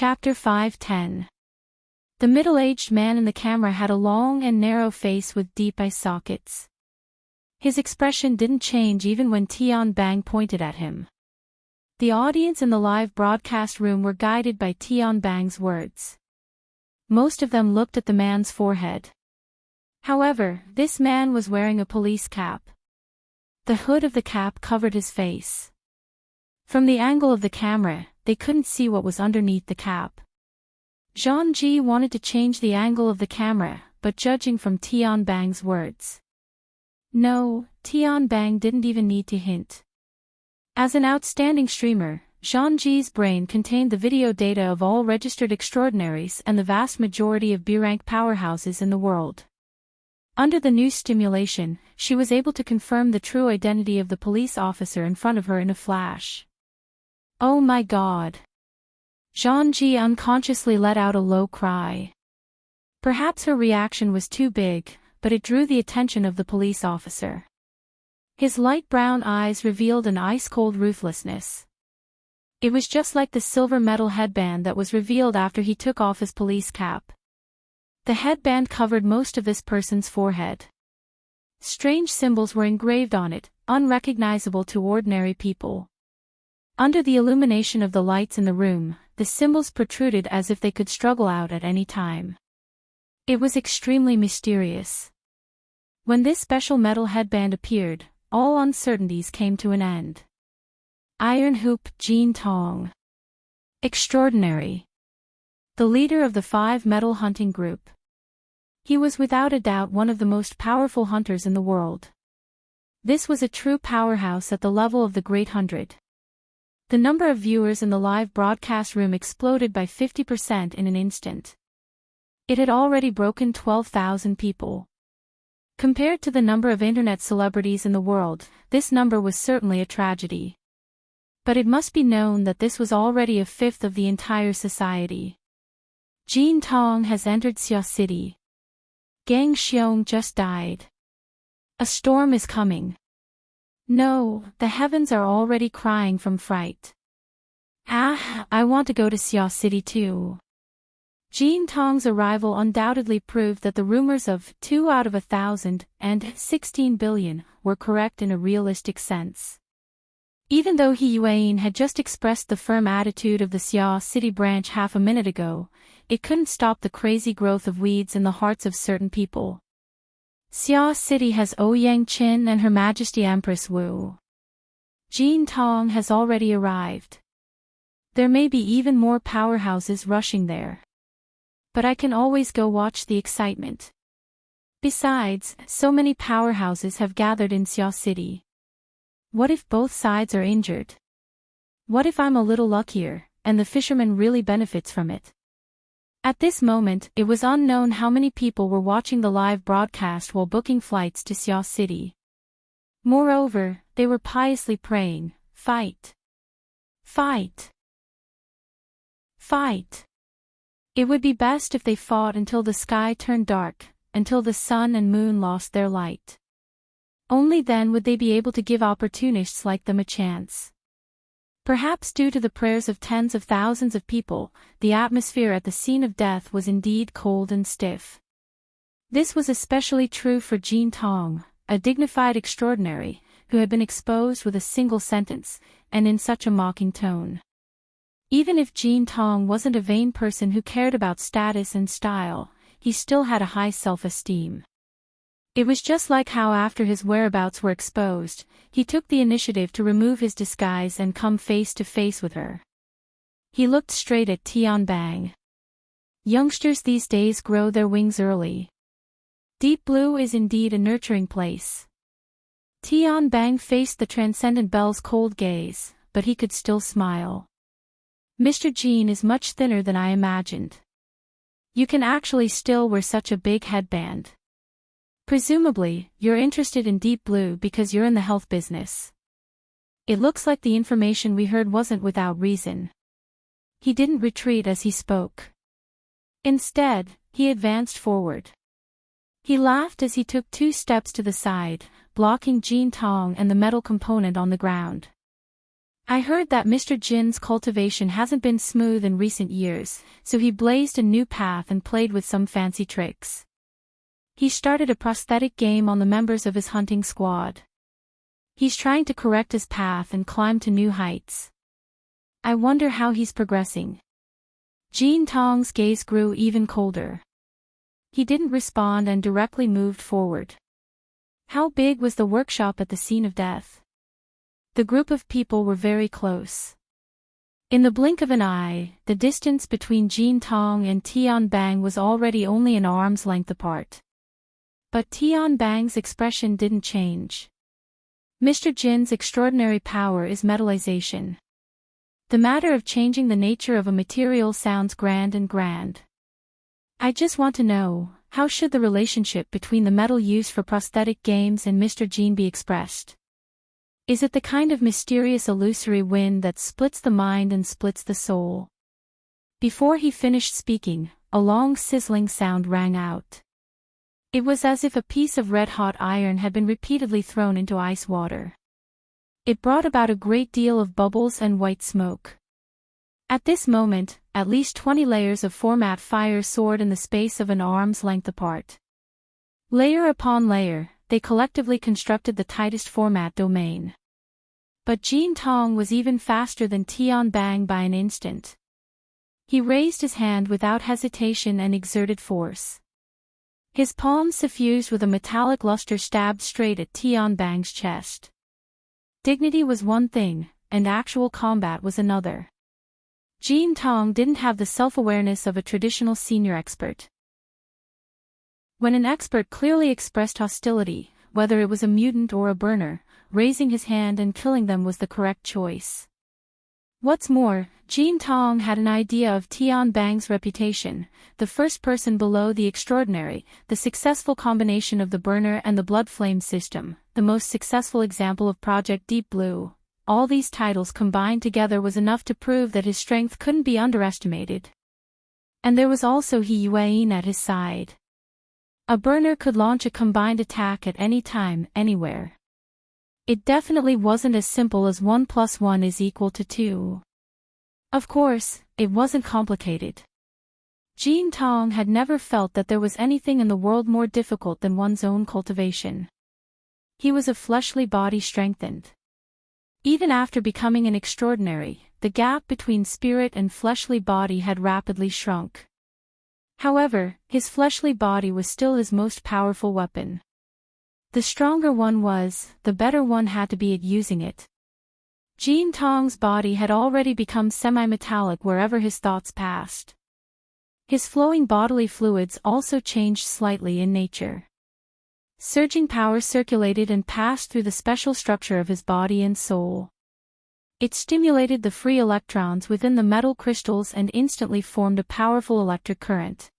Chapter 510. The middle-aged man in the camera had a long and narrow face with deep eye sockets. His expression didn't change even when Tian Bang pointed at him. The audience in the live broadcast room were guided by Tian Bang's words. Most of them looked at the man's forehead. However, this man was wearing a police cap. The hood of the cap covered his face. From the angle of the camera, they couldn't see what was underneath the cap. Zhang Ji wanted to change the angle of the camera, but judging from Tian Bang's words. No, Tian Bang didn't even need to hint. As an outstanding streamer, Zhang Ji's brain contained the video data of all registered extraordinaries and the vast majority of B-rank powerhouses in the world. Under the new stimulation, she was able to confirm the true identity of the police officer in front of her in a flash. Oh my God! Zhang Ji unconsciously let out a low cry. Perhaps her reaction was too big, but it drew the attention of the police officer. His light brown eyes revealed an ice-cold ruthlessness. It was just like the silver metal headband that was revealed after he took off his police cap. The headband covered most of this person's forehead. Strange symbols were engraved on it, unrecognizable to ordinary people. Under the illumination of the lights in the room, the symbols protruded as if they could struggle out at any time. It was extremely mysterious. When this special metal headband appeared, all uncertainties came to an end. Iron Hoop Jin Tong. Extraordinary. The leader of the 5 metal hunting group. He was without a doubt one of the most powerful hunters in the world. This was a true powerhouse at the level of the Great 100. The number of viewers in the live broadcast room exploded by 50% in an instant. It had already broken 12,000 people. Compared to the number of internet celebrities in the world, this number was certainly a tragedy. But it must be known that this was already a fifth of the entire society. Jin Tong has entered Xia City. Gang Xiong just died. A storm is coming. No, the heavens are already crying from fright. Ah, I want to go to Xia City too. Jin Tong's arrival undoubtedly proved that the rumors of 2 out of 1,000 and 16 billion were correct in a realistic sense. Even though He Yuan had just expressed the firm attitude of the Xia City branch half a minute ago, it couldn't stop the crazy growth of weeds in the hearts of certain people. Xia City has Ouyang Qin and Her Majesty Empress Wu. Jin Tong has already arrived. There may be even more powerhouses rushing there. But I can always go watch the excitement. Besides, so many powerhouses have gathered in Xia City. What if both sides are injured? What if I'm a little luckier, and the fisherman really benefits from it? At this moment, it was unknown how many people were watching the live broadcast while booking flights to Xia City. Moreover, they were piously praying, "Fight! Fight! Fight!" It would be best if they fought until the sky turned dark, until the sun and moon lost their light. Only then would they be able to give opportunists like them a chance. Perhaps due to the prayers of tens of thousands of people, the atmosphere at the scene of death was indeed cold and stiff. This was especially true for Jin Tong, a dignified extraordinary, who had been exposed with a single sentence, and in such a mocking tone. Even if Jin Tong wasn't a vain person who cared about status and style, he still had a high self-esteem. It was just like how after his whereabouts were exposed, he took the initiative to remove his disguise and come face to face with her. He looked straight at Tian Bang. Youngsters these days grow their wings early. Deep Blue is indeed a nurturing place. Tian Bang faced the transcendent Belle's cold gaze, but he could still smile. Mr. Jean is much thinner than I imagined. You can actually still wear such a big headband. Presumably, you're interested in Deep Blue because you're in the health business. It looks like the information we heard wasn't without reason. He didn't retreat as he spoke. Instead, he advanced forward. He laughed as he took 2 steps to the side, blocking Jin Tong and the metal component on the ground. I heard that Mr. Jin's cultivation hasn't been smooth in recent years, so he blazed a new path and played with some fancy tricks. He started a prosthetic game on the members of his hunting squad. He's trying to correct his path and climb to new heights. I wonder how he's progressing. Jin Tong's gaze grew even colder. He didn't respond and directly moved forward. How big was the workshop at the scene of death? The group of people were very close. In the blink of an eye, the distance between Jin Tong and Tian Bang was already only an arm's length apart. But Tian Bang's expression didn't change. Mr. Jin's extraordinary power is metallization. The matter of changing the nature of a material sounds grand and grand. I just want to know, how should the relationship between the metal used for prosthetic games and Mr. Jin be expressed? Is it the kind of mysterious illusory wind that splits the mind and splits the soul? Before he finished speaking, a long sizzling sound rang out. It was as if a piece of red-hot iron had been repeatedly thrown into ice water. It brought about a great deal of bubbles and white smoke. At this moment, at least 20 layers of format fire soared in the space of an arm's length apart. Layer upon layer, they collectively constructed the tightest format domain. But Jin Tong was even faster than Tian Bang by an instant. He raised his hand without hesitation and exerted force. His palm suffused with a metallic luster stabbed straight at Tian Bang's chest. Dignity was one thing, and actual combat was another. Jin Tong didn't have the self-awareness of a traditional senior expert. When an expert clearly expressed hostility, whether it was a mutant or a burner, raising his hand and killing them was the correct choice. What's more, Jin Tong had an idea of Tian Bang's reputation, the first person below the extraordinary, the successful combination of the burner and the blood flame system, the most successful example of Project Deep Blue. All these titles combined together was enough to prove that his strength couldn't be underestimated. And there was also He Yuan at his side. A burner could launch a combined attack at any time, anywhere. It definitely wasn't as simple as 1 + 1 = 2. Of course, it wasn't complicated. Jin Tong had never felt that there was anything in the world more difficult than one's own cultivation. He was a fleshly body strengthened. Even after becoming an extraordinary, the gap between spirit and fleshly body had rapidly shrunk. However, his fleshly body was still his most powerful weapon. The stronger one was, the better one had to be at using it. Jin Tong's body had already become semi-metallic wherever his thoughts passed. His flowing bodily fluids also changed slightly in nature. Surging power circulated and passed through the special structure of his body and soul. It stimulated the free electrons within the metal crystals and instantly formed a powerful electric current.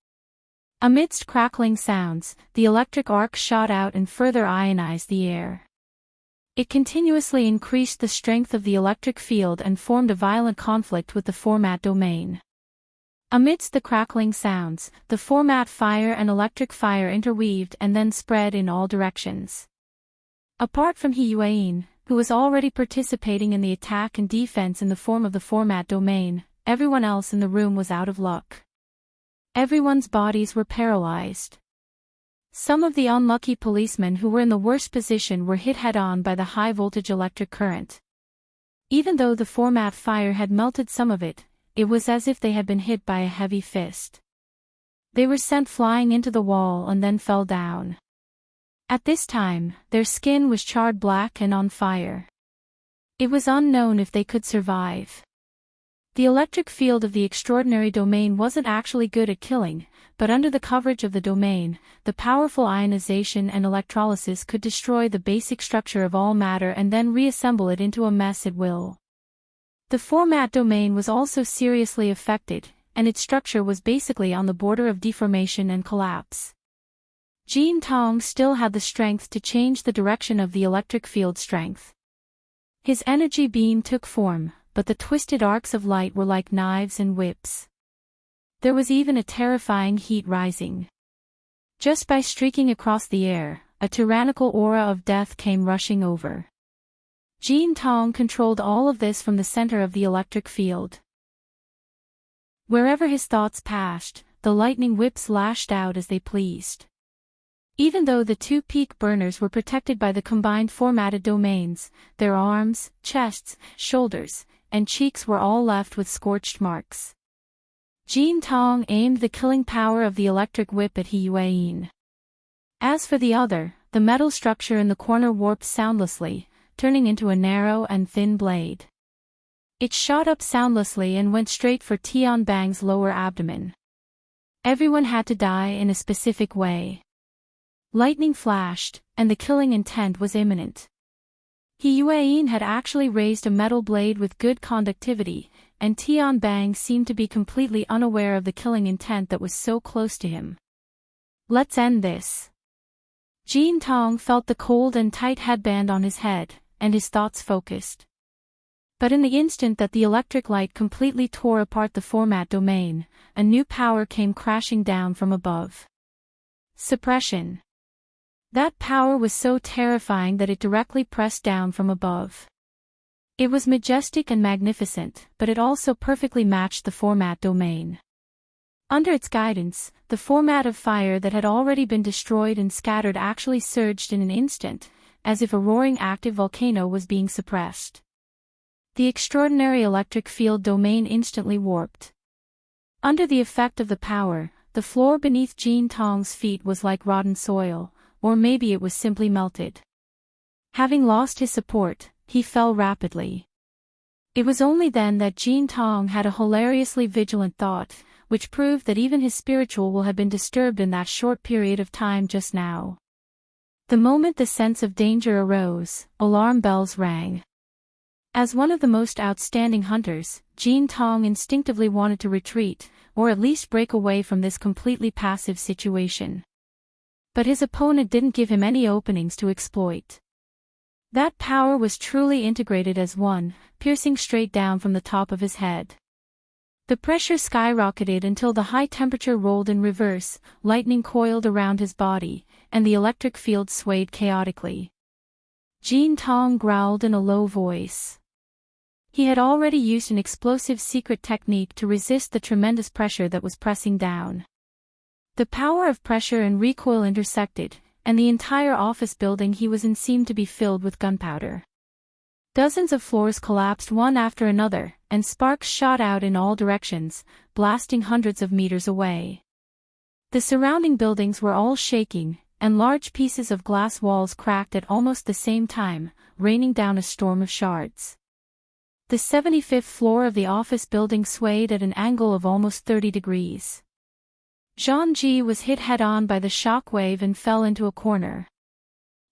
Amidst crackling sounds, the electric arc shot out and further ionized the air. It continuously increased the strength of the electric field and formed a violent conflict with the format domain. Amidst the crackling sounds, the format fire and electric fire interweaved and then spread in all directions. Apart from He Yuan, who was already participating in the attack and defense in the form of the format domain, everyone else in the room was out of luck. Everyone's bodies were paralyzed. Some of the unlucky policemen who were in the worst position were hit head-on by the high-voltage electric current. Even though the format fire had melted some of it, it was as if they had been hit by a heavy fist. They were sent flying into the wall and then fell down. At this time, their skin was charred black and on fire. It was unknown if they could survive. The electric field of the extraordinary domain wasn't actually good at killing, but under the coverage of the domain, the powerful ionization and electrolysis could destroy the basic structure of all matter and then reassemble it into a mess at will. The format domain was also seriously affected, and its structure was basically on the border of deformation and collapse. Jin Tong still had the strength to change the direction of the electric field strength. His energy beam took form, but the twisted arcs of light were like knives and whips. There was even a terrifying heat rising. Just by streaking across the air, a tyrannical aura of death came rushing over. Jean Tong controlled all of this from the center of the electric field. Wherever his thoughts passed, the lightning whips lashed out as they pleased. Even though the two peak burners were protected by the combined formatted domains, their arms, chests, shoulders, and cheeks were all left with scorched marks. Jean Tong aimed the killing power of the electric whip at He Yuan. As for the other, the metal structure in the corner warped soundlessly, turning into a narrow and thin blade. It shot up soundlessly and went straight for Tian Bang's lower abdomen. Everyone had to die in a specific way. Lightning flashed, and the killing intent was imminent. He Yuan had actually raised a metal blade with good conductivity, and Tian Bang seemed to be completely unaware of the killing intent that was so close to him. Let's end this. Jean Tong felt the cold and tight headband on his head, and his thoughts focused. But in the instant that the electric light completely tore apart the format domain, a new power came crashing down from above. Suppression. That power was so terrifying that it directly pressed down from above. It was majestic and magnificent, but it also perfectly matched the format domain. Under its guidance, the format of fire that had already been destroyed and scattered actually surged in an instant, as if a roaring active volcano was being suppressed. The extraordinary electric field domain instantly warped. Under the effect of the power, the floor beneath Jean Tong's feet was like rotten soil, or maybe it was simply melted. Having lost his support, he fell rapidly. It was only then that Jean Tong had a hilariously vigilant thought, which proved that even his spiritual will had been disturbed in that short period of time just now. The moment the sense of danger arose, alarm bells rang. As one of the most outstanding hunters, Jean Tong instinctively wanted to retreat, or at least break away from this completely passive situation. But his opponent didn't give him any openings to exploit. That power was truly integrated as one, piercing straight down from the top of his head. The pressure skyrocketed until the high temperature rolled in reverse, lightning coiled around his body, and the electric field swayed chaotically. Jean Tong growled in a low voice. He had already used an explosive secret technique to resist the tremendous pressure that was pressing down. The power of pressure and recoil intersected, and the entire office building he was in seemed to be filled with gunpowder. Dozens of floors collapsed one after another, and sparks shot out in all directions, blasting hundreds of meters away. The surrounding buildings were all shaking, and large pieces of glass walls cracked at almost the same time, raining down a storm of shards. The 75th floor of the office building swayed at an angle of almost 30 degrees. Zhang Ji was hit head-on by the shock wave and fell into a corner.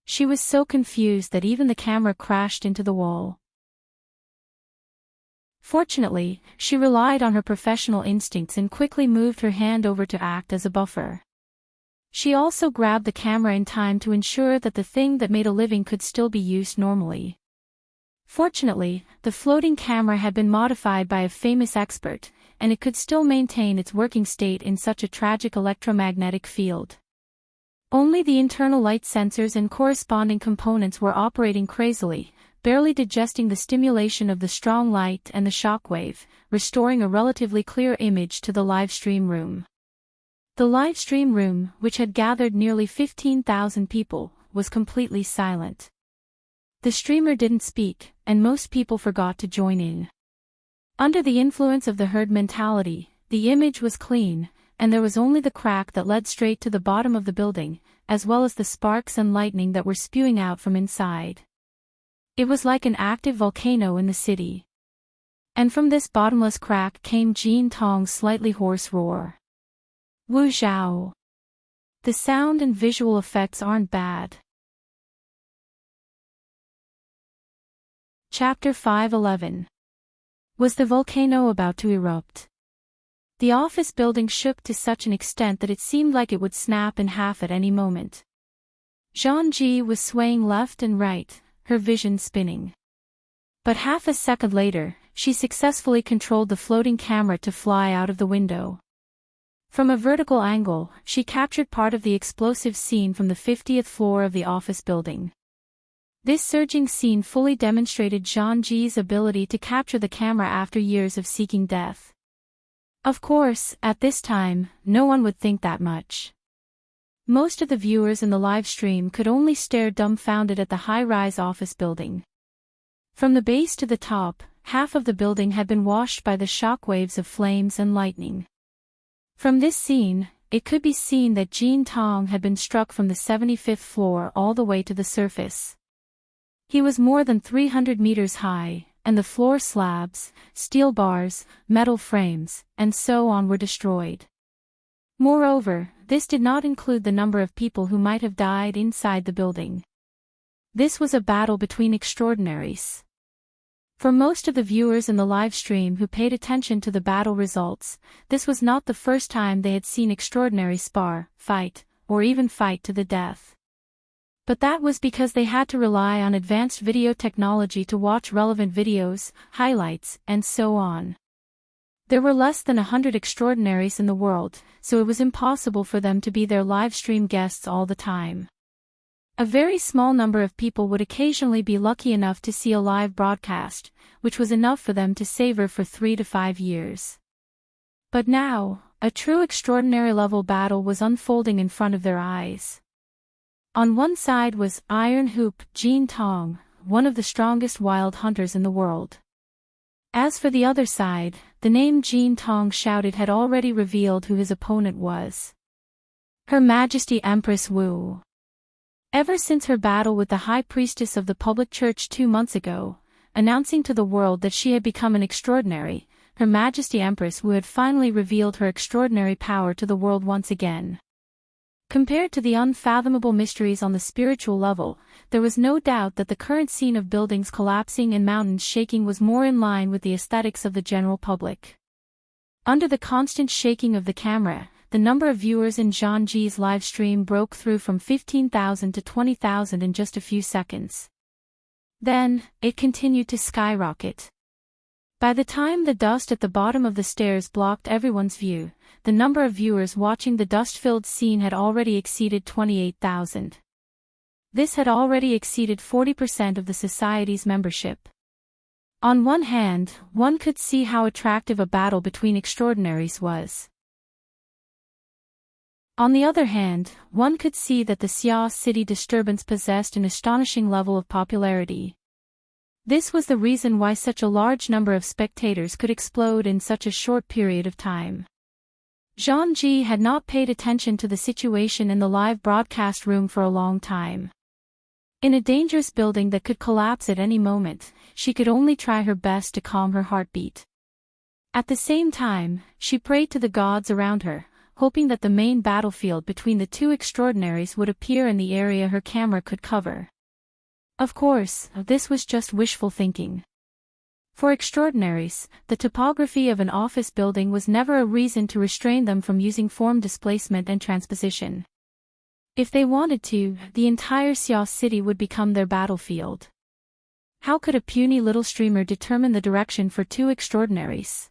She was so confused that even the camera crashed into the wall. Fortunately, she relied on her professional instincts and quickly moved her hand over to act as a buffer. She also grabbed the camera in time to ensure that the thing that made a living could still be used normally. Fortunately, the floating camera had been modified by a famous expert, and it could still maintain its working state in such a tragic electromagnetic field. Only the internal light sensors and corresponding components were operating crazily, barely digesting the stimulation of the strong light and the shockwave, restoring a relatively clear image to the live stream room. The live stream room, which had gathered nearly 15,000 people, was completely silent. The streamer didn't speak, and most people forgot to join in. Under the influence of the herd mentality, the image was clean, and there was only the crack that led straight to the bottom of the building, as well as the sparks and lightning that were spewing out from inside. It was like an active volcano in the city. And from this bottomless crack came Jean Tong's slightly hoarse roar. Wu Zhao. The sound and visual effects aren't bad. Chapter 5:11. Was the volcano about to erupt? The office building shook to such an extent that it seemed like it would snap in half at any moment. Zhang Ji was swaying left and right, her vision spinning. But half a second later, she successfully controlled the floating camera to fly out of the window. From a vertical angle, she captured part of the explosive scene from the 50th floor of the office building. This surging scene fully demonstrated Zhang Ji's ability to capture the camera after years of seeking death. Of course, at this time, no one would think that much. Most of the viewers in the live stream could only stare dumbfounded at the high-rise office building. From the base to the top, half of the building had been washed by the shockwaves of flames and lightning. From this scene, it could be seen that Jean Tong had been struck from the 75th floor all the way to the surface. He was more than 300 meters high, and the floor slabs, steel bars, metal frames, and so on were destroyed. Moreover, this did not include the number of people who might have died inside the building. This was a battle between extraordinaries. For most of the viewers in the live stream who paid attention to the battle results, this was not the first time they had seen extraordinary spar, fight, or even fight to the death. But that was because they had to rely on advanced video technology to watch relevant videos, highlights, and so on. There were less than 100 extraordinaries in the world, so it was impossible for them to be their live stream guests all the time. A very small number of people would occasionally be lucky enough to see a live broadcast, which was enough for them to savor for 3 to 5 years. But now, a true extraordinary level battle was unfolding in front of their eyes. On one side was Iron Hoop Jean Tong, one of the strongest wild hunters in the world. As for the other side, the name Jean Tong shouted had already revealed who his opponent was. Her Majesty Empress Wu. Ever since her battle with the High Priestess of the Public Church 2 months ago, announcing to the world that she had become an extraordinary, Her Majesty Empress Wu had finally revealed her extraordinary power to the world once again. Compared to the unfathomable mysteries on the spiritual level, there was no doubt that the current scene of buildings collapsing and mountains shaking was more in line with the aesthetics of the general public. Under the constant shaking of the camera, the number of viewers in Zhang Ji's live stream broke through from 15,000 to 20,000 in just a few seconds. Then, it continued to skyrocket. By the time the dust at the bottom of the stairs blocked everyone's view, the number of viewers watching the dust-filled scene had already exceeded 28,000. This had already exceeded 40% of the society's membership. On one hand, one could see how attractive a battle between extraordinaries was. On the other hand, one could see that the Xia city disturbance possessed an astonishing level of popularity. This was the reason why such a large number of spectators could explode in such a short period of time. Zhang Ji had not paid attention to the situation in the live broadcast room for a long time. In a dangerous building that could collapse at any moment, she could only try her best to calm her heartbeat. At the same time, she prayed to the gods around her, hoping that the main battlefield between the two extraordinaries would appear in the area her camera could cover. Of course, this was just wishful thinking. For extraordinaries, the topography of an office building was never a reason to restrain them from using form displacement and transposition. If they wanted to, the entire Xia city would become their battlefield. How could a puny little streamer determine the direction for two extraordinaries?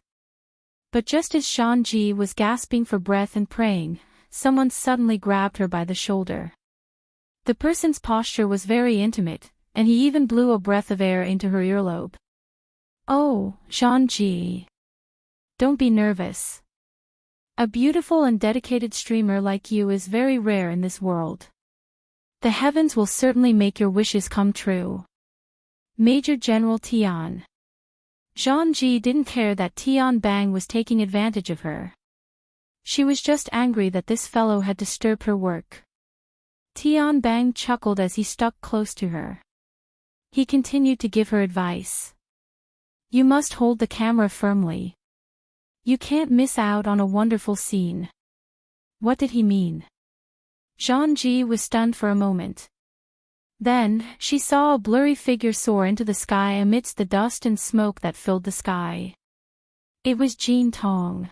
But just as Zhang Ji was gasping for breath and praying, someone suddenly grabbed her by the shoulder. The person's posture was very intimate, and he even blew a breath of air into her earlobe. "Oh, Zhang Ji. Don't be nervous. A beautiful and dedicated streamer like you is very rare in this world. The heavens will certainly make your wishes come true." Major General Tian. Zhang Ji didn't care that Tian Bang was taking advantage of her. She was just angry that this fellow had disturbed her work. Tian Bang chuckled as he stuck close to her. He continued to give her advice. "You must hold the camera firmly. You can't miss out on a wonderful scene." What did he mean? Zhang Ji was stunned for a moment. Then, she saw a blurry figure soar into the sky amidst the dust and smoke that filled the sky. It was Jean Tong.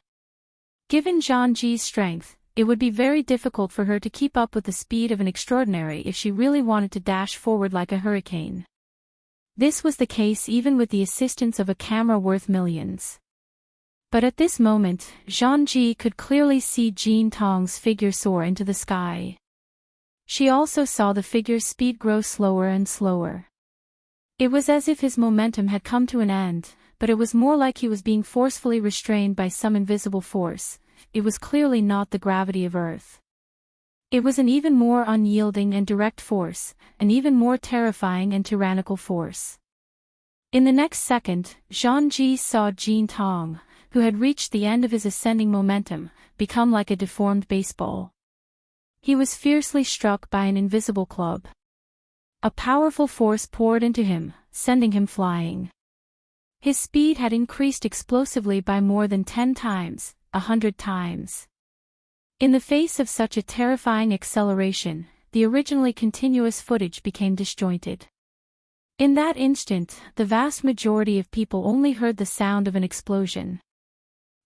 Given Zhang Ji's strength, it would be very difficult for her to keep up with the speed of an extraordinary if she really wanted to dash forward like a hurricane. This was the case even with the assistance of a camera worth millions. But at this moment, Zhang Ji could clearly see Jean Tong's figure soar into the sky. She also saw the figure's speed grow slower and slower. It was as if his momentum had come to an end, but it was more like he was being forcefully restrained by some invisible force. It was clearly not the gravity of Earth. It was an even more unyielding and direct force, an even more terrifying and tyrannical force. In the next second, Zhang saw Jin Tong, who had reached the end of his ascending momentum, become like a deformed baseball. He was fiercely struck by an invisible club. A powerful force poured into him, sending him flying. His speed had increased explosively by more than 10 times, 100 times. In the face of such a terrifying acceleration, the originally continuous footage became disjointed. In that instant, the vast majority of people only heard the sound of an explosion.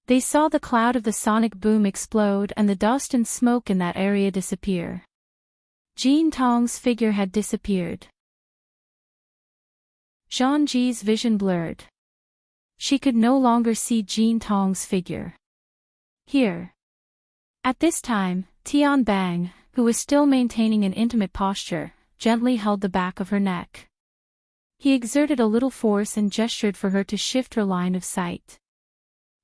They saw the cloud of the sonic boom explode and the dust and smoke in that area disappear. Jin Tong's figure had disappeared. Zhang Ji's vision blurred. She could no longer see Jin Tong's figure. Here. At this time, Tian Bang, who was still maintaining an intimate posture, gently held the back of her neck. He exerted a little force and gestured for her to shift her line of sight.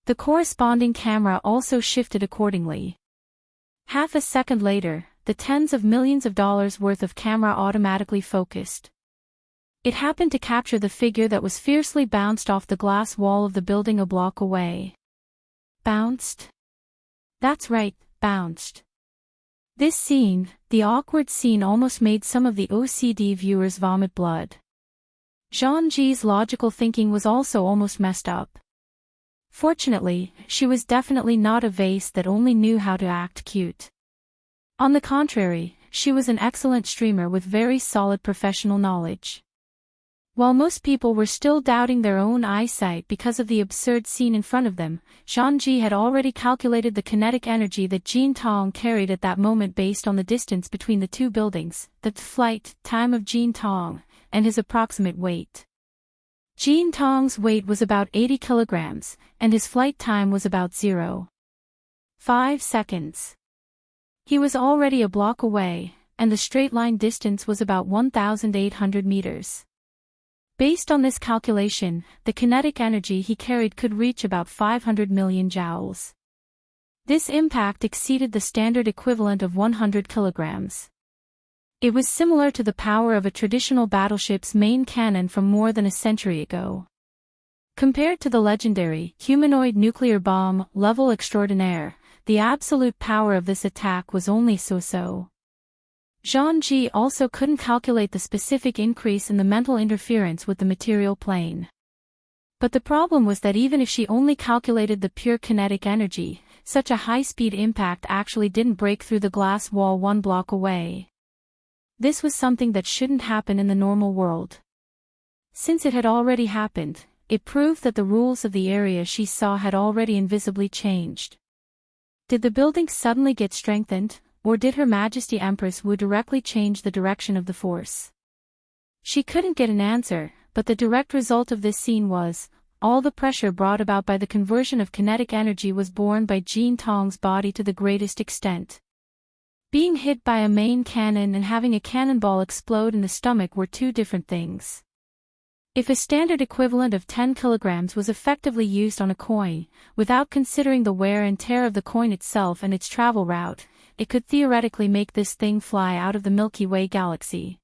The corresponding camera also shifted accordingly. Half a second later, the tens of millions of dollars worth of camera automatically focused. It happened to capture the figure that was fiercely bounced off the glass wall of the building a block away. Bounced? That's right, bounced. This scene, the awkward scene, almost made some of the OCD viewers vomit blood. Zhang Ji's logical thinking was also almost messed up. Fortunately, she was definitely not a vase that only knew how to act cute. On the contrary, she was an excellent streamer with very solid professional knowledge. While most people were still doubting their own eyesight because of the absurd scene in front of them, Zhang Ji had already calculated the kinetic energy that Jin Tong carried at that moment based on the distance between the two buildings, the flight time of Jin Tong, and his approximate weight. Jin Tong's weight was about 80 kilograms, and his flight time was about 0.5 seconds. He was already a block away, and the straight-line distance was about 1,800 meters. Based on this calculation, the kinetic energy he carried could reach about 500 million joules. This impact exceeded the standard equivalent of 100 kilograms. It was similar to the power of a traditional battleship's main cannon from more than a century ago. Compared to the legendary humanoid nuclear bomb level extraordinaire, the absolute power of this attack was only so-so. Zhang Ji also couldn't calculate the specific increase in the mental interference with the material plane. But the problem was that even if she only calculated the pure kinetic energy, such a high-speed impact actually didn't break through the glass wall 1 block away. This was something that shouldn't happen in the normal world. Since it had already happened, it proved that the rules of the area she saw had already invisibly changed. Did the building suddenly get strengthened, or did Her Majesty Empress Wu directly change the direction of the force? She couldn't get an answer, but the direct result of this scene was, all the pressure brought about by the conversion of kinetic energy was borne by Jin Tong's body to the greatest extent. Being hit by a main cannon and having a cannonball explode in the stomach were two different things. If a standard equivalent of 10 kilograms was effectively used on a coin, without considering the wear and tear of the coin itself and its travel route, it could theoretically make this thing fly out of the Milky Way galaxy.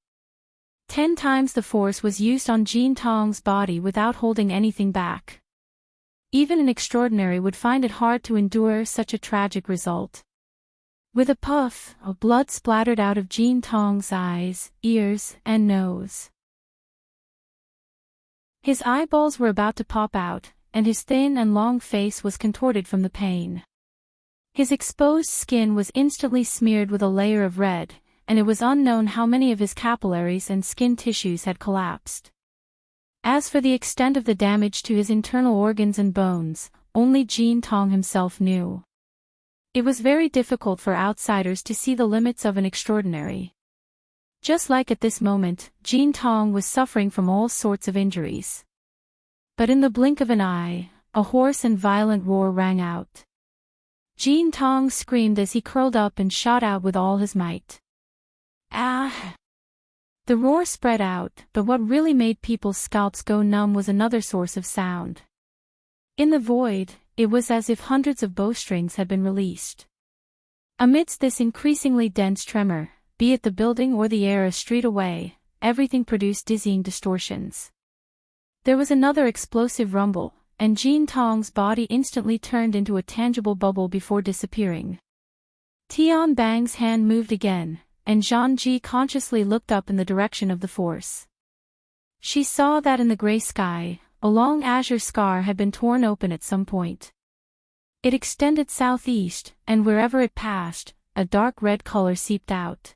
10 times the force was used on Jin Tong's body without holding anything back. Even an extraordinary would find it hard to endure such a tragic result. With a puff, blood splattered out of Jin Tong's eyes, ears, and nose. His eyeballs were about to pop out, and his thin and long face was contorted from the pain. His exposed skin was instantly smeared with a layer of red, and it was unknown how many of his capillaries and skin tissues had collapsed. As for the extent of the damage to his internal organs and bones, only Jin Tong himself knew. It was very difficult for outsiders to see the limits of an extraordinary. Just like at this moment, Jin Tong was suffering from all sorts of injuries. But in the blink of an eye, a hoarse and violent roar rang out. Jin Tong screamed as he curled up and shot out with all his might. Ah! The roar spread out, but what really made people's scalps go numb was another source of sound. In the void, it was as if hundreds of bowstrings had been released. Amidst this increasingly dense tremor, be it the building or the air a street away, everything produced dizzying distortions. There was another explosive rumble, and Jean Tong's body instantly turned into a tangible bubble before disappearing. Tian Bang's hand moved again, and Zhang Ji consciously looked up in the direction of the force. She saw that in the gray sky, a long azure scar had been torn open at some point. It extended southeast, and wherever it passed, a dark red color seeped out.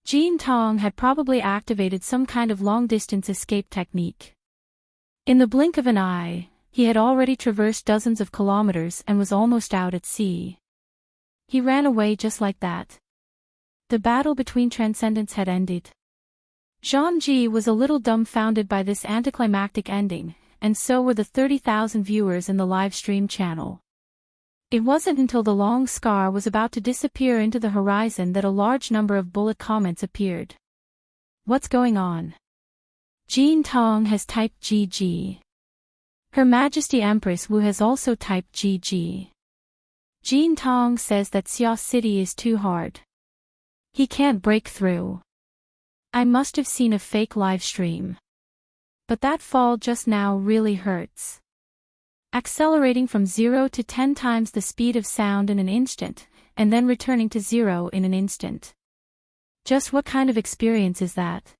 Jean Tong had probably activated some kind of long-distance escape technique. In the blink of an eye, he had already traversed dozens of kilometers and was almost out at sea. He ran away just like that. The battle between transcendents had ended. Zhang Ji was a little dumbfounded by this anticlimactic ending, and so were the 30,000 viewers in the live stream channel. It wasn't until the long scar was about to disappear into the horizon that a large number of bullet comments appeared. What's going on? Jean Tong has typed GG. Her Majesty Empress Wu has also typed GG. Jean Tong says that Xia City is too hard. He can't break through. I must have seen a fake live stream. But that fall just now really hurts. Accelerating from 0 to 10 times the speed of sound in an instant, and then returning to 0 in an instant. Just what kind of experience is that?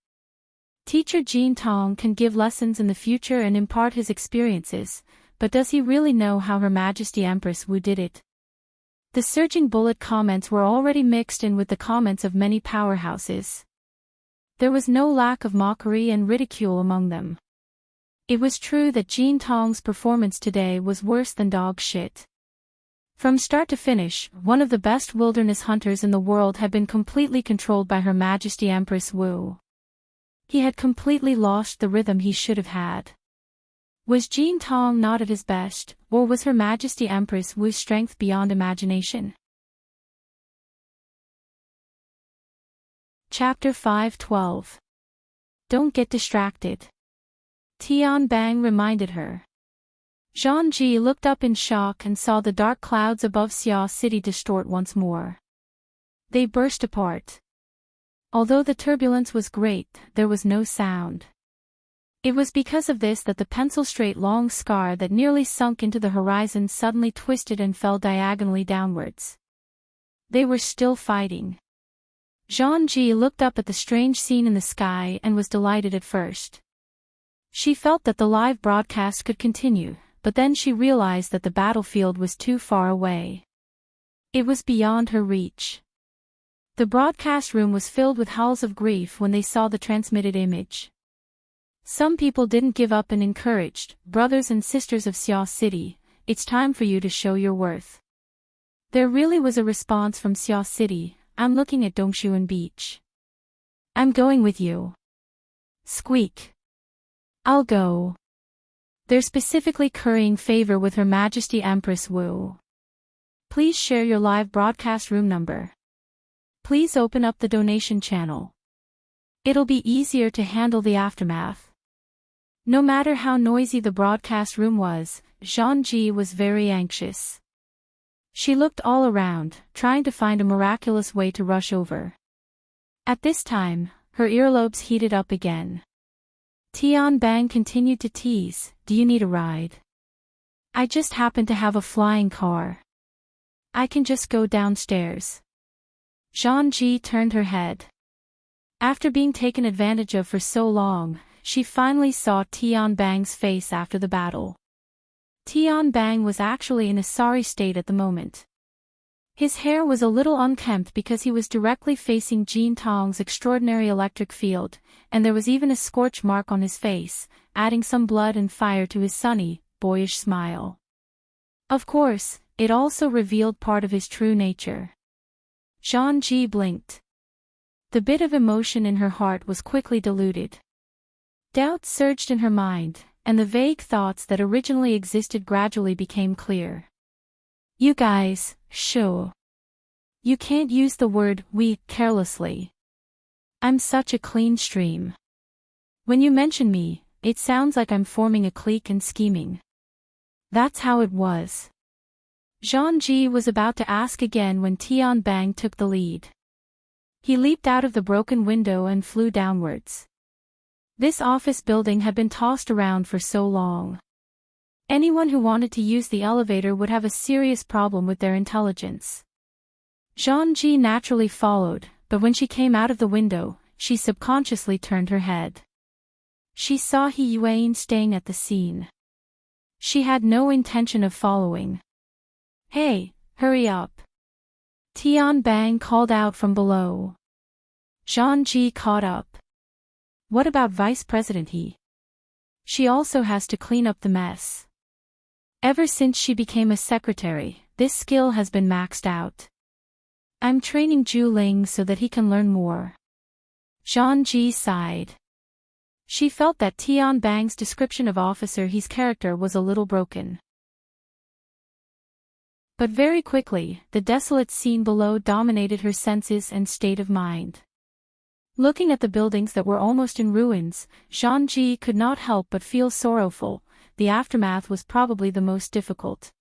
Teacher Jean Tong can give lessons in the future and impart his experiences, but does he really know how Her Majesty Empress Wu did it? The surging bullet comments were already mixed in with the comments of many powerhouses. There was no lack of mockery and ridicule among them. It was true that Jean Tong's performance today was worse than dog shit. From start to finish, one of the best wilderness hunters in the world had been completely controlled by Her Majesty Empress Wu. He had completely lost the rhythm he should have had. Was Jean Tong not at his best, or was Her Majesty Empress Wu's strength beyond imagination? Chapter 5:12. Don't get distracted. Tian Bang reminded her. Zhang Ji looked up in shock and saw the dark clouds above Xia City distort once more. They burst apart. Although the turbulence was great, there was no sound. It was because of this that the pencil-straight long scar that nearly sunk into the horizon suddenly twisted and fell diagonally downwards. They were still fighting. Zhang Ji looked up at the strange scene in the sky and was delighted at first. She felt that the live broadcast could continue, but then she realized that the battlefield was too far away. It was beyond her reach. The broadcast room was filled with howls of grief when they saw the transmitted image. Some people didn't give up and encouraged, brothers and sisters of Xia City, it's time for you to show your worth. There really was a response from Xia City, I'm looking at Dongshuan Beach. I'm going with you. Squeak. I'll go. They're specifically currying favor with Her Majesty Empress Wu. Please share your live broadcast room number. Please open up the donation channel. It'll be easier to handle the aftermath. No matter how noisy the broadcast room was, Zhang Ji was very anxious. She looked all around, trying to find a miraculous way to rush over. At this time, her earlobes heated up again. Tian Bang continued to tease, do you need a ride? I just happen to have a flying car. I can just go downstairs. Zhang Ji turned her head. After being taken advantage of for so long, she finally saw Tian Bang's face after the battle. Tian Bang was actually in a sorry state at the moment. His hair was a little unkempt because he was directly facing Jean Tong's extraordinary electric field, and there was even a scorch mark on his face, adding some blood and fire to his sunny, boyish smile. Of course, it also revealed part of his true nature. Zhang Ji blinked. The bit of emotion in her heart was quickly diluted. Doubt surged in her mind, and the vague thoughts that originally existed gradually became clear. You guys, sure. You can't use the word we carelessly. I'm such a clean stream. When you mention me, it sounds like I'm forming a clique and scheming. That's how it was. Zhang was about to ask again when Tian Bang took the lead. He leaped out of the broken window and flew downwards. This office building had been tossed around for so long. Anyone who wanted to use the elevator would have a serious problem with their intelligence. Zhang naturally followed, but when she came out of the window, she subconsciously turned her head. She saw He Yuan staying at the scene. She had no intention of following. Hey, hurry up! Tian Bang called out from below. Zhang caught up. What about Vice President He? She also has to clean up the mess. Ever since she became a secretary, this skill has been maxed out. I'm training Zhu Ling so that he can learn more. Zhang sighed. She felt that Tian Bang's description of Officer He's character was a little broken. But very quickly, the desolate scene below dominated her senses and state of mind. Looking at the buildings that were almost in ruins, Zhang could not help but feel sorrowful. The aftermath was probably the most difficult.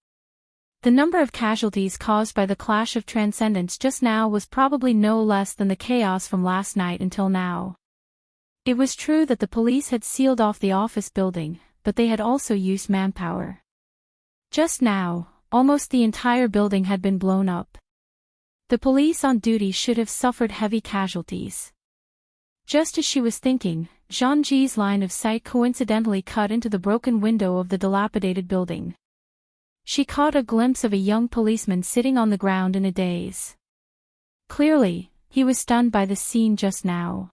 The number of casualties caused by the clash of transcendence just now was probably no less than the chaos from last night until now. It was true that the police had sealed off the office building, but they had also used manpower. Just now, almost the entire building had been blown up. The police on duty should have suffered heavy casualties. Just as she was thinking, Zhang line of sight coincidentally cut into the broken window of the dilapidated building. She caught a glimpse of a young policeman sitting on the ground in a daze. Clearly, he was stunned by the scene just now.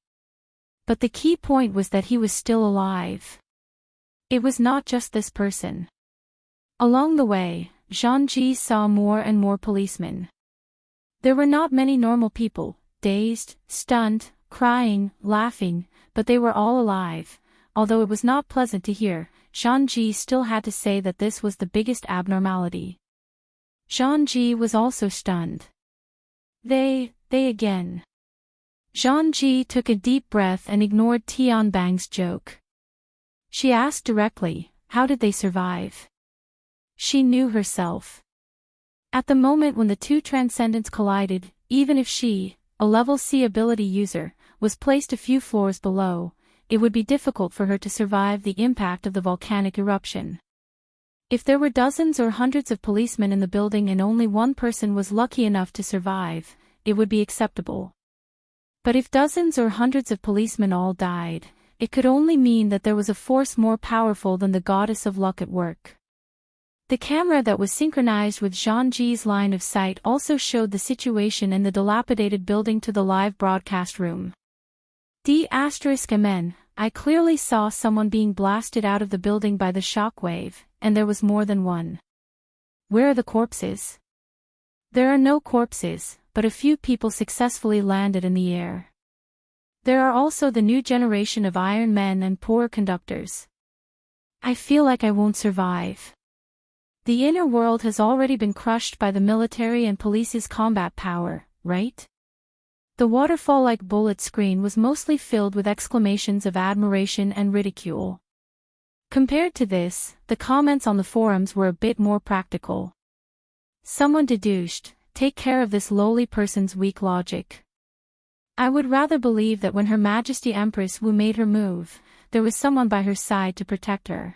But the key point was that he was still alive. It was not just this person. Along the way, Zhang saw more and more policemen. There were not many normal people, dazed, stunned, crying, laughing, but they were all alive. Although it was not pleasant to hear, Zhang still had to say that this was the biggest abnormality. Zhang was also stunned. They again. Zhang took a deep breath and ignored Tian Bang's joke. She asked directly, how did they survive? She knew herself. At the moment when the two transcendents collided, even if she, a level C ability user, was placed a few floors below, it would be difficult for her to survive the impact of the volcanic eruption. If there were dozens or hundreds of policemen in the building and only one person was lucky enough to survive, it would be acceptable. But if dozens or hundreds of policemen all died, it could only mean that there was a force more powerful than the goddess of luck at work. The camera that was synchronized with Zhang line of sight also showed the situation in the dilapidated building to the live broadcast room. D***men, I clearly saw someone being blasted out of the building by the shockwave, and there was more than one. Where are the corpses? There are no corpses, but a few people successfully landed in the air. There are also the new generation of Iron Men and poor conductors. I feel like I won't survive. The inner world has already been crushed by the military and police's combat power, right? The waterfall-like bullet screen was mostly filled with exclamations of admiration and ridicule. Compared to this, the comments on the forums were a bit more practical. Someone deduced, take care of this lowly person's weak logic. I would rather believe that when Her Majesty Empress Wu made her move, there was someone by her side to protect her.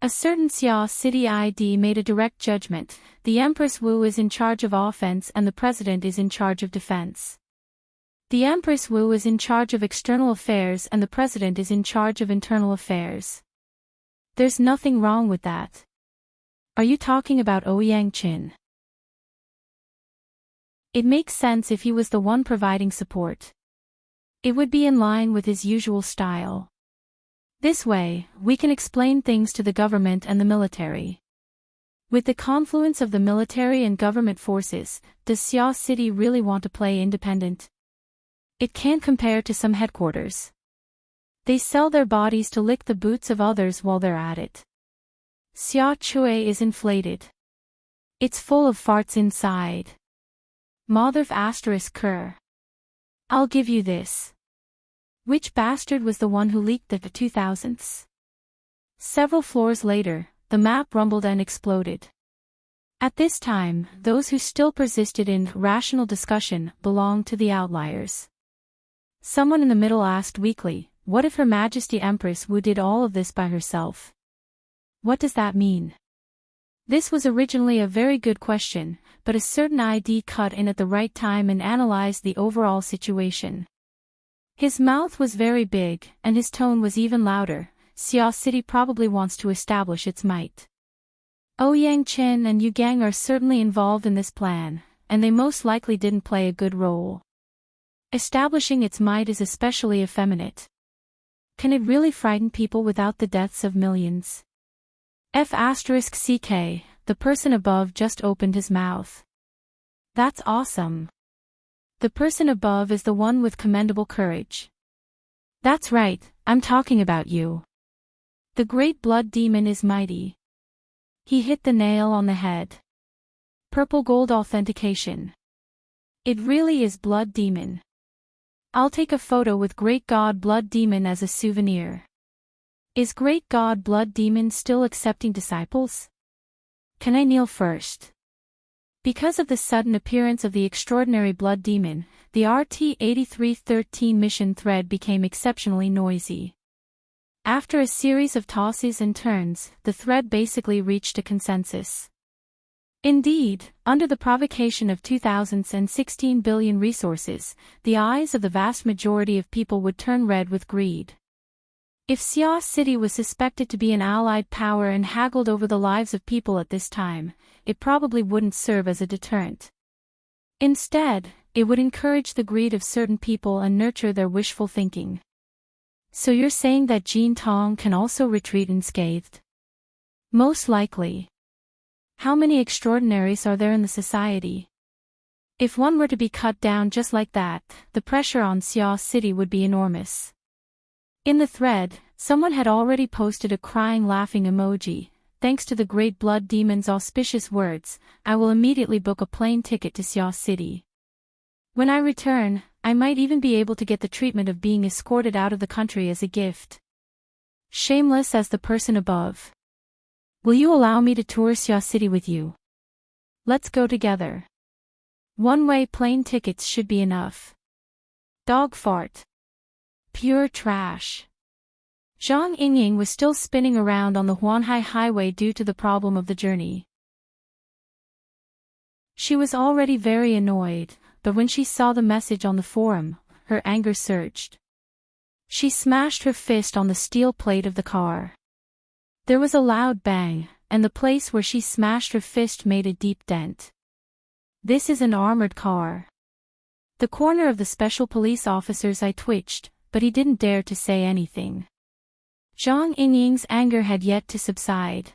A certain Xia City ID made a direct judgment, the Empress Wu is in charge of offense and the President is in charge of defense. The Empress Wu is in charge of external affairs and the President is in charge of internal affairs. There's nothing wrong with that. Are you talking about Ouyang Qin? It makes sense if he was the one providing support. It would be in line with his usual style. This way, we can explain things to the government and the military. With the confluence of the military and government forces, does Xia City really want to play independent? It can't compare to some headquarters. They sell their bodies to lick the boots of others while they're at it. Xia Chui is inflated. It's full of farts inside. Motherf***. I'll give you this. Which bastard was the one who leaked the 2000s? Several floors later, the map rumbled and exploded. At this time, those who still persisted in rational discussion belonged to the outliers. Someone in the middle asked weakly, "What if Her Majesty Empress Wu did all of this by herself? What does that mean?" This was originally a very good question, but a certain ID cut in at the right time and analyzed the overall situation. His mouth was very big, and his tone was even louder. Xia City probably wants to establish its might. Ouyang Chen and Yu Gang are certainly involved in this plan, and they most likely didn't play a good role. Establishing its might is especially effeminate. Can it really frighten people without the deaths of millions? F***CK, the person above just opened his mouth. That's awesome. The person above is the one with commendable courage. That's right, I'm talking about you. The great blood demon is mighty. He hit the nail on the head. Purple gold authentication. It really is blood demon. I'll take a photo with Great God Blood Demon as a souvenir. Is Great God Blood Demon still accepting disciples? Can I kneel first? Because of the sudden appearance of the extraordinary blood demon, the RT-8313 mission thread became exceptionally noisy. After a series of tosses and turns, the thread basically reached a consensus. Indeed, under the provocation of 2016 billion resources, the eyes of the vast majority of people would turn red with greed. If Xia City was suspected to be an allied power and haggled over the lives of people at this time, it probably wouldn't serve as a deterrent. Instead, it would encourage the greed of certain people and nurture their wishful thinking. So you're saying that Jin Tong can also retreat unscathed? Most likely. How many extraordinaries are there in the society? If one were to be cut down just like that, the pressure on Xia City would be enormous. In the thread, someone had already posted a crying laughing emoji. Thanks to the great blood demon's auspicious words, I will immediately book a plane ticket to Xia City. When I return, I might even be able to get the treatment of being escorted out of the country as a gift. Shameless as the person above. Will you allow me to tour Xia City with you? Let's go together. One-way plane tickets should be enough. Dog fart. Pure trash. Zhang Yingying was still spinning around on the Huanhai Highway due to the problem of the journey. She was already very annoyed, but when she saw the message on the forum, her anger surged. She smashed her fist on the steel plate of the car. There was a loud bang, and the place where she smashed her fist made a deep dent. This is an armored car. The corner of the special police officer's eye twitched, but he didn't dare to say anything. Zhang Yingying's anger had yet to subside.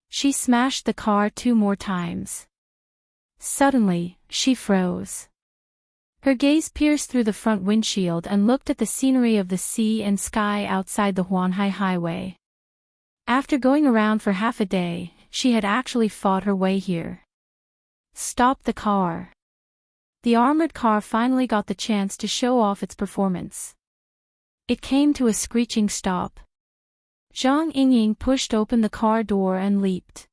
She smashed the car 2 more times. Suddenly, she froze. Her gaze pierced through the front windshield and looked at the scenery of the sea and sky outside the Huanhai Highway. After going around for half a day, she had actually fought her way here. Stop the car. The armored car finally got the chance to show off its performance. It came to a screeching stop. Zhang Yingying pushed open the car door and leaped.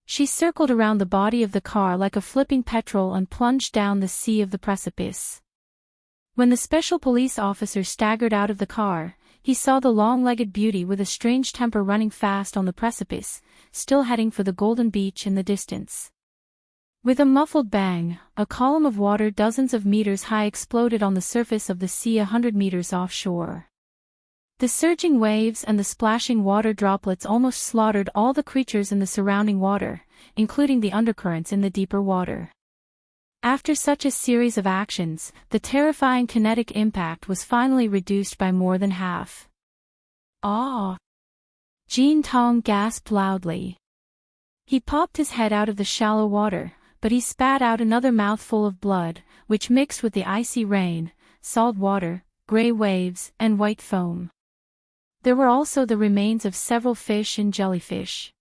She circled around the body of the car like a flipping petrel and plunged down the sea of the precipice. When the special police officer staggered out of the car, he saw the long-legged beauty with a strange temper running fast on the precipice, still heading for the golden beach in the distance. With a muffled bang, a column of water dozens of meters high exploded on the surface of the sea 100 meters offshore. The surging waves and the splashing water droplets almost slaughtered all the creatures in the surrounding water, including the undercurrents in the deeper water. After such a series of actions, the terrifying kinetic impact was finally reduced by more than half. Ah! Jin Tong gasped loudly. He popped his head out of the shallow water, but he spat out another mouthful of blood, which mixed with the icy rain, salt water, gray waves, and white foam. There were also the remains of several fish and jellyfish.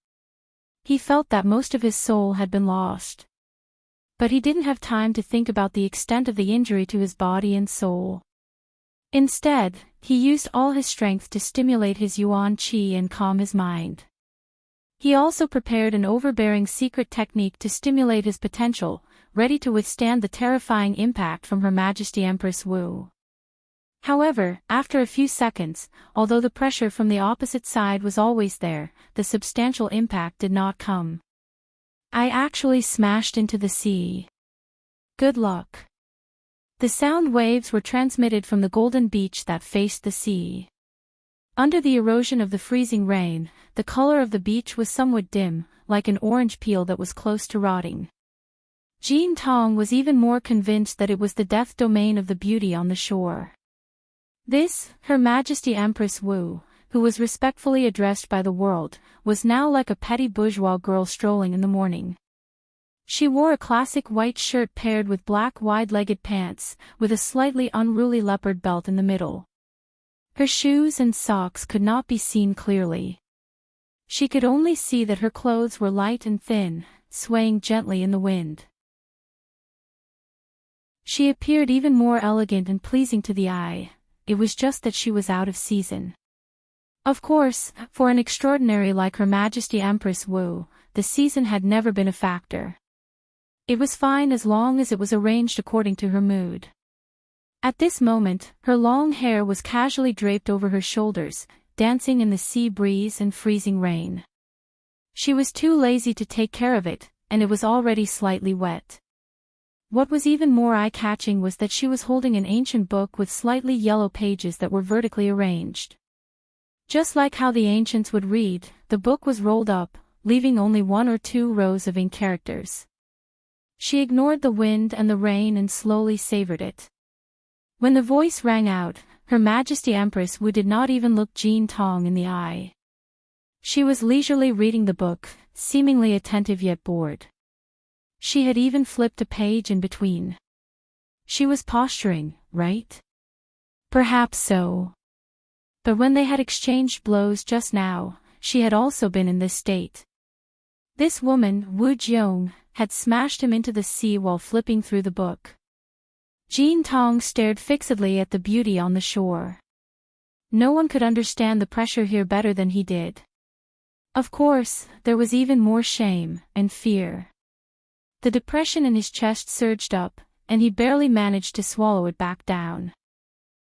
He felt that most of his soul had been lost. But he didn't have time to think about the extent of the injury to his body and soul. Instead, he used all his strength to stimulate his yuan qi and calm his mind. He also prepared an overbearing secret technique to stimulate his potential, ready to withstand the terrifying impact from Her Majesty Empress Wu. However, after a few seconds, although the pressure from the opposite side was always there, the substantial impact did not come. I actually smashed into the sea. Good luck. The sound waves were transmitted from the golden beach that faced the sea. Under the erosion of the freezing rain, the color of the beach was somewhat dim, like an orange peel that was close to rotting. Jin Tong was even more convinced that it was the death domain of the beauty on the shore. This, Her Majesty Empress Wu, who was respectfully addressed by the world, was now like a petty bourgeois girl strolling in the morning. She wore a classic white shirt paired with black wide-legged pants, with a slightly unruly leopard belt in the middle. Her shoes and socks could not be seen clearly. She could only see that her clothes were light and thin, swaying gently in the wind. She appeared even more elegant and pleasing to the eye. It was just that she was out of season. Of course, for an extraordinary like Her Majesty Empress Wu, the season had never been a factor. It was fine as long as it was arranged according to her mood. At this moment, her long hair was casually draped over her shoulders, dancing in the sea breeze and freezing rain. She was too lazy to take care of it, and it was already slightly wet. What was even more eye-catching was that she was holding an ancient book with slightly yellow pages that were vertically arranged. Just like how the ancients would read, the book was rolled up, leaving only 1 or 2 rows of ink characters. She ignored the wind and the rain and slowly savored it. When the voice rang out, Her Majesty Empress Wu did not even look Jin Tong in the eye. She was leisurely reading the book, seemingly attentive yet bored. She had even flipped a page in between. She was posturing, right? Perhaps so. But when they had exchanged blows just now, she had also been in this state. This woman, Wu Jiong, had smashed him into the sea while flipping through the book. Jin Tong stared fixedly at the beauty on the shore. No one could understand the pressure here better than he did. Of course, there was even more shame and fear. The depression in his chest surged up, and he barely managed to swallow it back down.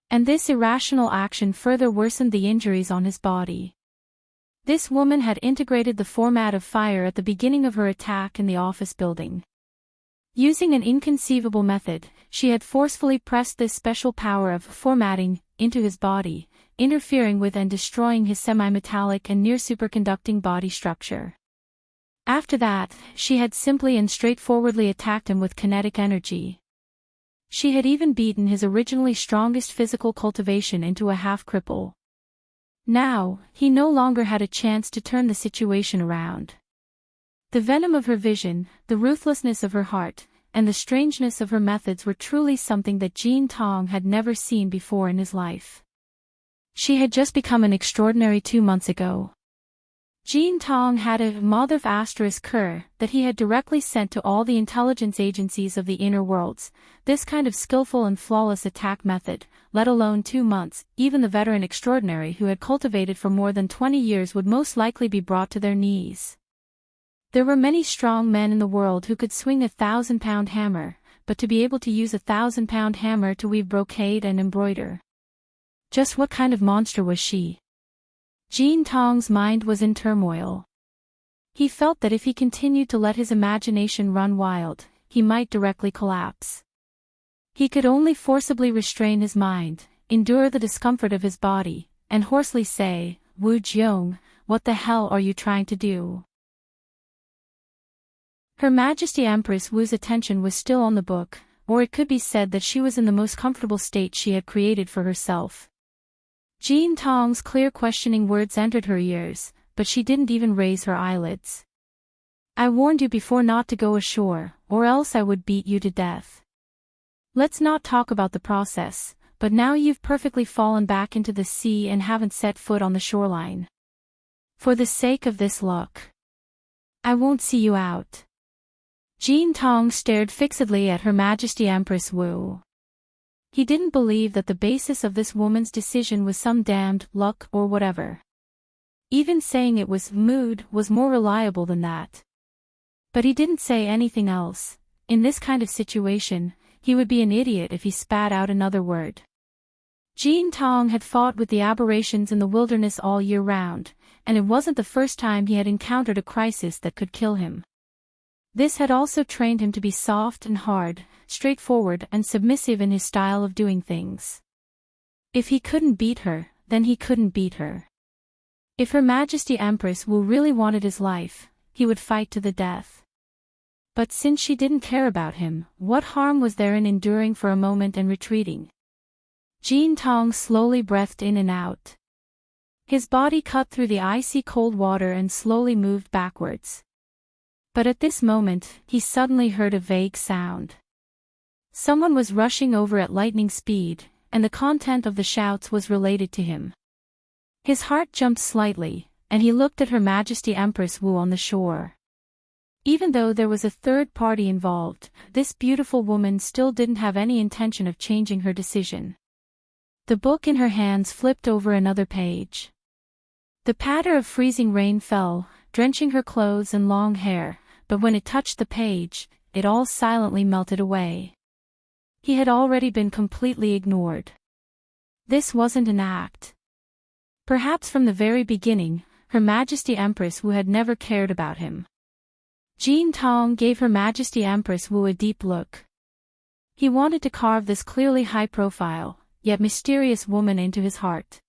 And this irrational action further worsened the injuries on his body. This woman had integrated the format of fire at the beginning of her attack in the office building. Using an inconceivable method, she had forcefully pressed this special power of formatting into his body, interfering with and destroying his semi-metallic and near-superconducting body structure. After that, she had simply and straightforwardly attacked him with kinetic energy. She had even beaten his originally strongest physical cultivation into a half-cripple. Now, he no longer had a chance to turn the situation around. The venom of her vision, the ruthlessness of her heart, and the strangeness of her methods were truly something that Jin Tong had never seen before in his life. She had just become an extraordinary 2 months ago. Jin Tong had a mother asterisk that he had directly sent to all the intelligence agencies of the inner worlds. This kind of skillful and flawless attack method, let alone 2 months, even the veteran extraordinary who had cultivated for more than 20 years would most likely be brought to their knees. There were many strong men in the world who could swing a 1,000-pound hammer, but to be able to use a 1,000-pound hammer to weave brocade and embroider. Just what kind of monster was she? Jin Tong's mind was in turmoil. He felt that if he continued to let his imagination run wild, he might directly collapse. He could only forcibly restrain his mind, endure the discomfort of his body, and hoarsely say, "Wu Jiong, what the hell are you trying to do?" Her Majesty Empress Wu's attention was still on the book, or it could be said that she was in the most comfortable state she had created for herself. Jin Tong's clear questioning words entered her ears, but she didn't even raise her eyelids. "I warned you before not to go ashore, or else I would beat you to death. Let's not talk about the process, but now you've perfectly fallen back into the sea and haven't set foot on the shoreline. For the sake of this luck, I won't see you out." Jin Tong stared fixedly at Her Majesty Empress Wu. He didn't believe that the basis of this woman's decision was some damned luck or whatever. Even saying it was mood was more reliable than that. But he didn't say anything else. In this kind of situation, he would be an idiot if he spat out another word. Jean Tong had fought with the aberrations in the wilderness all year round, and it wasn't the first time he had encountered a crisis that could kill him. This had also trained him to be soft and hard, straightforward and submissive in his style of doing things. If he couldn't beat her, then he couldn't beat her. If Her Majesty Empress Wu really wanted his life, he would fight to the death. But since she didn't care about him, what harm was there in enduring for a moment and retreating? Jean Tong slowly breathed in and out. His body cut through the icy cold water and slowly moved backwards. But at this moment, he suddenly heard a vague sound. Someone was rushing over at lightning speed, and the content of the shouts was related to him. His heart jumped slightly, and he looked at Her Majesty Empress Wu on the shore. Even though there was a third party involved, this beautiful woman still didn't have any intention of changing her decision. The book in her hands flipped over another page. The patter of freezing rain fell, drenching her clothes and long hair, but when it touched the page, it all silently melted away. He had already been completely ignored. This wasn't an act. Perhaps from the very beginning, Her Majesty Empress Wu had never cared about him. Jean Tong gave Her Majesty Empress Wu a deep look. He wanted to carve this clearly high-profile, yet mysterious woman into his heart.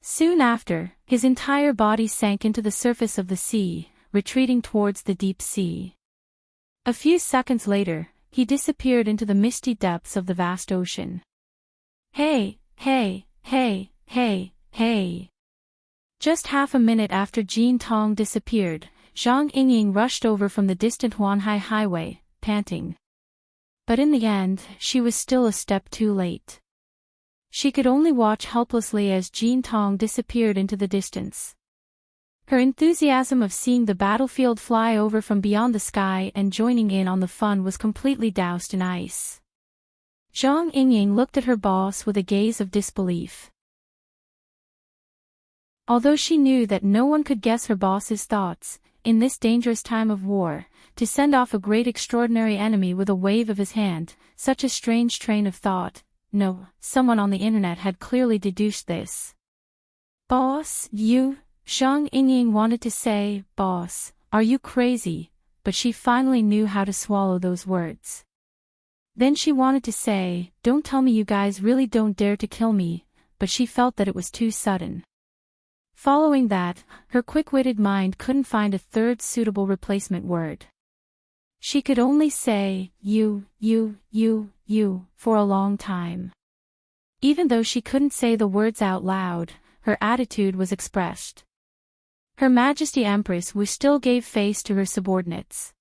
Soon after, his entire body sank into the surface of the sea, retreating towards the deep sea. A few seconds later, he disappeared into the misty depths of the vast ocean. Hey, hey, hey, hey, hey. Just half a minute after Jean Tong disappeared, Zhang Yingying rushed over from the distant Huanhai highway, panting. But in the end, she was still a step too late. She could only watch helplessly as Jean Tong disappeared into the distance. Her enthusiasm of seeing the battlefield fly over from beyond the sky and joining in on the fun was completely doused in ice. Zhang Yingying looked at her boss with a gaze of disbelief. Although she knew that no one could guess her boss's thoughts, in this dangerous time of war, to send off a great extraordinary enemy with a wave of his hand, such a strange train of thought. No, someone on the internet had clearly deduced this. Boss, you? Zhang Yingying wanted to say, boss, are you crazy? But she finally knew how to swallow those words. Then she wanted to say, don't tell me you guys really don't dare to kill me, but she felt that it was too sudden. Following that, her quick-witted mind couldn't find a third suitable replacement word. She could only say, you, for a long time. Even though she couldn't say the words out loud, her attitude was expressed. Her Majesty Empress Wu still gave face to her subordinates.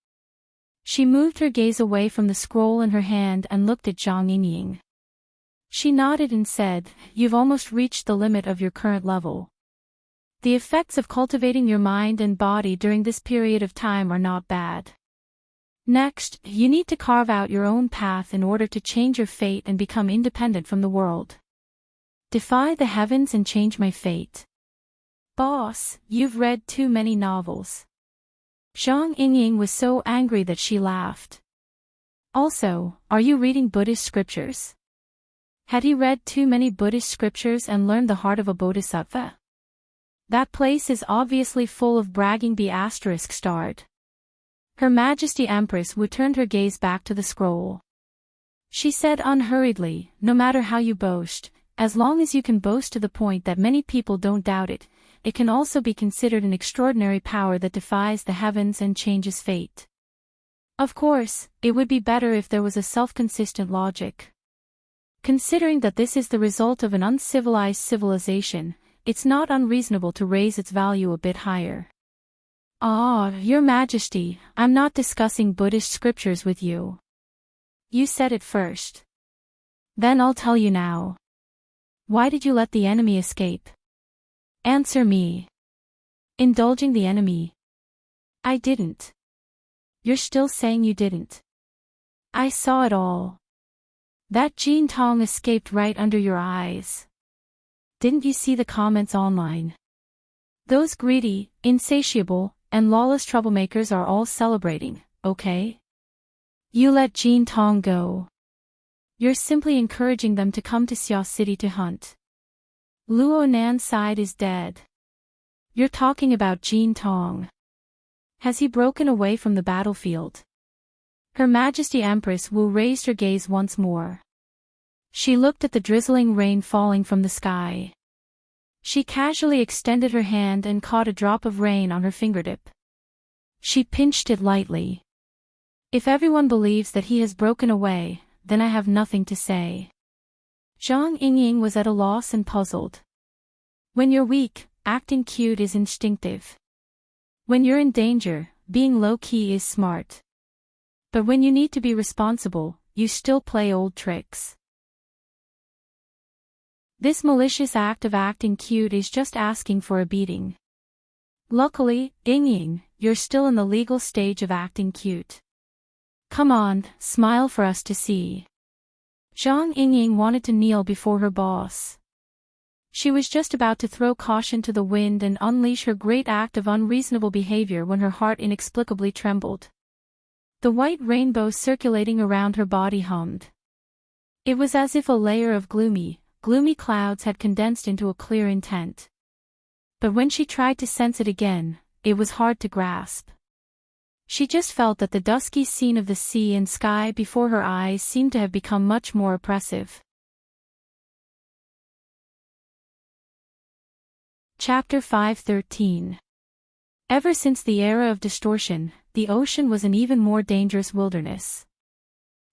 She moved her gaze away from the scroll in her hand and looked at Zhang Yingying. She nodded and said, you've almost reached the limit of your current level. The effects of cultivating your mind and body during this period of time are not bad. Next, you need to carve out your own path in order to change your fate and become independent from the world. Defy the heavens and change my fate. Boss, you've read too many novels. Zhang Yingying was so angry that she laughed. Also, are you reading Buddhist scriptures? Had he read too many Buddhist scriptures and learned the heart of a bodhisattva? That place is obviously full of bragging ****. Her Majesty Empress Wu turned her gaze back to the scroll. She said unhurriedly, no matter how you boast, as long as you can boast to the point that many people don't doubt it, it can also be considered an extraordinary power that defies the heavens and changes fate. Of course, it would be better if there was a self-consistent logic. Considering that this is the result of an uncivilized civilization, it's not unreasonable to raise its value a bit higher. Ah, Your Majesty, I'm not discussing Buddhist scriptures with you. You said it first. Then I'll tell you now. Why did you let the enemy escape? Answer me. Indulging the enemy. I didn't. You're still saying you didn't. I saw it all. That Jean Tong escaped right under your eyes. Didn't you see the comments online? Those greedy, insatiable, and lawless troublemakers are all celebrating, okay? You let Jean Tong go. You're simply encouraging them to come to Xia City to hunt. Luo Nan's side is dead. You're talking about Jean Tong. Has he broken away from the battlefield? Her Majesty Empress Wu raised her gaze once more. She looked at the drizzling rain falling from the sky. She casually extended her hand and caught a drop of rain on her fingertip. She pinched it lightly. If everyone believes that he has broken away, then I have nothing to say. Zhang Yingying was at a loss and puzzled. When you're weak, acting cute is instinctive. When you're in danger, being low-key is smart. But when you need to be responsible, you still play old tricks. This malicious act of acting cute is just asking for a beating. Luckily, Yingying, you're still in the legal stage of acting cute. Come on, smile for us to see. Zhang Yingying wanted to kneel before her boss. She was just about to throw caution to the wind and unleash her great act of unreasonable behavior when her heart inexplicably trembled. The white rainbow circulating around her body hummed. It was as if a layer of gloomy clouds had condensed into a clear intent. But when she tried to sense it again, it was hard to grasp. She just felt that the dusky scene of the sea and sky before her eyes seemed to have become much more oppressive. Chapter 5:13. Ever since the era of distortion, the ocean was an even more dangerous wilderness.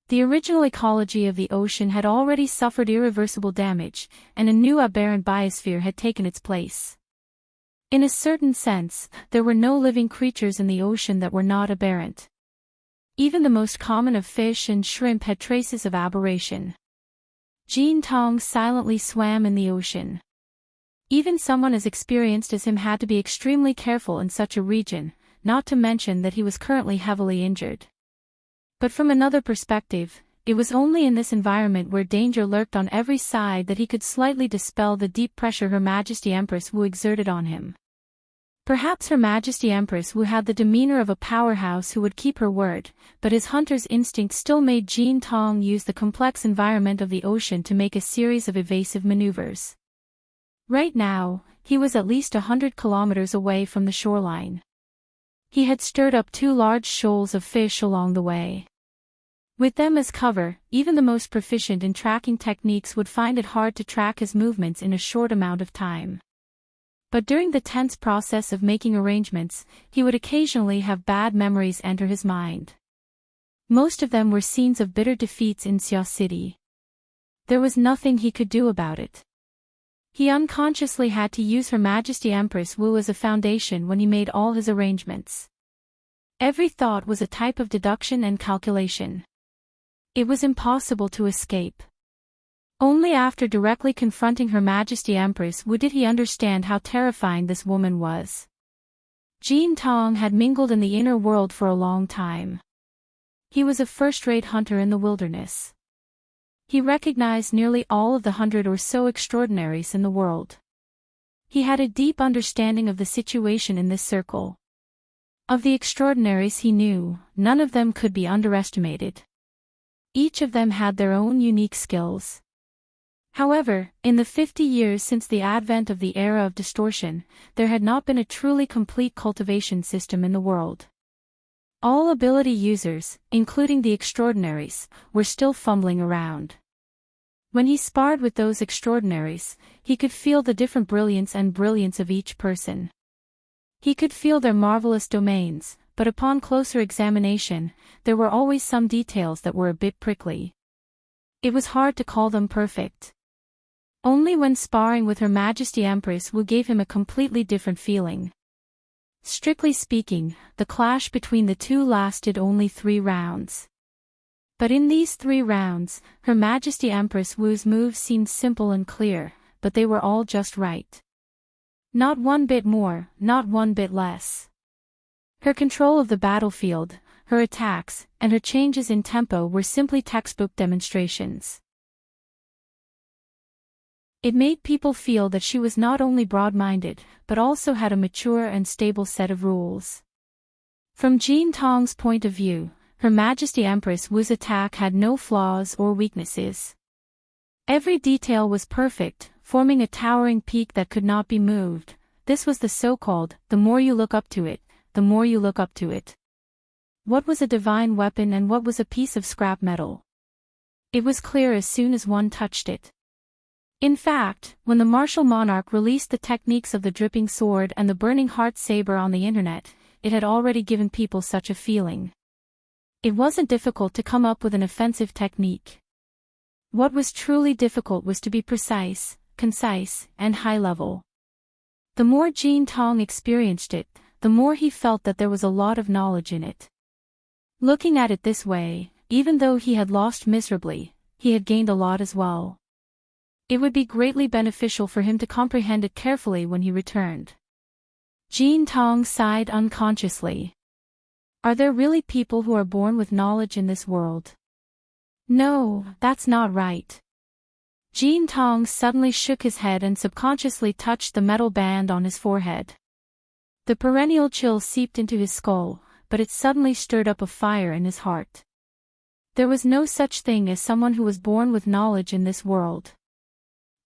The original ecology of the ocean had already suffered irreversible damage, and a new aberrant biosphere had taken its place. In a certain sense, there were no living creatures in the ocean that were not aberrant. Even the most common of fish and shrimp had traces of aberration. Jean Tong silently swam in the ocean. Even someone as experienced as him had to be extremely careful in such a region, not to mention that he was currently heavily injured. But from another perspective, it was only in this environment where danger lurked on every side that he could slightly dispel the deep pressure Her Majesty Empress Wu exerted on him. Perhaps Her Majesty Empress Wu had the demeanor of a powerhouse who would keep her word, but his hunter's instinct still made Jean Tong use the complex environment of the ocean to make a series of evasive maneuvers. Right now, he was at least 100 kilometers away from the shoreline. He had stirred up 2 large shoals of fish along the way. With them as cover, even the most proficient in tracking techniques would find it hard to track his movements in a short amount of time. But during the tense process of making arrangements, he would occasionally have bad memories enter his mind. Most of them were scenes of bitter defeats in Xia City. There was nothing he could do about it. He unconsciously had to use Her Majesty Empress Wu as a foundation when he made all his arrangements. Every thought was a type of deduction and calculation. It was impossible to escape. Only after directly confronting Her Majesty Empress Wu did he understand how terrifying this woman was. Jean Tong had mingled in the inner world for a long time. He was a first-rate hunter in the wilderness. He recognized nearly all of the 100 or so extraordinaries in the world. He had a deep understanding of the situation in this circle. Of the extraordinaries he knew, none of them could be underestimated. Each of them had their own unique skills. However, in the 50 years since the advent of the era of distortion, there had not been a truly complete cultivation system in the world. All ability users, including the extraordinaries, were still fumbling around. When he sparred with those extraordinaries, he could feel the different brilliance of each person. He could feel their marvelous domains, but upon closer examination, there were always some details that were a bit prickly. It was hard to call them perfect. Only when sparring with Her Majesty Empress Wu gave him a completely different feeling. Strictly speaking, the clash between the two lasted only 3 rounds. But in these 3 rounds, Her Majesty Empress Wu's moves seemed simple and clear, but they were all just right. Not one bit more, not one bit less. Her control of the battlefield, her attacks, and her changes in tempo were simply textbook demonstrations. It made people feel that she was not only broad-minded, but also had a mature and stable set of rules. From Jean Tong's point of view, Her Majesty Empress Wu's attack had no flaws or weaknesses. Every detail was perfect, forming a towering peak that could not be moved. This was the so-called, the more you look up to it, the more you look up to it. What was a divine weapon and what was a piece of scrap metal? It was clear as soon as one touched it. In fact, when the martial monarch released the techniques of the dripping sword and the burning heart saber on the internet, it had already given people such a feeling. It wasn't difficult to come up with an offensive technique. What was truly difficult was to be precise, concise, and high-level. The more Jean Tong experienced it, the more he felt that there was a lot of knowledge in it. Looking at it this way, even though he had lost miserably, he had gained a lot as well. It would be greatly beneficial for him to comprehend it carefully when he returned. Jean Tong sighed unconsciously. Are there really people who are born with knowledge in this world? No, that's not right. Jean Tong suddenly shook his head and subconsciously touched the metal band on his forehead. The perennial chill seeped into his skull, but it suddenly stirred up a fire in his heart. There was no such thing as someone who was born with knowledge in this world.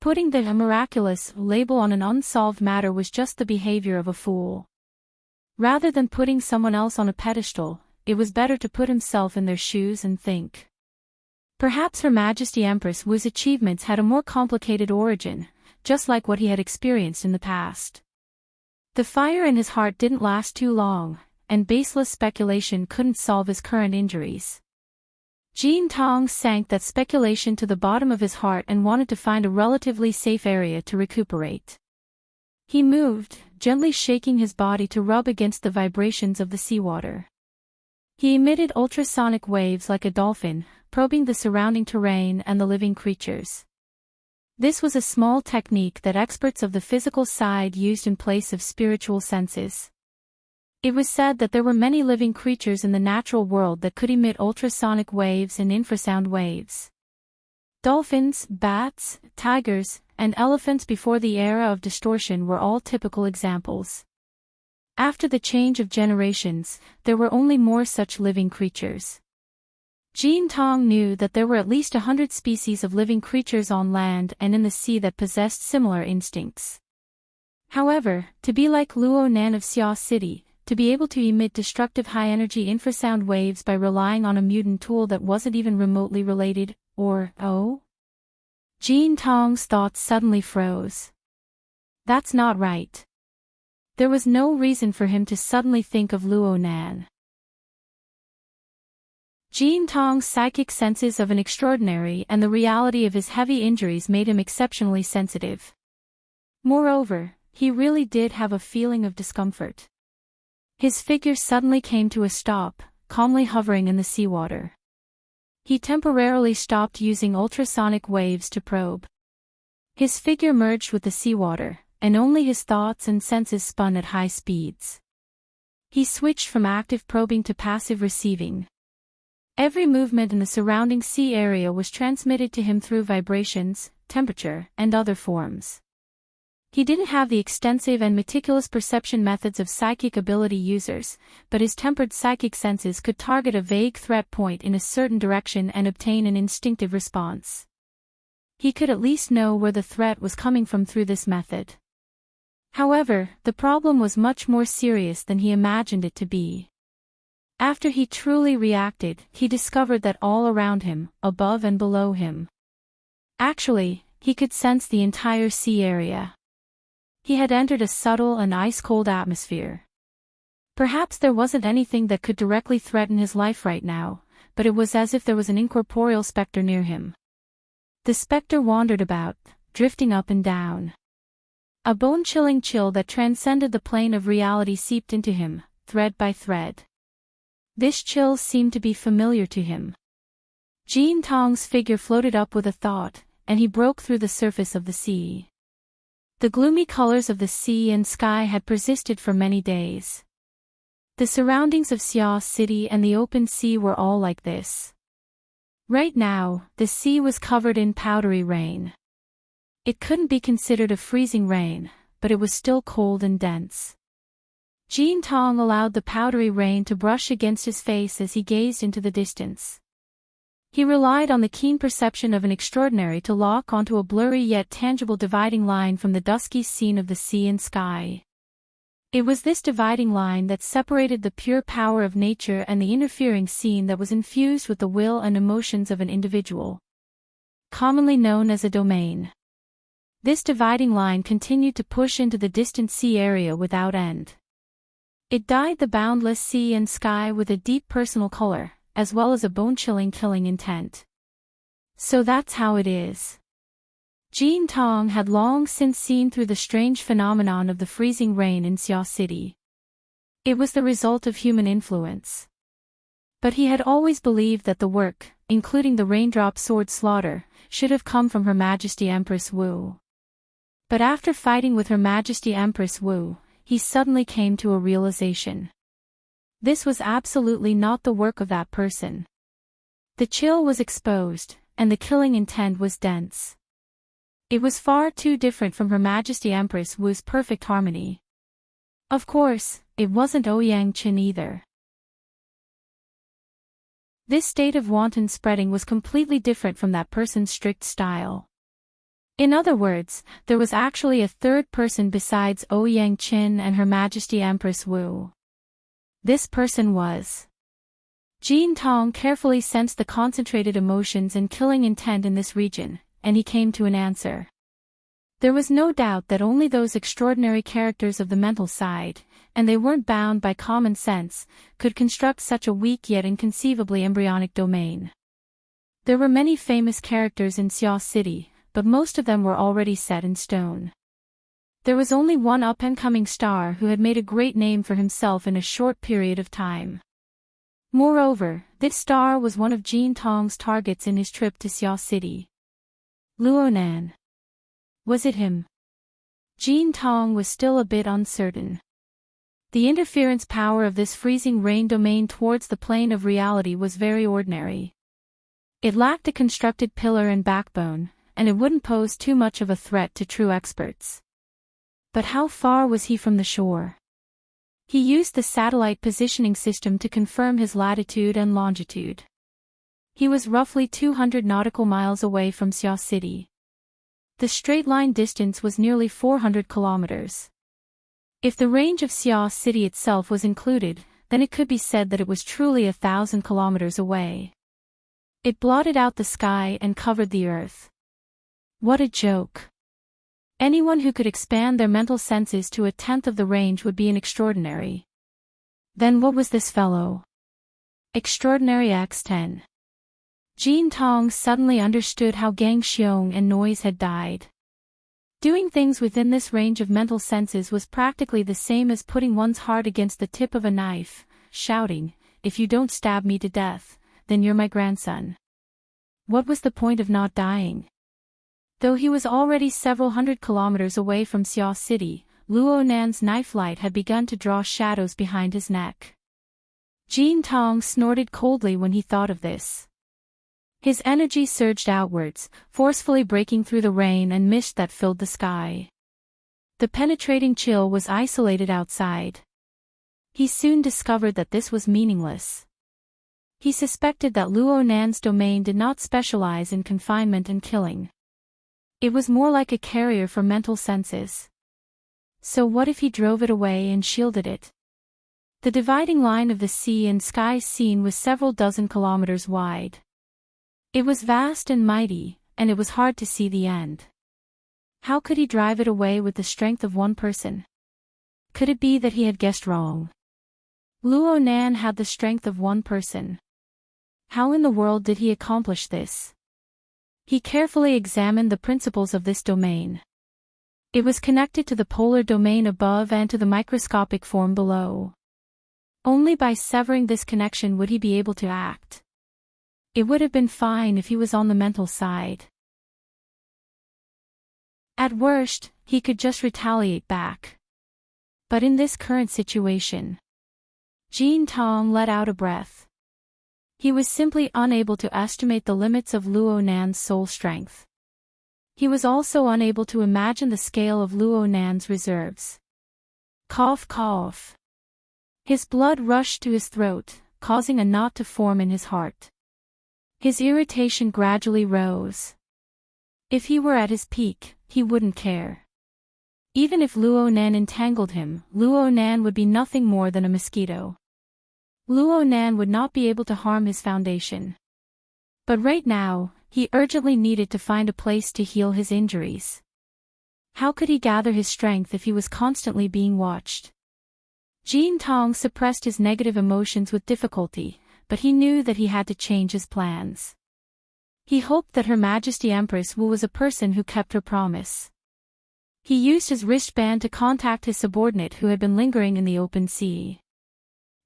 Putting the miraculous label on an unsolved matter was just the behavior of a fool. Rather than putting someone else on a pedestal, it was better to put himself in their shoes and think. Perhaps Her Majesty Empress Wu's achievements had a more complicated origin, just like what he had experienced in the past. The fire in his heart didn't last too long, and baseless speculation couldn't solve his current injuries. Jean Tong sank that speculation to the bottom of his heart and wanted to find a relatively safe area to recuperate. He moved, gently shaking his body to rub against the vibrations of the seawater. He emitted ultrasonic waves like a dolphin, probing the surrounding terrain and the living creatures. This was a small technique that experts of the physical side used in place of spiritual senses. It was said that there were many living creatures in the natural world that could emit ultrasonic waves and infrasound waves. Dolphins, bats, tigers, and elephants before the era of distortion were all typical examples. After the change of generations, there were only more such living creatures. Jean Tong knew that there were at least 100 species of living creatures on land and in the sea that possessed similar instincts. However, to be like Luo Nan of Xia City, to be able to emit destructive high-energy infrasound waves by relying on a mutant tool that wasn't even remotely related, Jean Tong's thoughts suddenly froze. That's not right. There was no reason for him to suddenly think of Luo Nan. Jean Tong's psychic senses of an extraordinary and the reality of his heavy injuries made him exceptionally sensitive. Moreover, he really did have a feeling of discomfort. His figure suddenly came to a stop, calmly hovering in the seawater. He temporarily stopped using ultrasonic waves to probe. His figure merged with the seawater, and only his thoughts and senses spun at high speeds. He switched from active probing to passive receiving. Every movement in the surrounding sea area was transmitted to him through vibrations, temperature, and other forms. He didn't have the extensive and meticulous perception methods of psychic ability users, but his tempered psychic senses could target a vague threat point in a certain direction and obtain an instinctive response. He could at least know where the threat was coming from through this method. However, the problem was much more serious than he imagined it to be. After he truly reacted, he discovered that all around him, above and below him. Actually, he could sense the entire sea area. He had entered a subtle and ice-cold atmosphere. Perhaps there wasn't anything that could directly threaten his life right now, but it was as if there was an incorporeal specter near him. The specter wandered about, drifting up and down. A bone-chilling chill that transcended the plane of reality seeped into him, thread by thread. This chill seemed to be familiar to him. Jean Tong's figure floated up with a thought, and he broke through the surface of the sea. The gloomy colors of the sea and sky had persisted for many days. The surroundings of Xia City and the open sea were all like this. Right now, the sea was covered in powdery rain. It couldn't be considered a freezing rain, but it was still cold and dense. Jean Tong allowed the powdery rain to brush against his face as he gazed into the distance. He relied on the keen perception of an extraordinary to lock onto a blurry yet tangible dividing line from the dusky scene of the sea and sky. It was this dividing line that separated the pure power of nature and the interfering scene that was infused with the will and emotions of an individual. Commonly known as a domain. This dividing line continued to push into the distant sea area without end. It dyed the boundless sea and sky with a deep personal color, as well as a bone-chilling killing intent. So that's how it is. Jean Tong had long since seen through the strange phenomenon of the freezing rain in Xia City. It was the result of human influence. But he had always believed that the work, including the raindrop sword slaughter, should have come from Her Majesty Empress Wu. But after fighting with Her Majesty Empress Wu, he suddenly came to a realization. This was absolutely not the work of that person. The chill was exposed, and the killing intent was dense. It was far too different from Her Majesty Empress Wu's perfect harmony. Of course, it wasn't Ouyang Qin either. This state of wanton spreading was completely different from that person's strict style. In other words, there was actually a third person besides Ouyang Qin and Her Majesty Empress Wu. This person was. Jean Tong carefully sensed the concentrated emotions and killing intent in this region, and he came to an answer. There was no doubt that only those extraordinary characters of the mental side, and they weren't bound by common sense, could construct such a weak yet inconceivably embryonic domain. There were many famous characters in Xia City, but most of them were already set in stone. There was only one up-and-coming star who had made a great name for himself in a short period of time. Moreover, this star was one of Jean Tong's targets in his trip to Xia City. Luonan. Was it him? Jean Tong was still a bit uncertain. The interference power of this freezing rain domain towards the plane of reality was very ordinary. It lacked a constructed pillar and backbone, and it wouldn't pose too much of a threat to true experts. But how far was he from the shore? He used the satellite positioning system to confirm his latitude and longitude. He was roughly 200 nautical miles away from Xia City. The straight-line distance was nearly 400 kilometers. If the range of Xia City itself was included, then it could be said that it was truly 1,000 kilometers away. It blotted out the sky and covered the earth. What a joke. Anyone who could expand their mental senses to 1/10 of the range would be an extraordinary. Then what was this fellow? Extraordinary X10. Jean Tong suddenly understood how Gang Xiong and Noise had died. Doing things within this range of mental senses was practically the same as putting one's heart against the tip of a knife, shouting, "If you don't stab me to death, then you're my grandson." What was the point of not dying? Though he was already several hundred kilometers away from Xia City, Luo Nan's knife light had begun to draw shadows behind his neck. Jean Tong snorted coldly when he thought of this. His energy surged outwards, forcefully breaking through the rain and mist that filled the sky. The penetrating chill was isolated outside. He soon discovered that this was meaningless. He suspected that Luo Nan's domain did not specialize in confinement and killing. It was more like a carrier for mental senses. So what if he drove it away and shielded it? The dividing line of the sea and sky scene was several dozen kilometers wide. It was vast and mighty, and it was hard to see the end. How could he drive it away with the strength of one person? Could it be that he had guessed wrong? Luo Nan had the strength of one person. How in the world did he accomplish this? He carefully examined the principles of this domain. It was connected to the polar domain above and to the microscopic form below. Only by severing this connection would he be able to act. It would have been fine if he was on the mental side. At worst, he could just retaliate back. But in this current situation, Jean Tong let out a breath. He was simply unable to estimate the limits of Luo Nan's soul strength. He was also unable to imagine the scale of Luo Nan's reserves. Cough, cough. His blood rushed to his throat, causing a knot to form in his heart. His irritation gradually rose. If he were at his peak, he wouldn't care. Even if Luo Nan entangled him, Luo Nan would be nothing more than a mosquito. Luo Nan would not be able to harm his foundation. But right now, he urgently needed to find a place to heal his injuries. How could he gather his strength if he was constantly being watched? Jin Tong suppressed his negative emotions with difficulty, but he knew that he had to change his plans. He hoped that Her Majesty Empress Wu was a person who kept her promise. He used his wristband to contact his subordinate who had been lingering in the open sea.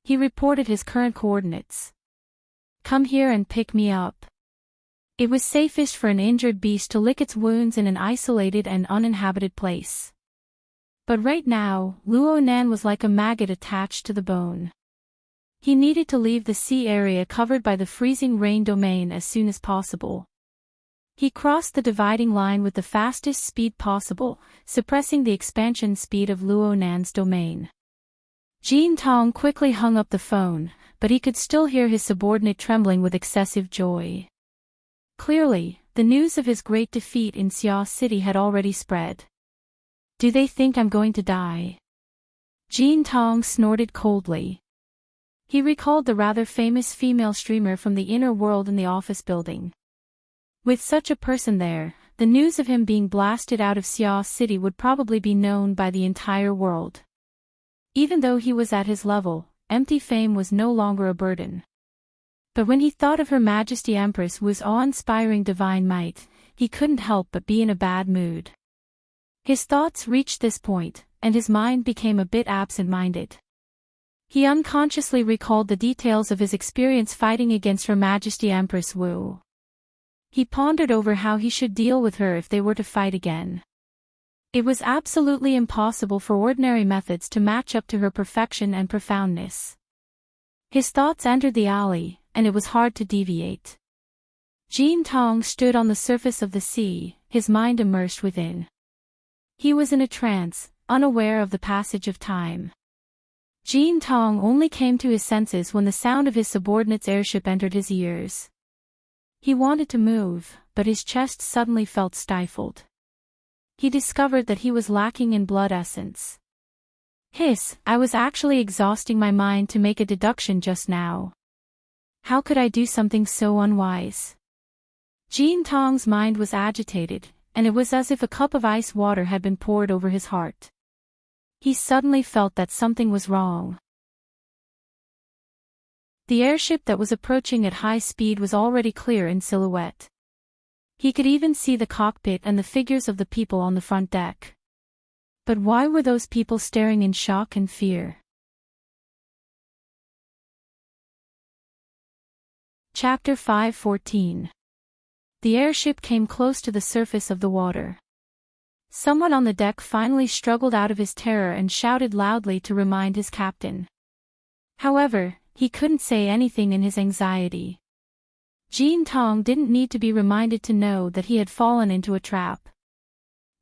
He reported his current coordinates. "Come here and pick me up." It was safest for an injured beast to lick its wounds in an isolated and uninhabited place. But right now, Luo Nan was like a maggot attached to the bone. He needed to leave the sea area covered by the freezing rain domain as soon as possible. He crossed the dividing line with the fastest speed possible, suppressing the expansion speed of Luo Nan's domain. Jin Tong quickly hung up the phone, but he could still hear his subordinate trembling with excessive joy. Clearly, the news of his great defeat in Xia City had already spread. "Do they think I'm going to die?" Jin Tong snorted coldly. He recalled the rather famous female streamer from the inner world in the office building. With such a person there, the news of him being blasted out of Xia City would probably be known by the entire world. Even though he was at his level, empty fame was no longer a burden. But when he thought of Her Majesty Empress Wu's awe-inspiring divine might, he couldn't help but be in a bad mood. His thoughts reached this point, and his mind became a bit absent-minded. He unconsciously recalled the details of his experience fighting against Her Majesty Empress Wu. He pondered over how he should deal with her if they were to fight again. It was absolutely impossible for ordinary methods to match up to her perfection and profoundness. His thoughts entered the alley, and it was hard to deviate. Jin Tong stood on the surface of the sea, his mind immersed within. He was in a trance, unaware of the passage of time. Jin Tong only came to his senses when the sound of his subordinate's airship entered his ears. He wanted to move, but his chest suddenly felt stifled. He discovered that he was lacking in blood essence. Hiss, I was actually exhausting my mind to make a deduction just now. How could I do something so unwise? Jin Tong's mind was agitated, and it was as if a cup of ice water had been poured over his heart. He suddenly felt that something was wrong. The airship that was approaching at high speed was already clear in silhouette. He could even see the cockpit and the figures of the people on the front deck. But why were those people staring in shock and fear? Chapter 5:14. The airship came close to the surface of the water. Someone on the deck finally struggled out of his terror and shouted loudly to remind his captain. However, he couldn't say anything in his anxiety. Jin Tong didn't need to be reminded to know that he had fallen into a trap.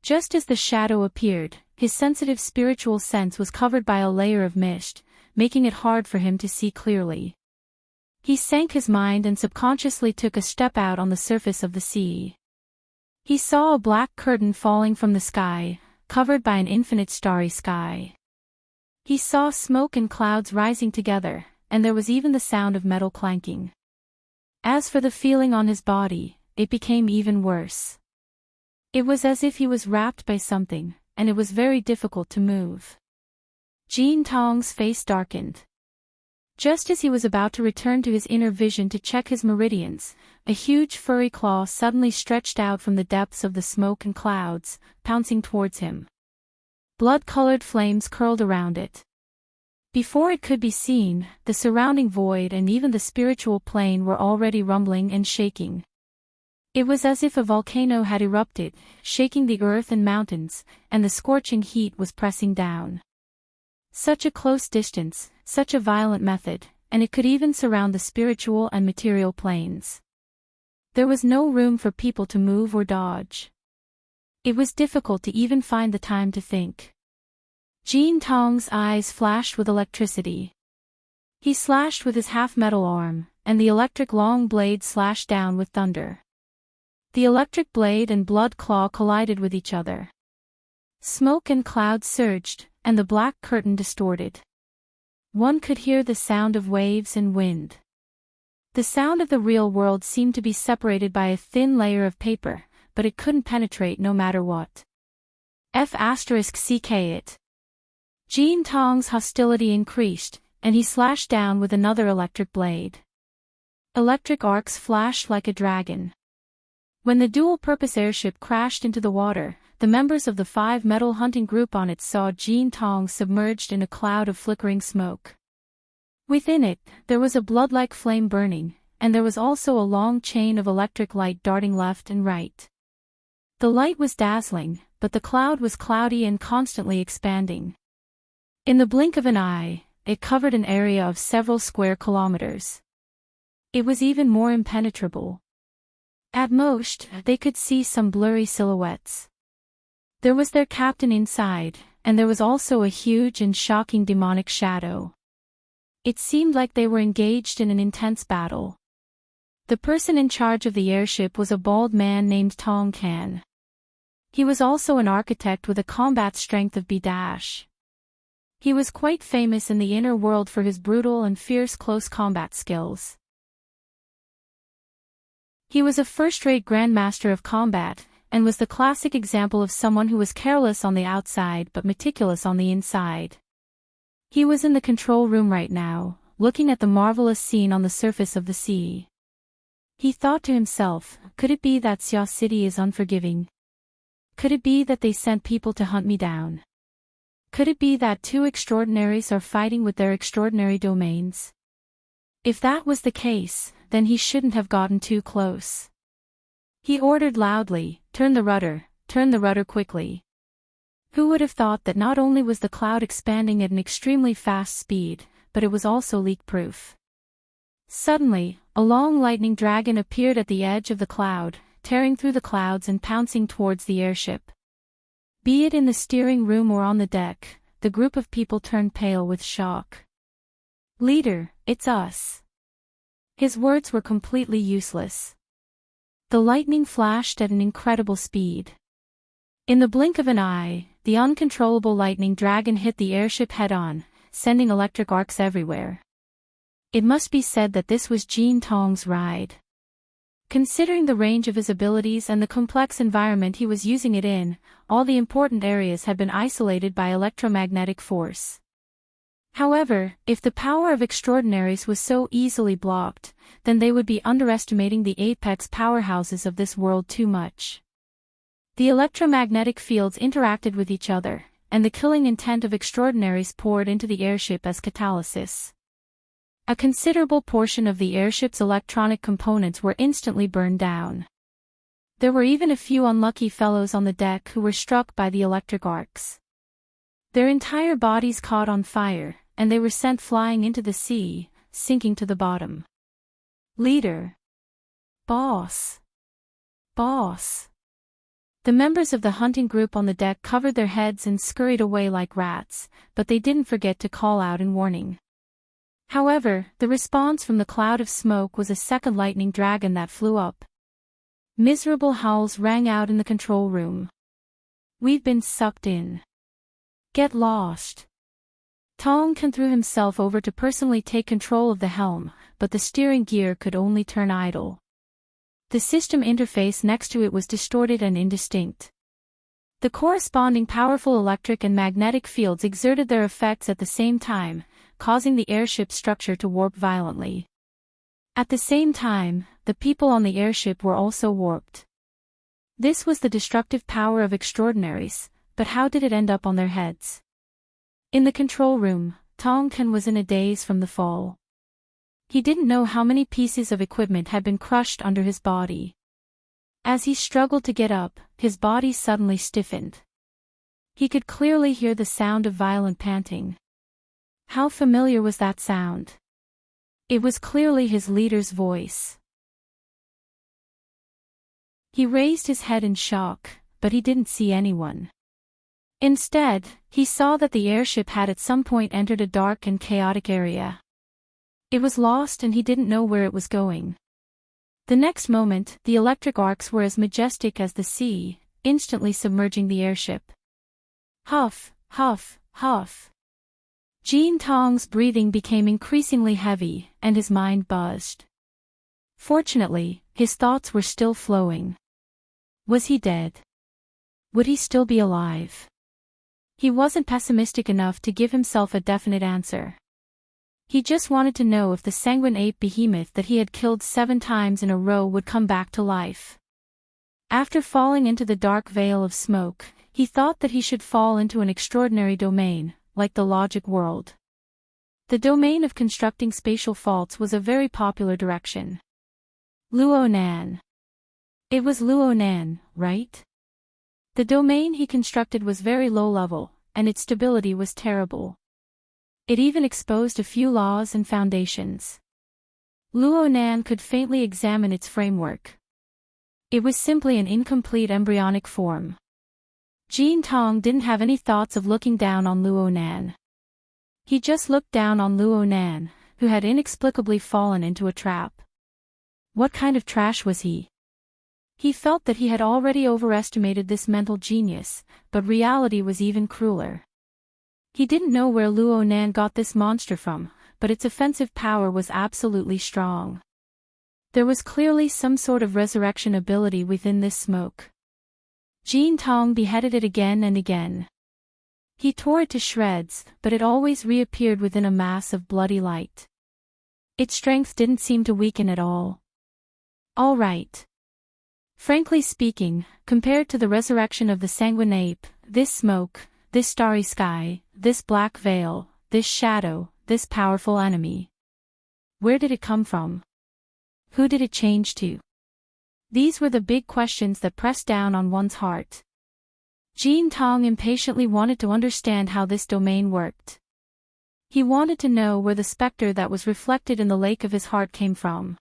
Just as the shadow appeared, his sensitive spiritual sense was covered by a layer of mist, making it hard for him to see clearly. He sank his mind and subconsciously took a step out on the surface of the sea. He saw a black curtain falling from the sky, covered by an infinite starry sky. He saw smoke and clouds rising together, and there was even the sound of metal clanking. As for the feeling on his body, it became even worse. It was as if he was wrapped by something, and it was very difficult to move. Jin Tong's face darkened. Just as he was about to return to his inner vision to check his meridians, a huge furry claw suddenly stretched out from the depths of the smoke and clouds, pouncing towards him. Blood-colored flames curled around it. Before it could be seen, the surrounding void and even the spiritual plane were already rumbling and shaking. It was as if a volcano had erupted, shaking the earth and mountains, and the scorching heat was pressing down. Such a close distance, such a violent method, and it could even surround the spiritual and material planes. There was no room for people to move or dodge. It was difficult to even find the time to think. Jean Tong's eyes flashed with electricity. He slashed with his half-metal arm, and the electric long blade slashed down with thunder. The electric blade and blood claw collided with each other. Smoke and clouds surged, and the black curtain distorted. One could hear the sound of waves and wind. The sound of the real world seemed to be separated by a thin layer of paper, but it couldn't penetrate no matter what. F***ck it. Jean Tong's hostility increased, and he slashed down with another electric blade. Electric arcs flashed like a dragon. When the dual-purpose airship crashed into the water, the members of the 5-metal hunting group on it saw Jean Tong submerged in a cloud of flickering smoke. Within it, there was a blood-like flame burning, and there was also a long chain of electric light darting left and right. The light was dazzling, but the cloud was cloudy and constantly expanding. In the blink of an eye, it covered an area of several square kilometers. It was even more impenetrable. At most, they could see some blurry silhouettes. There was their captain inside, and there was also a huge and shocking demonic shadow. It seemed like they were engaged in an intense battle. The person in charge of the airship was a bald man named Tong Can. He was also an architect with a combat strength of B-. He was quite famous in the inner world for his brutal and fierce close combat skills. He was a first-rate grandmaster of combat, and was the classic example of someone who was careless on the outside but meticulous on the inside. He was in the control room right now, looking at the marvelous scene on the surface of the sea. He thought to himself, could it be that Xia City is unforgiving? Could it be that they sent people to hunt me down? Could it be that two extraordinaries are fighting with their extraordinary domains? If that was the case, then he shouldn't have gotten too close. He ordered loudly, turn the rudder quickly. Who would have thought that not only was the cloud expanding at an extremely fast speed, but it was also leak-proof? Suddenly, a long lightning dragon appeared at the edge of the cloud, tearing through the clouds and pouncing towards the airship. Be it in the steering room or on the deck, the group of people turned pale with shock. "Leader, it's us." His words were completely useless. The lightning flashed at an incredible speed. In the blink of an eye, the uncontrollable lightning dragon hit the airship head-on, sending electric arcs everywhere. It must be said that this was Jean Tong's ride. Considering the range of his abilities and the complex environment he was using it in, all the important areas had been isolated by electromagnetic force. However, if the power of extraordinaries was so easily blocked, then they would be underestimating the apex powerhouses of this world too much. The electromagnetic fields interacted with each other, and the killing intent of extraordinaries poured into the airship as catalysis. A considerable portion of the airship's electronic components were instantly burned down. There were even a few unlucky fellows on the deck who were struck by the electric arcs. Their entire bodies caught on fire, and they were sent flying into the sea, sinking to the bottom. "Leader! Boss! Boss!" The members of the hunting group on the deck covered their heads and scurried away like rats, but they didn't forget to call out in warning. However, the response from the cloud of smoke was a second lightning dragon that flew up. Miserable howls rang out in the control room. "We've been sucked in. Get lost." Tong Can threw himself over to personally take control of the helm, but the steering gear could only turn idle. The system interface next to it was distorted and indistinct. The corresponding powerful electric and magnetic fields exerted their effects at the same time, causing the airship's structure to warp violently. At the same time, the people on the airship were also warped. This was the destructive power of extraordinaries, but how did it end up on their heads? In the control room, Tong Can was in a daze from the fall. He didn't know how many pieces of equipment had been crushed under his body. As he struggled to get up, his body suddenly stiffened. He could clearly hear the sound of violent panting. How familiar was that sound? It was clearly his leader's voice. He raised his head in shock, but he didn't see anyone. Instead, he saw that the airship had at some point entered a dark and chaotic area. It was lost and he didn't know where it was going. The next moment, the electric arcs were as majestic as the sea, instantly submerging the airship. Huff, huff, huff. Jean Tong's breathing became increasingly heavy, and his mind buzzed. Fortunately, his thoughts were still flowing. Was he dead? Would he still be alive? He wasn't pessimistic enough to give himself a definite answer. He just wanted to know if the sanguine ape behemoth that he had killed 7 times in a row would come back to life. After falling into the dark veil of smoke, he thought that he should fall into an extraordinary domain, like the logic world. The domain of constructing spatial faults was a very popular direction. Luonan. It was Luonan, right? The domain he constructed was very low level, and its stability was terrible. It even exposed a few laws and foundations. Luonan could faintly examine its framework. It was simply an incomplete embryonic form. Jean Tong didn't have any thoughts of looking down on Luonan. He just looked down on Luonan, who had inexplicably fallen into a trap. What kind of trash was he? He felt that he had already overestimated this mental genius, but reality was even crueler. He didn't know where Luonan got this monster from, but its offensive power was absolutely strong. There was clearly some sort of resurrection ability within this smoke. Jean Tong beheaded it again and again. He tore it to shreds, but it always reappeared within a mass of bloody light. Its strength didn't seem to weaken at all. All right. Frankly speaking, compared to the resurrection of the sanguine ape, this smoke, this starry sky, this black veil, this shadow, this powerful enemy. Where did it come from? Who did it change to? These were the big questions that pressed down on one's heart. Jean Tong impatiently wanted to understand how this domain worked. He wanted to know where the specter that was reflected in the lake of his heart came from.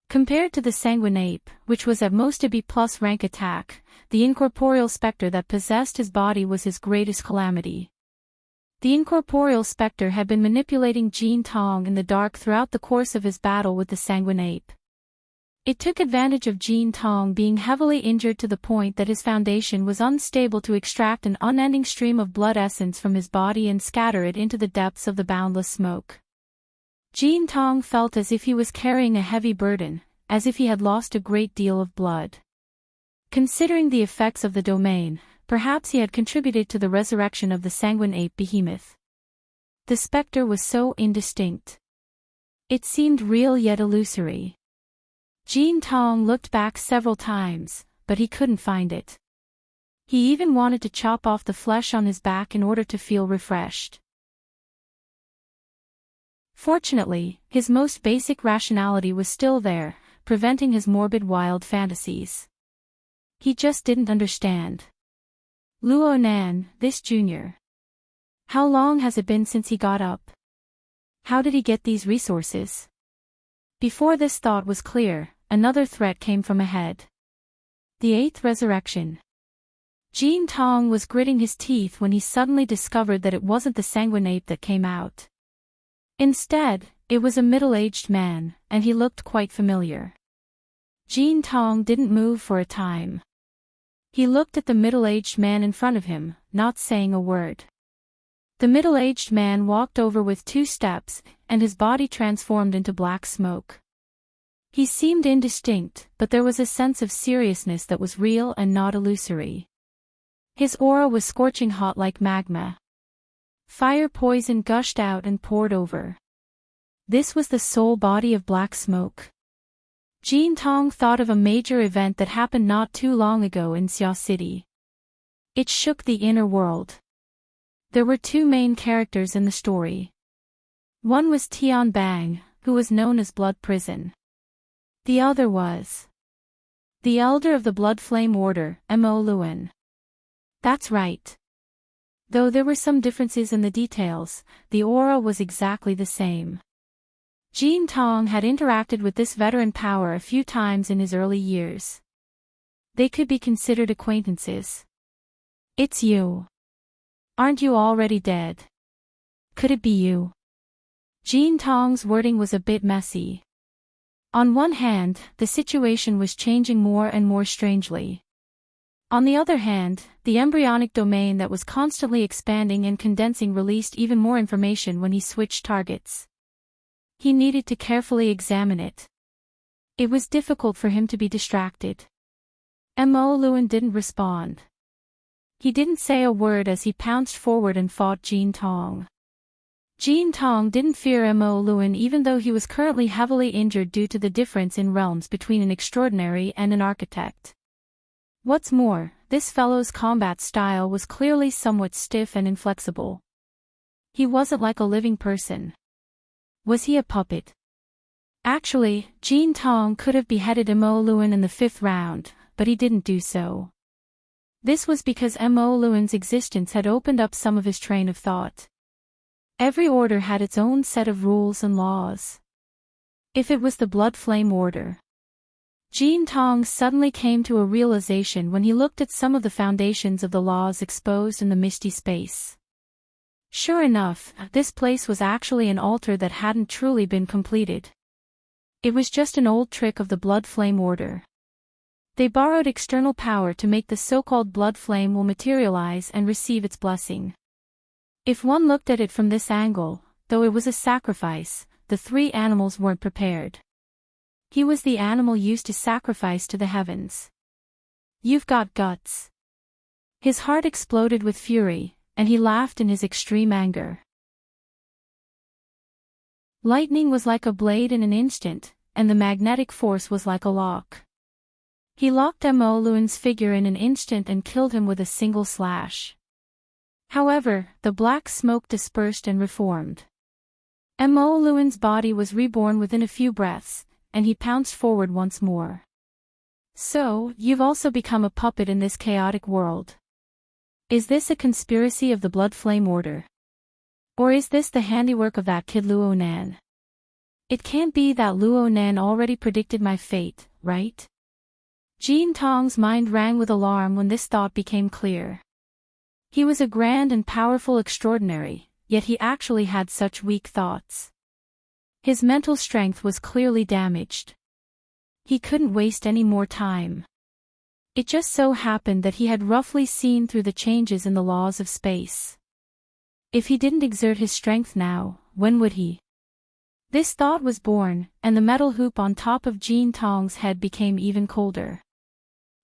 Compared to the sanguine ape, which was at most a B+ rank attack, the incorporeal specter that possessed his body was his greatest calamity. The incorporeal specter had been manipulating Jean Tong in the dark throughout the course of his battle with the sanguine ape. It took advantage of Jean Tong being heavily injured to the point that his foundation was unstable to extract an unending stream of blood essence from his body and scatter it into the depths of the boundless smoke. Jean Tong felt as if he was carrying a heavy burden, as if he had lost a great deal of blood. Considering the effects of the domain, perhaps he had contributed to the resurrection of the sanguine ape behemoth. The specter was so indistinct. It seemed real yet illusory. Jean Tong looked back several times, but he couldn't find it. He even wanted to chop off the flesh on his back in order to feel refreshed. Fortunately, his most basic rationality was still there, preventing his morbid wild fantasies. He just didn't understand. Luonan, this junior. How long has it been since he got up? How did he get these resources? Before this thought was clear, another threat came from ahead. The 8th resurrection. Jean Tong was gritting his teeth when he suddenly discovered that it wasn't the sanguine ape that came out. Instead, it was a middle-aged man, and he looked quite familiar. Jean Tong didn't move for a time. He looked at the middle-aged man in front of him, not saying a word. The middle-aged man walked over with 2 steps, and his body transformed into black smoke. He seemed indistinct, but there was a sense of seriousness that was real and not illusory. His aura was scorching hot like magma. Fire poison gushed out and poured over. This was the sole body of black smoke. Jean Tong thought of a major event that happened not too long ago in Xia City. It shook the inner world. There were 2 main characters in the story. One was Tian Bang, who was known as Blood Prison. The other was the Elder of the Blood Flame Order, Mo Luan. That's right. Though there were some differences in the details, the aura was exactly the same. Jean Tong had interacted with this veteran power a few times in his early years. They could be considered acquaintances. It's you. Aren't you already dead? Could it be you? Jean Tong's wording was a bit messy. On one hand, the situation was changing more and more strangely. On the other hand, the embryonic domain that was constantly expanding and condensing released even more information when he switched targets. He needed to carefully examine it. It was difficult for him to be distracted. Mo Luan didn't respond. He didn't say a word as he pounced forward and fought Jean Tong. Jean Tong didn't fear Mo Luan even though he was currently heavily injured due to the difference in realms between an extraordinary and an architect. What's more, this fellow's combat style was clearly somewhat stiff and inflexible. He wasn't like a living person. Was he a puppet? Actually, Jean Tong could have beheaded Mo Luan in the 5th round, but he didn't do so. This was because Mo Luan's existence had opened up some of his train of thought. Every order had its own set of rules and laws. If it was the Blood Flame Order. Jean Tong suddenly came to a realization when he looked at some of the foundations of the laws exposed in the misty space. Sure enough, this place was actually an altar that hadn't truly been completed. It was just an old trick of the Blood Flame Order. They borrowed external power to make the so-called blood flame will materialize and receive its blessing. If one looked at it from this angle, though it was a sacrifice, the 3 animals weren't prepared. He was the animal used to sacrifice to the heavens. You've got guts. His heart exploded with fury, and he laughed in his extreme anger. Lightning was like a blade in an instant, and the magnetic force was like a lock. He locked Mo Luan's figure in an instant and killed him with a single slash. However, the black smoke dispersed and reformed. Mo Luan's body was reborn within a few breaths, and he pounced forward once more. So, you've also become a puppet in this chaotic world. Is this a conspiracy of the Blood Flame Order? Or is this the handiwork of that kid Luo Nan? It can't be that Luo Nan already predicted my fate, right? Jean Tong's mind rang with alarm when this thought became clear. He was a grand and powerful extraordinary, yet he actually had such weak thoughts. His mental strength was clearly damaged. He couldn't waste any more time. It just so happened that he had roughly seen through the changes in the laws of space. If he didn't exert his strength now, when would he? This thought was born, and the metal hoop on top of Jean Tong's head became even colder.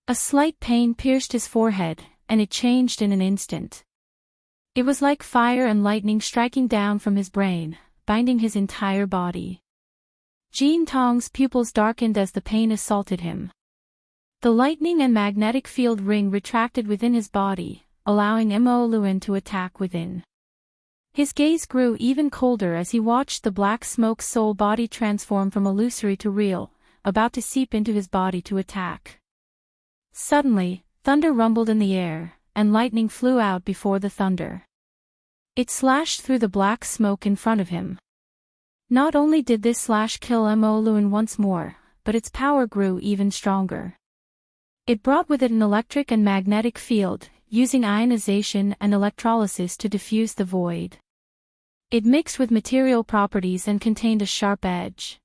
A slight pain pierced his forehead, and it changed in an instant. It was like fire and lightning striking down from his brain, binding his entire body. Jean Tong's pupils darkened as the pain assaulted him. The lightning and magnetic field ring retracted within his body, allowing Mo Luan to attack within. His gaze grew even colder as he watched the black smoke soul body transform from illusory to real, about to seep into his body to attack. Suddenly, thunder rumbled in the air, and lightning flew out before the thunder. It slashed through the black smoke in front of him. Not only did this slash kill Mo Luan once more, but its power grew even stronger. It brought with it an electric and magnetic field, using ionization and electrolysis to diffuse the void. It mixed with material properties and contained a sharp edge.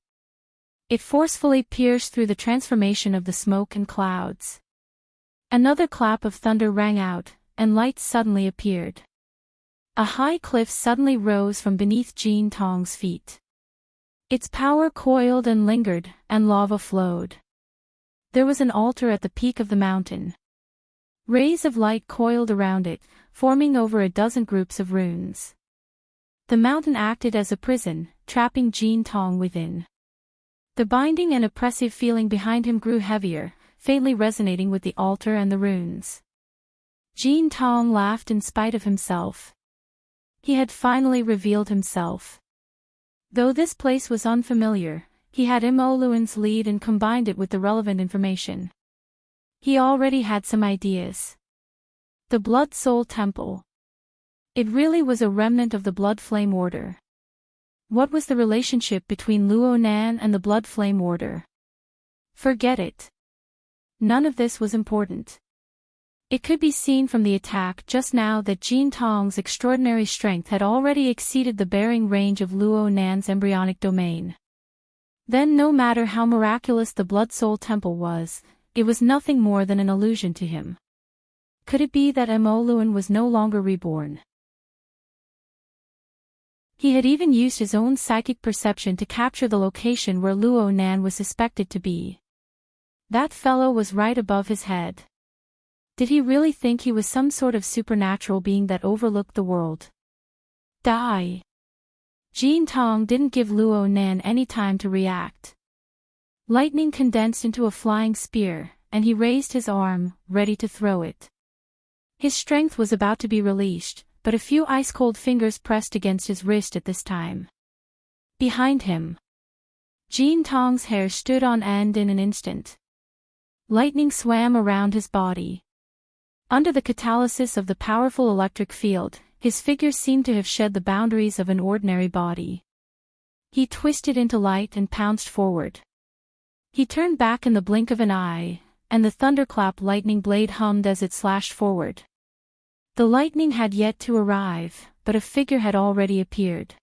It forcefully pierced through the transformation of the smoke and clouds. Another clap of thunder rang out, and light suddenly appeared. A high cliff suddenly rose from beneath Jean Tong's feet. Its power coiled and lingered, and lava flowed. There was an altar at the peak of the mountain. Rays of light coiled around it, forming over a dozen groups of runes. The mountain acted as a prison, trapping Jean Tong within. The binding and oppressive feeling behind him grew heavier, faintly resonating with the altar and the runes. Jean Tong laughed in spite of himself. He had finally revealed himself. Though this place was unfamiliar, he had Mo Luan's lead and combined it with the relevant information. He already had some ideas. The Blood Soul Temple. It really was a remnant of the Blood Flame Order. What was the relationship between Luo Nan and the Blood Flame Order? Forget it. None of this was important. It could be seen from the attack just now that Jean Tong's extraordinary strength had already exceeded the bearing range of Luo Nan's embryonic domain. Then no matter how miraculous the Blood Soul Temple was, it was nothing more than an illusion to him. Could it be that Mo Luan was no longer reborn? He had even used his own psychic perception to capture the location where Luo Nan was suspected to be. That fellow was right above his head. Did he really think he was some sort of supernatural being that overlooked the world? Die! Jean Tong didn't give Luo Nan any time to react. Lightning condensed into a flying spear, and he raised his arm, ready to throw it. His strength was about to be released, but a few ice-cold fingers pressed against his wrist at this time. Behind him, Jean Tong's hair stood on end in an instant. Lightning swam around his body. Under the catalysis of the powerful electric field, his figure seemed to have shed the boundaries of an ordinary body. He twisted into light and pounced forward. He turned back in the blink of an eye, and the thunderclap lightning blade hummed as it slashed forward. The lightning had yet to arrive, but a figure had already appeared.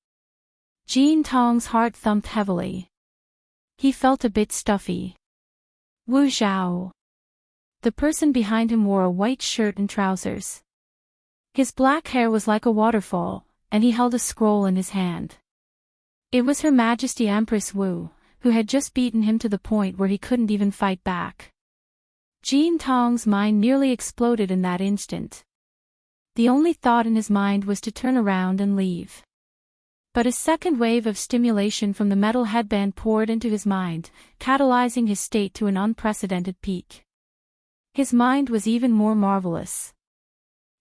Jean Tong's heart thumped heavily. He felt a bit stuffy. Wu Zhao. The person behind him wore a white shirt and trousers. His black hair was like a waterfall, and he held a scroll in his hand. It was Her Majesty Empress Wu, who had just beaten him to the point where he couldn't even fight back. Jean Tong's mind nearly exploded in that instant. The only thought in his mind was to turn around and leave. But a second wave of stimulation from the metal headband poured into his mind, catalyzing his state to an unprecedented peak. His mind was even more marvelous.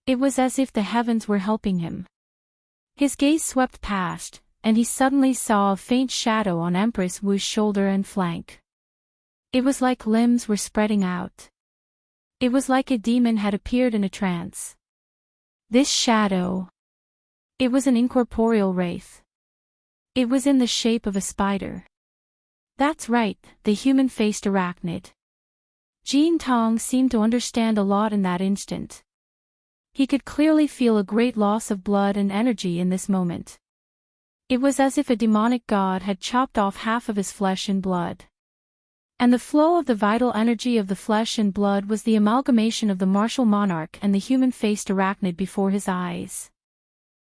It was as if the heavens were helping him. His gaze swept past, and he suddenly saw a faint shadow on Empress Wu's shoulder and flank. It was like limbs were spreading out. It was like a demon had appeared in a trance. This shadow. It was an incorporeal wraith. It was in the shape of a spider. That's right, the human-faced arachnid. Jean Tong seemed to understand a lot in that instant. He could clearly feel a great loss of blood and energy in this moment. It was as if a demonic god had chopped off half of his flesh and blood. And the flow of the vital energy of the flesh and blood was the amalgamation of the martial monarch and the human-faced arachnid before his eyes.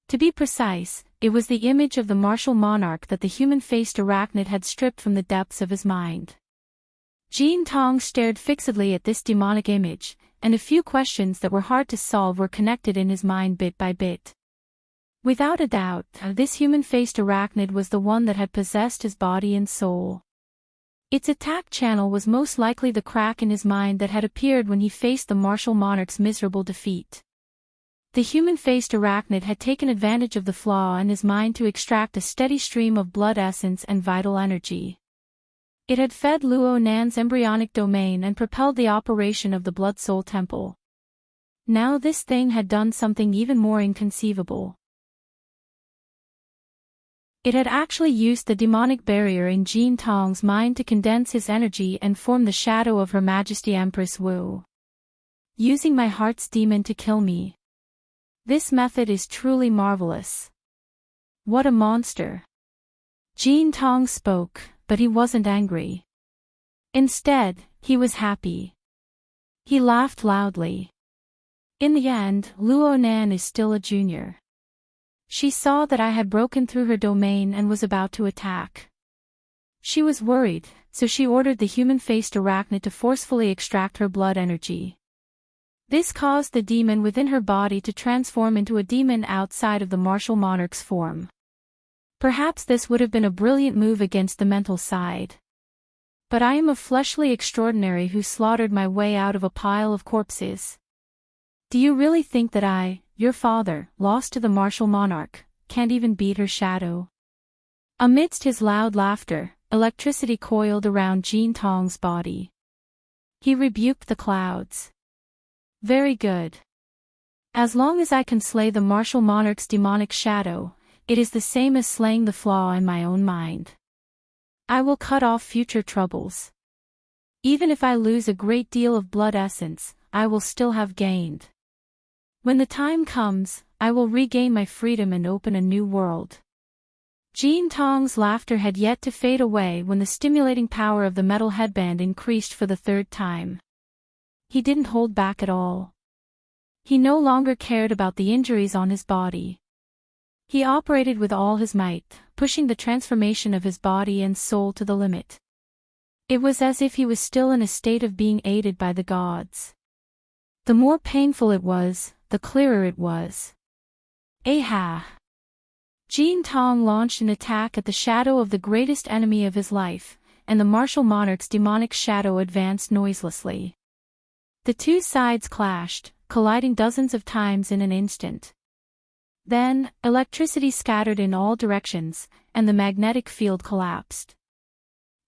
To be precise, it was the image of the martial monarch that the human-faced arachnid had stripped from the depths of his mind. Jean Tong stared fixedly at this demonic image, and a few questions that were hard to solve were connected in his mind bit by bit. Without a doubt, this human-faced arachnid was the one that had possessed his body and soul. Its attack channel was most likely the crack in his mind that had appeared when he faced the martial monarch's miserable defeat. The human-faced arachnid had taken advantage of the flaw in his mind to extract a steady stream of blood essence and vital energy. It had fed Luo Nan's embryonic domain and propelled the operation of the Blood Soul Temple. Now this thing had done something even more inconceivable. It had actually used the demonic barrier in Jean Tong's mind to condense his energy and form the shadow of Her Majesty Empress Wu. Using my heart's demon to kill me. This method is truly marvelous. What a monster. Jean Tong spoke, but he wasn't angry. Instead, he was happy. He laughed loudly. In the end, Luo Nan is still a junior. She saw that I had broken through her domain and was about to attack. She was worried, so she ordered the human-faced arachnid to forcefully extract her blood energy. This caused the demon within her body to transform into a demon outside of the martial monarch's form. Perhaps this would have been a brilliant move against the mental side. But I am a fleshly extraordinary who slaughtered my way out of a pile of corpses. Do you really think that I, your father, lost to the martial monarch, can't even beat her shadow? Amidst his loud laughter, electricity coiled around Jean Tong's body. He rebuked the clouds. Very good. As long as I can slay the martial monarch's demonic shadow, it is the same as slaying the flaw in my own mind. I will cut off future troubles. Even if I lose a great deal of blood essence, I will still have gained. When the time comes, I will regain my freedom and open a new world. Jean Tong's laughter had yet to fade away when the stimulating power of the metal headband increased for the third time. He didn't hold back at all. He no longer cared about the injuries on his body. He operated with all his might, pushing the transformation of his body and soul to the limit. It was as if he was still in a state of being aided by the gods. The more painful it was, the clearer it was. Aha! Jean Tong launched an attack at the shadow of the greatest enemy of his life, and the martial monarch's demonic shadow advanced noiselessly. The two sides clashed, colliding dozens of times in an instant. Then, electricity scattered in all directions, and the magnetic field collapsed.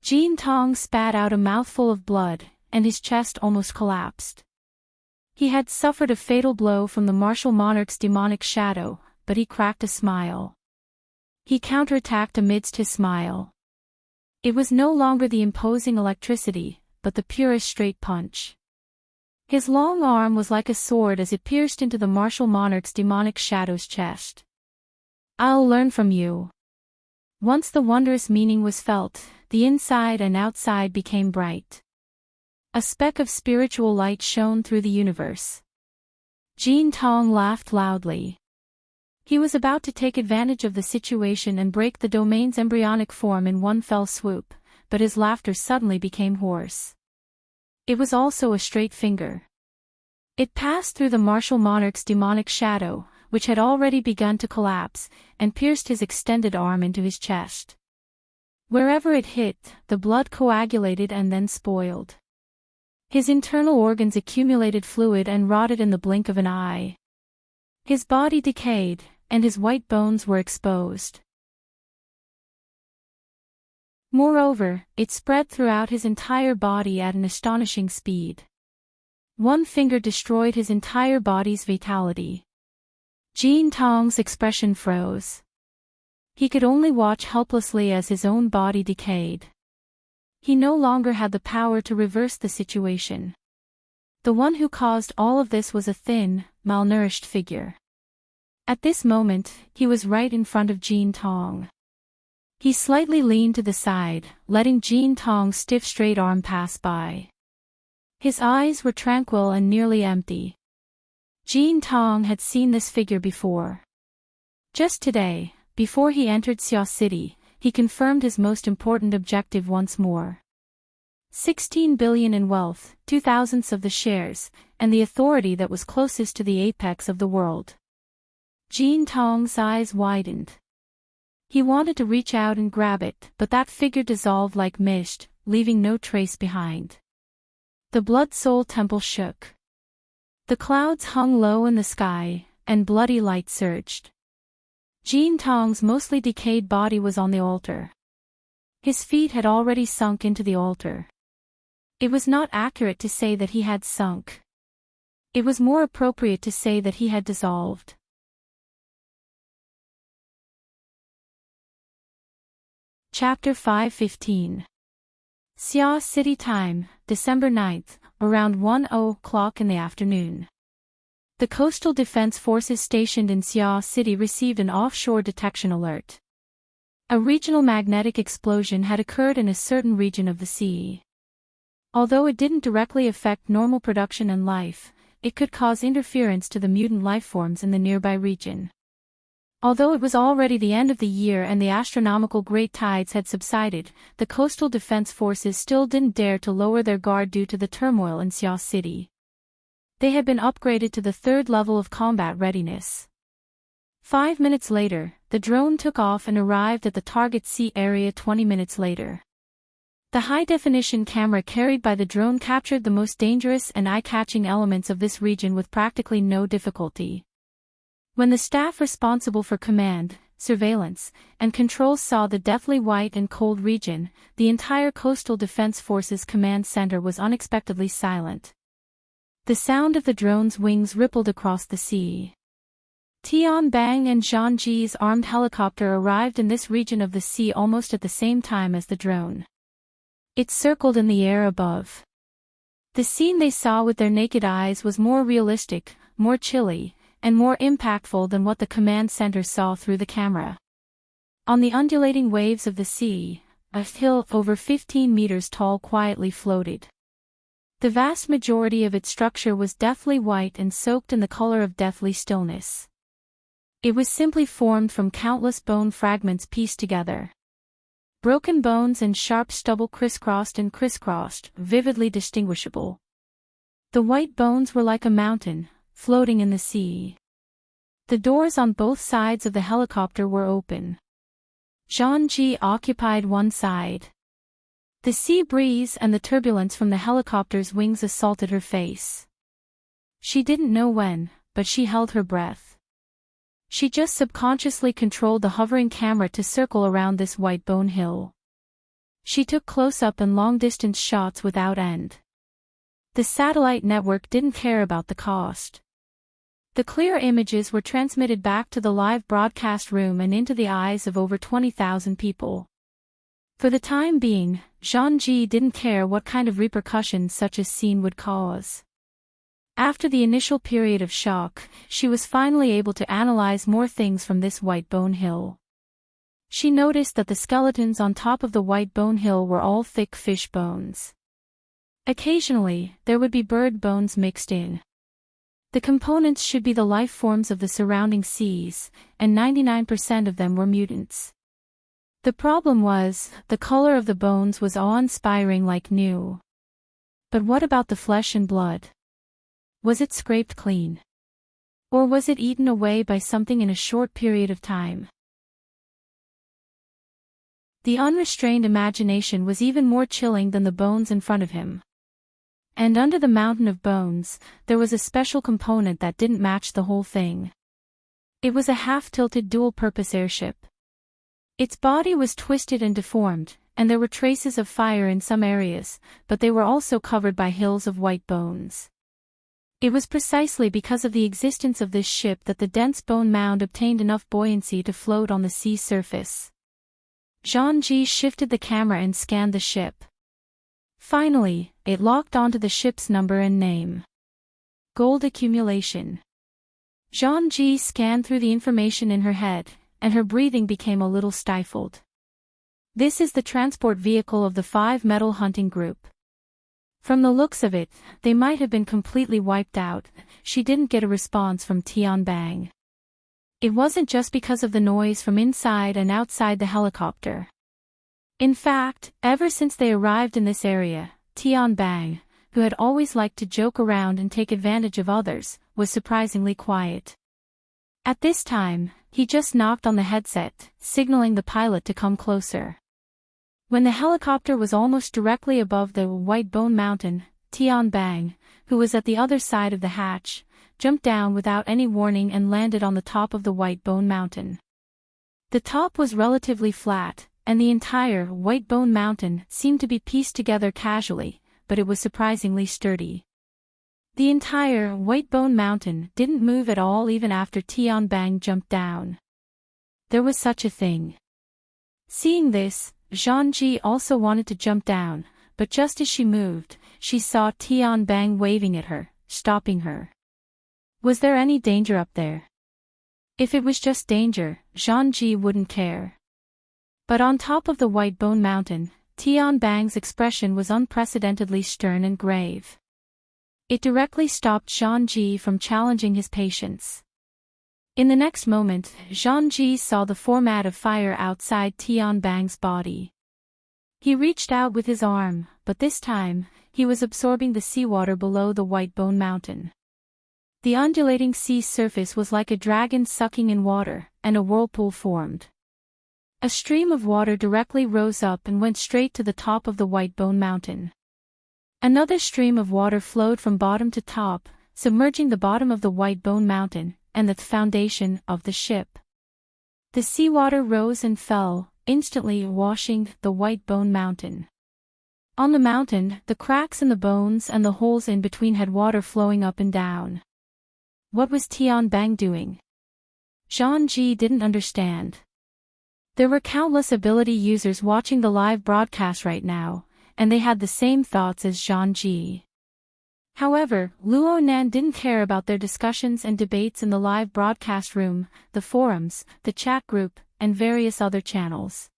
Jean Tong spat out a mouthful of blood, and his chest almost collapsed. He had suffered a fatal blow from the martial monarch's demonic shadow, but he cracked a smile. He counterattacked amidst his smile. It was no longer the imposing electricity, but the purest straight punch. His long arm was like a sword as it pierced into the martial monarch's demonic shadow's chest. I'll learn from you. Once the wondrous meaning was felt, the inside and outside became bright. A speck of spiritual light shone through the universe. Jean Tong laughed loudly. He was about to take advantage of the situation and break the domain's embryonic form in one fell swoop, but his laughter suddenly became hoarse. It was also a straight finger. It passed through the martial monarch's demonic shadow, which had already begun to collapse, and pierced his extended arm into his chest. Wherever it hit, the blood coagulated and then spoiled. His internal organs accumulated fluid and rotted in the blink of an eye. His body decayed, and his white bones were exposed. Moreover, it spread throughout his entire body at an astonishing speed. One finger destroyed his entire body's vitality. Jean Tong's expression froze. He could only watch helplessly as his own body decayed. He no longer had the power to reverse the situation. The one who caused all of this was a thin, malnourished figure. At this moment, he was right in front of Jean Tong. He slightly leaned to the side, letting Jean Tong's stiff straight arm pass by. His eyes were tranquil and nearly empty. Jean Tong had seen this figure before. Just today, before he entered Xia City, he confirmed his most important objective once more. 16 billion in wealth, 2/1000 of the shares, and the authority that was closest to the apex of the world. Jean Tong's eyes widened. He wanted to reach out and grab it, but that figure dissolved like mist, leaving no trace behind. The Blood Soul Temple shook. The clouds hung low in the sky, and bloody light surged. Jean Tong's mostly decayed body was on the altar. His feet had already sunk into the altar. It was not accurate to say that he had sunk. It was more appropriate to say that he had dissolved. Chapter 5:15. Xia City Time, December 9th, around 1:00 in the afternoon. The Coastal Defense Forces stationed in Xia City received an offshore detection alert. A regional magnetic explosion had occurred in a certain region of the sea. Although it didn't directly affect normal production and life, it could cause interference to the mutant lifeforms in the nearby region. Although it was already the end of the year and the astronomical great tides had subsided, the Coastal Defense Forces still didn't dare to lower their guard due to the turmoil in Xia City. They had been upgraded to the 3rd level of combat readiness. 5 minutes later, the drone took off and arrived at the target sea area 20 minutes later. The high-definition camera carried by the drone captured the most dangerous and eye-catching elements of this region with practically no difficulty. When the staff responsible for command, surveillance, and controls saw the deathly white and cold region, the entire Coastal Defense Forces command center was unexpectedly silent. The sound of the drone's wings rippled across the sea. Tian Bang and Zhang Ji's armed helicopter arrived in this region of the sea almost at the same time as the drone. It circled in the air above. The scene they saw with their naked eyes was more realistic, more chilly, and more impactful than what the command center saw through the camera. On the undulating waves of the sea, a hill over 15 meters tall quietly floated. The vast majority of its structure was deathly white and soaked in the color of deathly stillness. It was simply formed from countless bone fragments pieced together. Broken bones and sharp stubble crisscrossed and crisscrossed, vividly distinguishable. The white bones were like a mountain, floating in the sea. The doors on both sides of the helicopter were open. Zhang occupied one side. The sea breeze and the turbulence from the helicopter's wings assaulted her face. She didn't know when, but she held her breath. She just subconsciously controlled the hovering camera to circle around this white bone hill. She took close-up and long-distance shots without end. The satellite network didn't care about the cost. The clear images were transmitted back to the live broadcast room and into the eyes of over 20,000 people. For the time being, Zhang didn't care what kind of repercussions such a scene would cause. After the initial period of shock, she was finally able to analyze more things from this white bone hill. She noticed that the skeletons on top of the white bone hill were all thick fish bones. Occasionally, there would be bird bones mixed in. The components should be the life forms of the surrounding seas, and 99% of them were mutants. The problem was, the color of the bones was awe-inspiring like new. But what about the flesh and blood? Was it scraped clean? Or was it eaten away by something in a short period of time? The unrestrained imagination was even more chilling than the bones in front of him. And under the mountain of bones, there was a special component that didn't match the whole thing. It was a half-tilted dual-purpose airship. Its body was twisted and deformed, and there were traces of fire in some areas, but they were also covered by hills of white bones. It was precisely because of the existence of this ship that the dense bone mound obtained enough buoyancy to float on the sea surface. Zhang shifted the camera and scanned the ship. Finally, it locked onto the ship's number and name. Gold accumulation. Zhang scanned through the information in her head, and her breathing became a little stifled. This is the transport vehicle of the 5 metal hunting group. From the looks of it, they might have been completely wiped out. She didn't get a response from Tianbang. It wasn't just because of the noise from inside and outside the helicopter. In fact, ever since they arrived in this area, Tianbang, who had always liked to joke around and take advantage of others, was surprisingly quiet. At this time, he just knocked on the headset, signaling the pilot to come closer. When the helicopter was almost directly above the white bone mountain, Tianbang, who was at the other side of the hatch, jumped down without any warning and landed on the top of the white bone mountain. The top was relatively flat, and the entire white bone mountain seemed to be pieced together casually, but it was surprisingly sturdy. The entire white bone mountain didn't move at all even after Tianbang jumped down. There was such a thing. Seeing this, Zhang also wanted to jump down, but just as she moved, she saw Tianbang waving at her, stopping her. Was there any danger up there? If it was just danger, Zhang wouldn't care. But on top of the white bone mountain, Tianbang's expression was unprecedentedly stern and grave. It directly stopped Zhang from challenging his patience. In the next moment, Zhang saw the format of fire outside Tianbang's body. He reached out with his arm, but this time, he was absorbing the seawater below the white bone mountain. The undulating sea surface was like a dragon sucking in water, and a whirlpool formed. A stream of water directly rose up and went straight to the top of the white bone mountain. Another stream of water flowed from bottom to top, submerging the bottom of the white bone mountain, and the foundation of the ship. The seawater rose and fell, instantly washing the white bone mountain. On the mountain, the cracks in the bones and the holes in between had water flowing up and down. What was Tianbang doing? Zhang didn't understand. There were countless ability users watching the live broadcast right now, and they had the same thoughts as Zhang. However, Luo Nan didn't care about their discussions and debates in the live broadcast room, the forums, the chat group, and various other channels.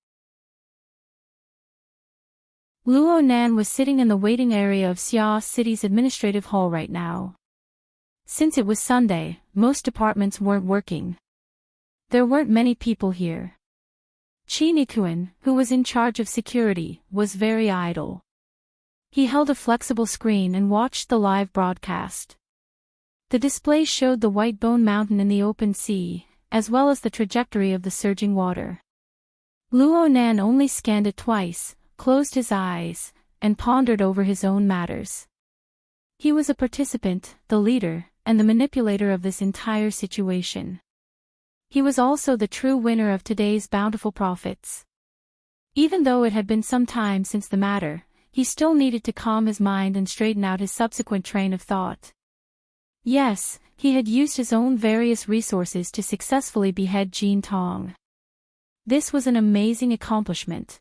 Luo Nan was sitting in the waiting area of Xia City's administrative hall right now. Since it was Sunday, most departments weren't working. There weren't many people here. Chi Nikuan, who was in charge of security, was very idle. He held a flexible screen and watched the live broadcast. The display showed the White Bone Mountain in the open sea, as well as the trajectory of the surging water. Luo Nan only scanned it twice, closed his eyes, and pondered over his own matters. He was a participant, the leader, and the manipulator of this entire situation. He was also the true winner of today's bountiful profits. Even though it had been some time since the matter, he still needed to calm his mind and straighten out his subsequent train of thought. Yes, he had used his own various resources to successfully behead Jean Tong. This was an amazing accomplishment.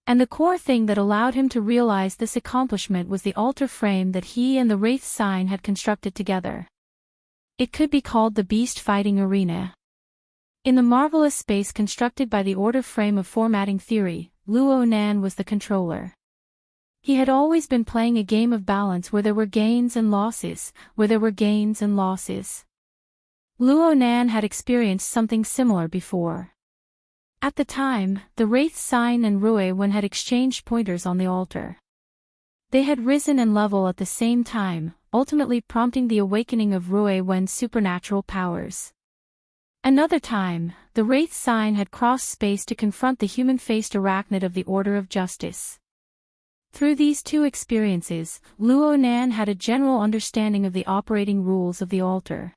And the core thing that allowed him to realize this accomplishment was the altar frame that he and the Wraith Sign had constructed together. It could be called the Beast Fighting Arena. In the marvelous space constructed by the order frame of formatting theory, Luo Nan was the controller. He had always been playing a game of balance where there were gains and losses, Luo Nan had experienced something similar before. At the time, the Wraith Sign and Rui Wen had exchanged pointers on the altar. They had risen in level at the same time, ultimately prompting the awakening of Rui Wen's supernatural powers. Another time, the Wraith Sign had crossed space to confront the human-faced arachnid of the Order of Justice. Through these two experiences, Luo Nan had a general understanding of the operating rules of the altar.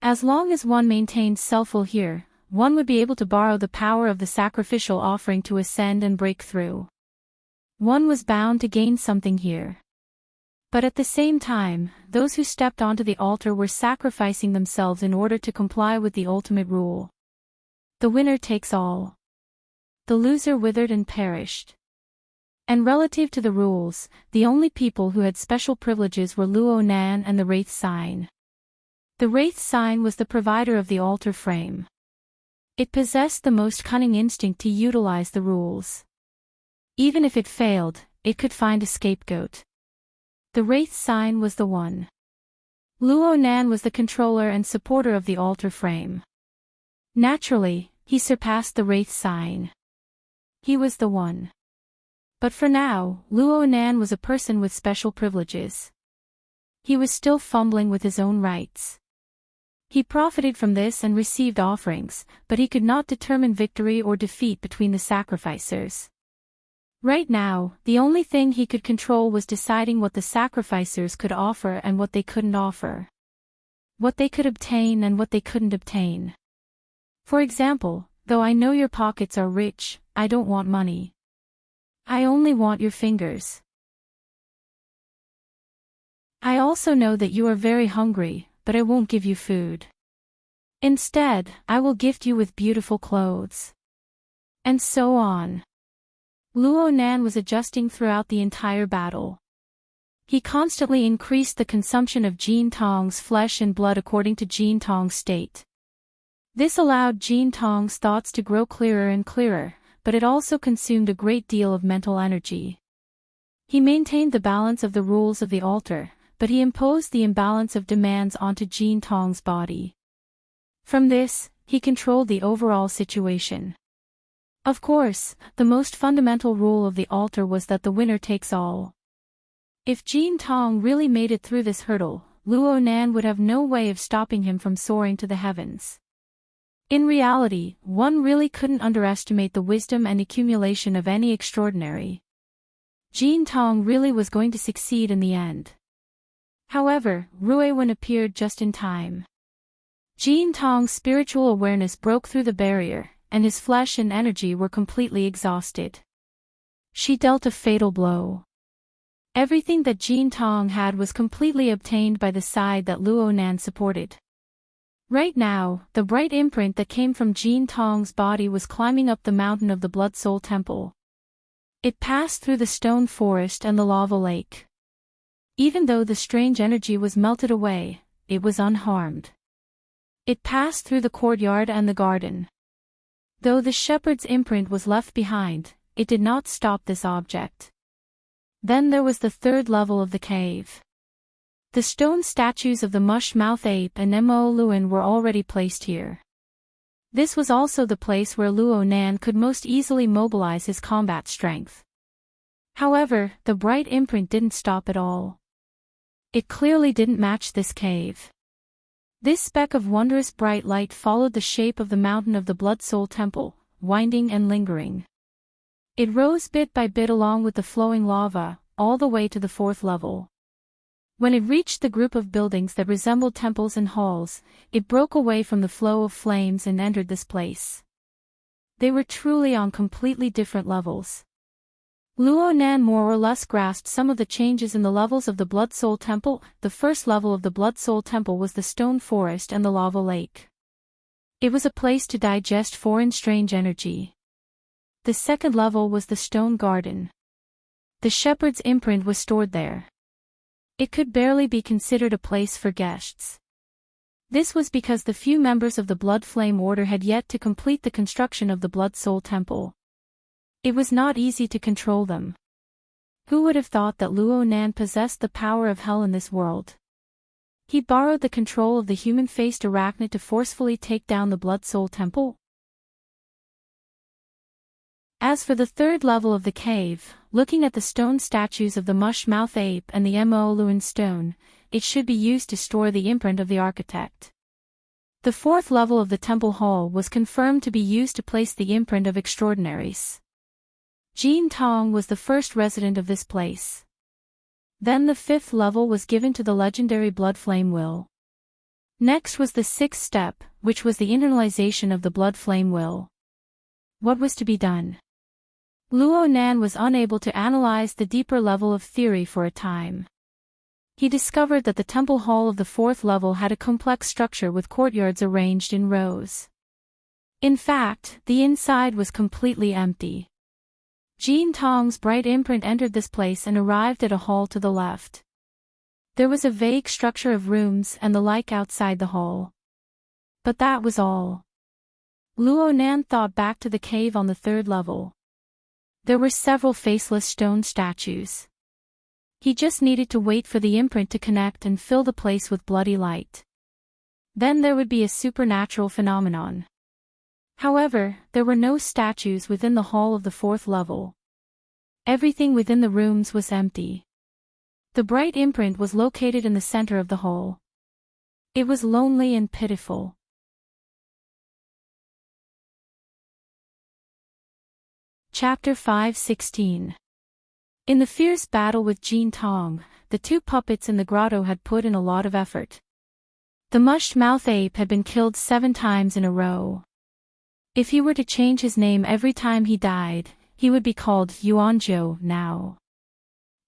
As long as one maintained self-will here, one would be able to borrow the power of the sacrificial offering to ascend and break through. One was bound to gain something here. But at the same time, those who stepped onto the altar were sacrificing themselves in order to comply with the ultimate rule. The winner takes all. The loser withered and perished. And relative to the rules, the only people who had special privileges were Luo Nan and the Wraith Sign. The Wraith Sign was the provider of the altar frame. It possessed the most cunning instinct to utilize the rules. Even if it failed, it could find a scapegoat. The Wraith Sign was the one. Luo Nan was the controller and supporter of the altar frame. Naturally, he surpassed the Wraith Sign. He was the one. But for now, Luo Nan was a person with special privileges. He was still fumbling with his own rights. He profited from this and received offerings, but he could not determine victory or defeat between the sacrificers. Right now, the only thing he could control was deciding what the sacrificers could offer and what they couldn't offer. What they could obtain and what they couldn't obtain. For example, though I know your pockets are rich, I don't want money. I only want your fingers. I also know that you are very hungry, but I won't give you food. Instead, I will gift you with beautiful clothes. And so on. Luo Nan was adjusting throughout the entire battle. He constantly increased the consumption of Jean Tong's flesh and blood according to Jean Tong's state. This allowed Jean Tong's thoughts to grow clearer and clearer, but it also consumed a great deal of mental energy. He maintained the balance of the rules of the altar, but he imposed the imbalance of demands onto Jean Tong's body. From this, he controlled the overall situation. Of course, the most fundamental rule of the altar was that the winner takes all. If Jean Tong really made it through this hurdle, Luo Nan would have no way of stopping him from soaring to the heavens. In reality, one really couldn't underestimate the wisdom and accumulation of any extraordinary. Jean Tong really was going to succeed in the end. However, Rui Wen appeared just in time. Jean Tong's spiritual awareness broke through the barrier, and his flesh and energy were completely exhausted. She dealt a fatal blow. Everything that Jean Tong had was completely obtained by the side that Luo Nan supported. Right now, the bright imprint that came from Jean Tong's body was climbing up the mountain of the Blood Soul Temple. It passed through the stone forest and the lava lake. Even though the strange energy was melted away, it was unharmed. It passed through the courtyard and the garden. Though the shepherd's imprint was left behind, it did not stop this object. Then there was the third level of the cave. The stone statues of the mush-mouth ape and Mo Luan were already placed here. This was also the place where Luo Nan could most easily mobilize his combat strength. However, the bright imprint didn't stop at all. It clearly didn't match this cave. This speck of wondrous bright light followed the shape of the mountain of the Blood Soul Temple, winding and lingering. It rose bit by bit along with the flowing lava, all the way to the fourth level. When it reached the group of buildings that resembled temples and halls, it broke away from the flow of flames and entered this place. They were truly on completely different levels. Luo Nan more or less grasped some of the changes in the levels of the Blood Soul Temple. The first level of the Blood Soul Temple was the stone forest and the lava lake. It was a place to digest foreign strange energy. The second level was the stone garden. The shepherd's imprint was stored there. It could barely be considered a place for guests. This was because the few members of the Blood Flame Order had yet to complete the construction of the Blood Soul Temple. It was not easy to control them. Who would have thought that Luo Nan possessed the power of hell in this world? He borrowed the control of the human-faced arachnid to forcefully take down the Blood Soul Temple. As for the third level of the cave, looking at the stone statues of the mush-mouth ape and the Mo Luan stone, it should be used to store the imprint of the architect. The fourth level of the temple hall was confirmed to be used to place the imprint of extraordinaries. Jin Tong was the first resident of this place. Then the fifth level was given to the legendary Blood Flame Will. Next was the sixth step, which was the internalization of the Blood Flame Will. What was to be done? Luo Nan was unable to analyze the deeper level of theory for a time. He discovered that the temple hall of the fourth level had a complex structure with courtyards arranged in rows. In fact, the inside was completely empty. Jin Tong's bright imprint entered this place and arrived at a hall to the left. There was a vague structure of rooms and the like outside the hall. But that was all. Luo Nan thought back to the cave on the third level. There were several faceless stone statues. He just needed to wait for the imprint to connect and fill the place with bloody light. Then there would be a supernatural phenomenon. However, there were no statues within the hall of the fourth level. Everything within the rooms was empty. The bright imprint was located in the center of the hall. It was lonely and pitiful. Chapter 5:16. In the fierce battle with Jin Tong, the two puppets in the grotto had put in a lot of effort. The mush-mouth ape had been killed 7 times in a row. If he were to change his name every time he died, he would be called Yuanzhou now.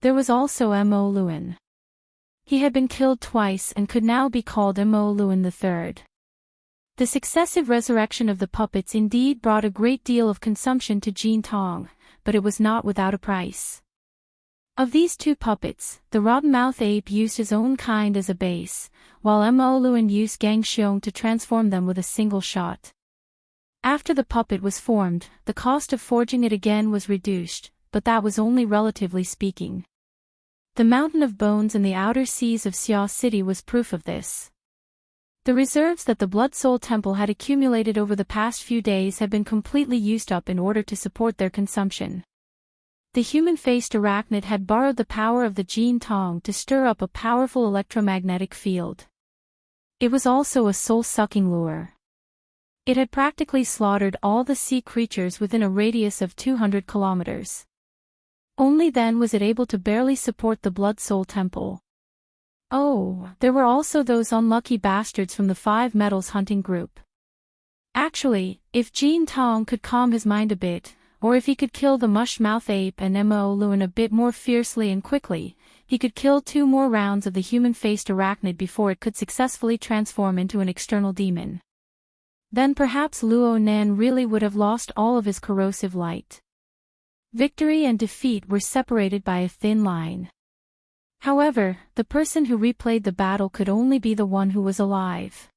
There was also Mo Luan. He had been killed twice and could now be called Mo Luan III. The successive resurrection of the puppets indeed brought a great deal of consumption to Jin Tong, but it was not without a price. Of these two puppets, the rotten-mouth ape used his own kind as a base, while Mo Luan used Gang Xiong to transform them with a single shot. After the puppet was formed, the cost of forging it again was reduced, but that was only relatively speaking. The mountain of bones in the outer seas of Xia City was proof of this. The reserves that the Blood Soul Temple had accumulated over the past few days had been completely used up in order to support their consumption. The human-faced arachnid had borrowed the power of the Jin Tong to stir up a powerful electromagnetic field. It was also a soul-sucking lure. It had practically slaughtered all the sea creatures within a radius of 200 kilometers. Only then was it able to barely support the Blood Soul Temple. Oh, there were also those unlucky bastards from the 5 Metals hunting group. Actually, if Jin Tong could calm his mind a bit, or if he could kill the mush-mouth ape and Mo Luan a bit more fiercely and quickly, he could kill 2 more rounds of the human-faced arachnid before it could successfully transform into an external demon. Then perhaps Luo Nan really would have lost all of his corrosive light. Victory and defeat were separated by a thin line. However, the person who replayed the battle could only be the one who was alive.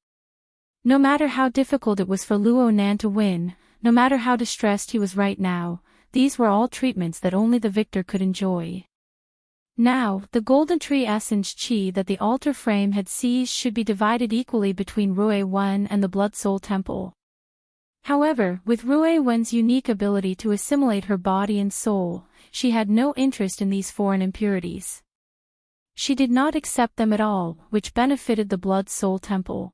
No matter how difficult it was for Luo Nan to win, no matter how distressed he was right now, these were all treatments that only the victor could enjoy. Now, the golden tree essence chi that the altar frame had seized should be divided equally between Rui Wen and the Blood Soul Temple. However, with Rui Wen's unique ability to assimilate her body and soul, she had no interest in these foreign impurities. She did not accept them at all, which benefited the Blood Soul Temple.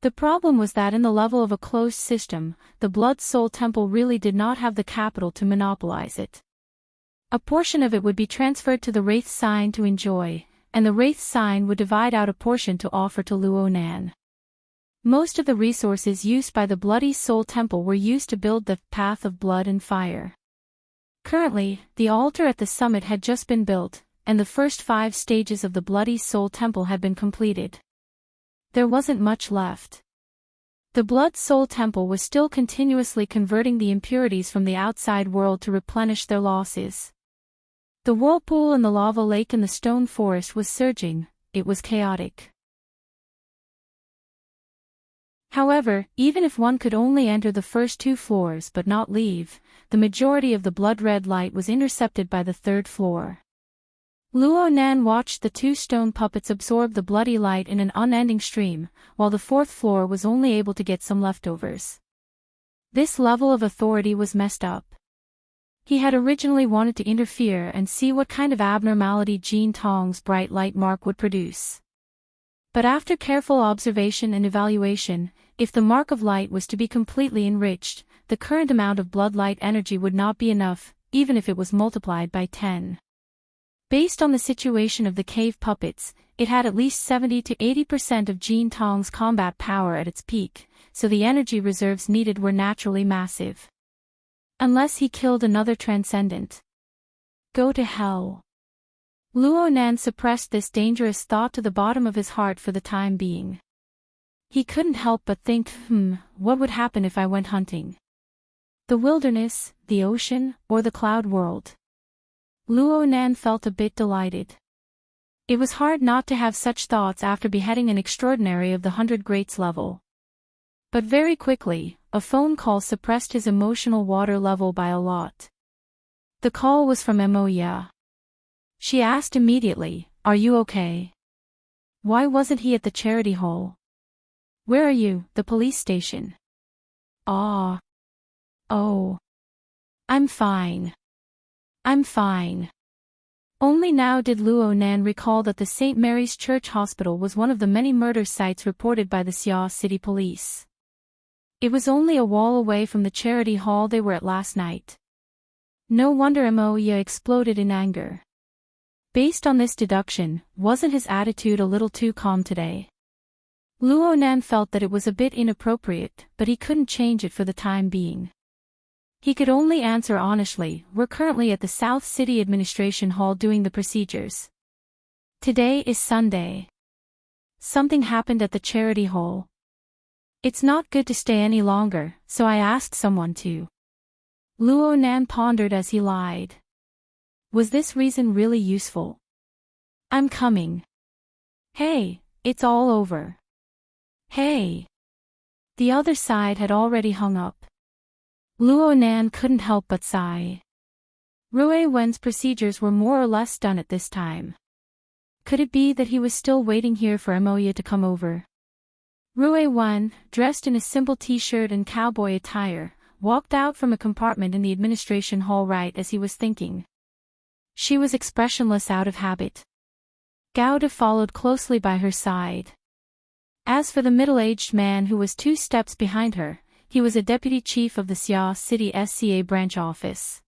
The problem was that in the level of a closed system, the Blood Soul Temple really did not have the capital to monopolize it. A portion of it would be transferred to the Wraith Sign to enjoy, and the Wraith Sign would divide out a portion to offer to Luo Nan. Most of the resources used by the Bloody Soul Temple were used to build the Path of Blood and Fire. Currently, the altar at the summit had just been built, and the first 5 stages of the Bloody Soul Temple had been completed. There wasn't much left. The Blood Soul Temple was still continuously converting the impurities from the outside world to replenish their losses. The whirlpool in the lava lake in the stone forest was surging, it was chaotic. However, even if one could only enter the first 2 floors but not leave, the majority of the blood-red light was intercepted by the 3rd floor. Luo Nan watched the 2 stone puppets absorb the bloody light in an unending stream, while the 4th floor was only able to get some leftovers. This level of authority was messed up. He had originally wanted to interfere and see what kind of abnormality Jean Tong's bright light mark would produce. But after careful observation and evaluation, if the mark of light was to be completely enriched, the current amount of blood light energy would not be enough, even if it was multiplied by 10. Based on the situation of the cave puppets, it had at least 70 to 80% of Jean Tong's combat power at its peak, so the energy reserves needed were naturally massive. Unless he killed another transcendent. Go to hell. Luo Nan suppressed this dangerous thought to the bottom of his heart for the time being. He couldn't help but think, what would happen if I went hunting? The wilderness, the ocean, or the cloud world? Luo Nan felt a bit delighted. It was hard not to have such thoughts after beheading an extraordinary of the 100 Greats level. But very quickly, a phone call suppressed his emotional water level by a lot. The call was from Moya. She asked immediately, "Are you okay? Why wasn't he at the charity hall? Where are you, the police station?" "Ah. Oh. I'm fine. I'm fine." Only now did Luo Nan recall that the St. Mary's Church Hospital was one of the many murder sites reported by the Xia City Police. It was only a wall away from the charity hall they were at last night. No wonder Moya exploded in anger. Based on this deduction, wasn't his attitude a little too calm today? Luo Nan felt that it was a bit inappropriate, but he couldn't change it for the time being. He could only answer honestly, "We're currently at the South City Administration Hall doing the procedures. Today is Sunday. Something happened at the charity hall. It's not good to stay any longer, so I asked someone to." Luo Nan pondered as he lied. Was this reason really useful? "I'm coming. Hey, it's all over. Hey." The other side had already hung up. Luo Nan couldn't help but sigh. Rui Wen's procedures were more or less done at this time. Could it be that he was still waiting here for Moya to come over? Rui Wen, dressed in a simple t-shirt and cowboy attire, walked out from a compartment in the administration hall right as he was thinking. She was expressionless out of habit. Gauda followed closely by her side. As for the middle-aged man who was 2 steps behind her, he was a deputy chief of the Xia City SCA branch office.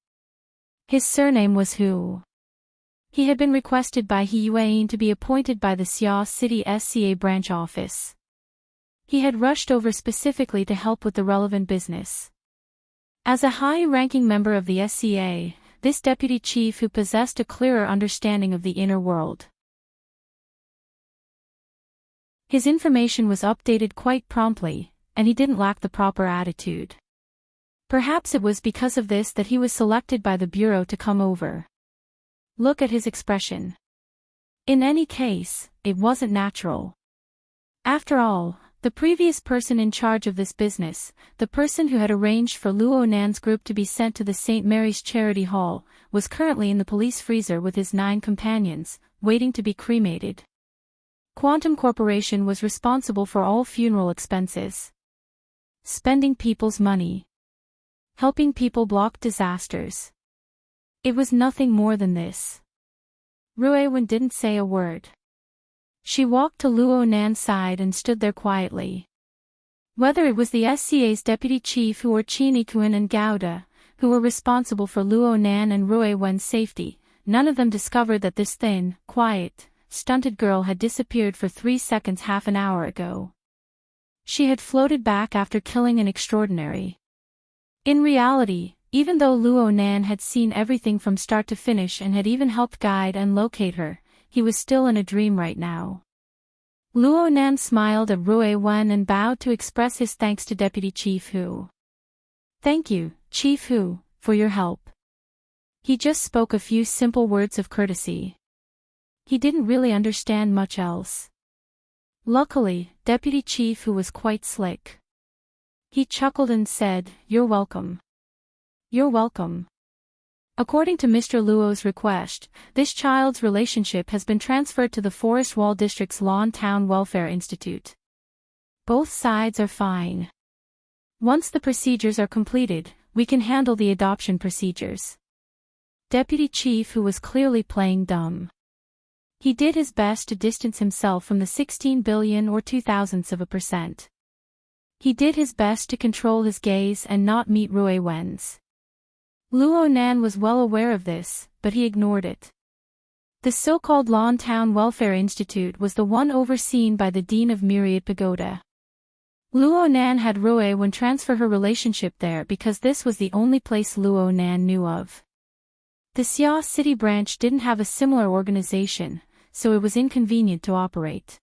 His surname was Hu. He had been requested by He Yuan to be appointed by the Xia City SCA branch office. He had rushed over specifically to help with the relevant business. As a high-ranking member of the SCA, this deputy chief who possessed a clearer understanding of the inner world. His information was updated quite promptly, and he didn't lack the proper attitude. Perhaps it was because of this that he was selected by the bureau to come over. Look at his expression. In any case, it wasn't natural. After all, the previous person in charge of this business, the person who had arranged for Luo Nan's group to be sent to the St. Mary's Charity Hall, was currently in the police freezer with his 9 companions, waiting to be cremated. Quantum Corporation was responsible for all funeral expenses. Spending people's money. Helping people block disasters. It was nothing more than this. Ruiwen didn't say a word. She walked to Luo Nan's side and stood there quietly. Whether it was the SCA's deputy chief or Chinikuan and Gouda, who were responsible for Luo Nan and Ruiwen's safety, none of them discovered that this thin, quiet, stunted girl had disappeared for 3 seconds half an hour ago. She had floated back after killing an extraordinary. In reality, even though Luo Nan had seen everything from start to finish and had even helped guide and locate her, he was still in a dream right now. Luo Nan smiled at Ruiwen and bowed to express his thanks to Deputy Chief Hu. "Thank you, Chief Hu, for your help." He just spoke a few simple words of courtesy. He didn't really understand much else. Luckily, Deputy Chief Hu was quite slick. He chuckled and said, "You're welcome. You're welcome." According to Mr. Luo's request, this child's relationship has been transferred to the Forest Wall District's Lawn Town Welfare Institute. Both sides are fine. Once the procedures are completed, we can handle the adoption procedures. Deputy Chief Hu was clearly playing dumb. He did his best to distance himself from the 16 billion or 0.02%. He did his best to control his gaze and not meet Ruiwen's. Luo Nan was well aware of this, but he ignored it. The so-called Lawn Town Welfare Institute was the one overseen by the Dean of Myriad Pagoda. Luo Nan had Ruiwen transfer her relationship there because this was the only place Luo Nan knew of. The Xia City branch didn't have a similar organization, so it was inconvenient to operate.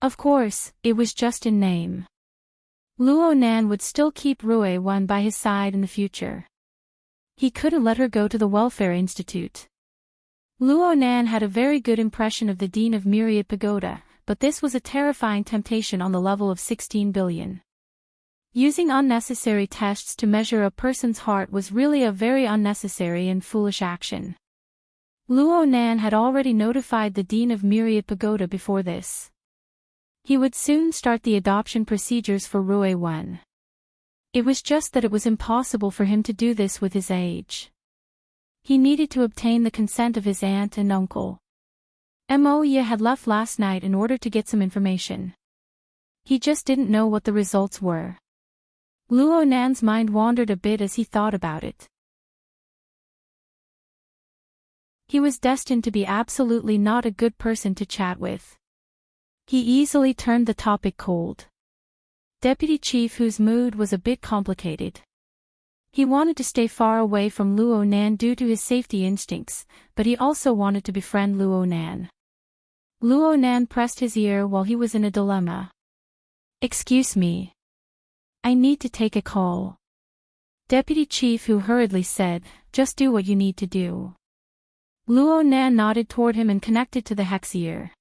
Of course, it was just in name. Luo Nan would still keep Ruiwen by his side in the future. He couldn't let her go to the Welfare Institute. Luo Nan had a very good impression of the Dean of Myriad Pagoda, but this was a terrifying temptation on the level of 16 billion. Using unnecessary tests to measure a person's heart was really a very unnecessary and foolish action. Luo Nan had already notified the Dean of Myriad Pagoda before this. He would soon start the adoption procedures for Ruiwen. It was just that it was impossible for him to do this with his age. He needed to obtain the consent of his aunt and uncle. Moya had left last night in order to get some information. He just didn't know what the results were. Luo Nan's mind wandered a bit as he thought about it. He was destined to be absolutely not a good person to chat with. He easily turned the topic cold. Deputy Chief Hu's mood was a bit complicated. He wanted to stay far away from Luo Nan due to his safety instincts, but he also wanted to befriend Luo Nan. Luo Nan pressed his ear while he was in a dilemma. "Excuse me. I need to take a call." Deputy Chief Hu hurriedly said, "Just do what you need to do." Luo Nan nodded toward him and connected to the hex ear.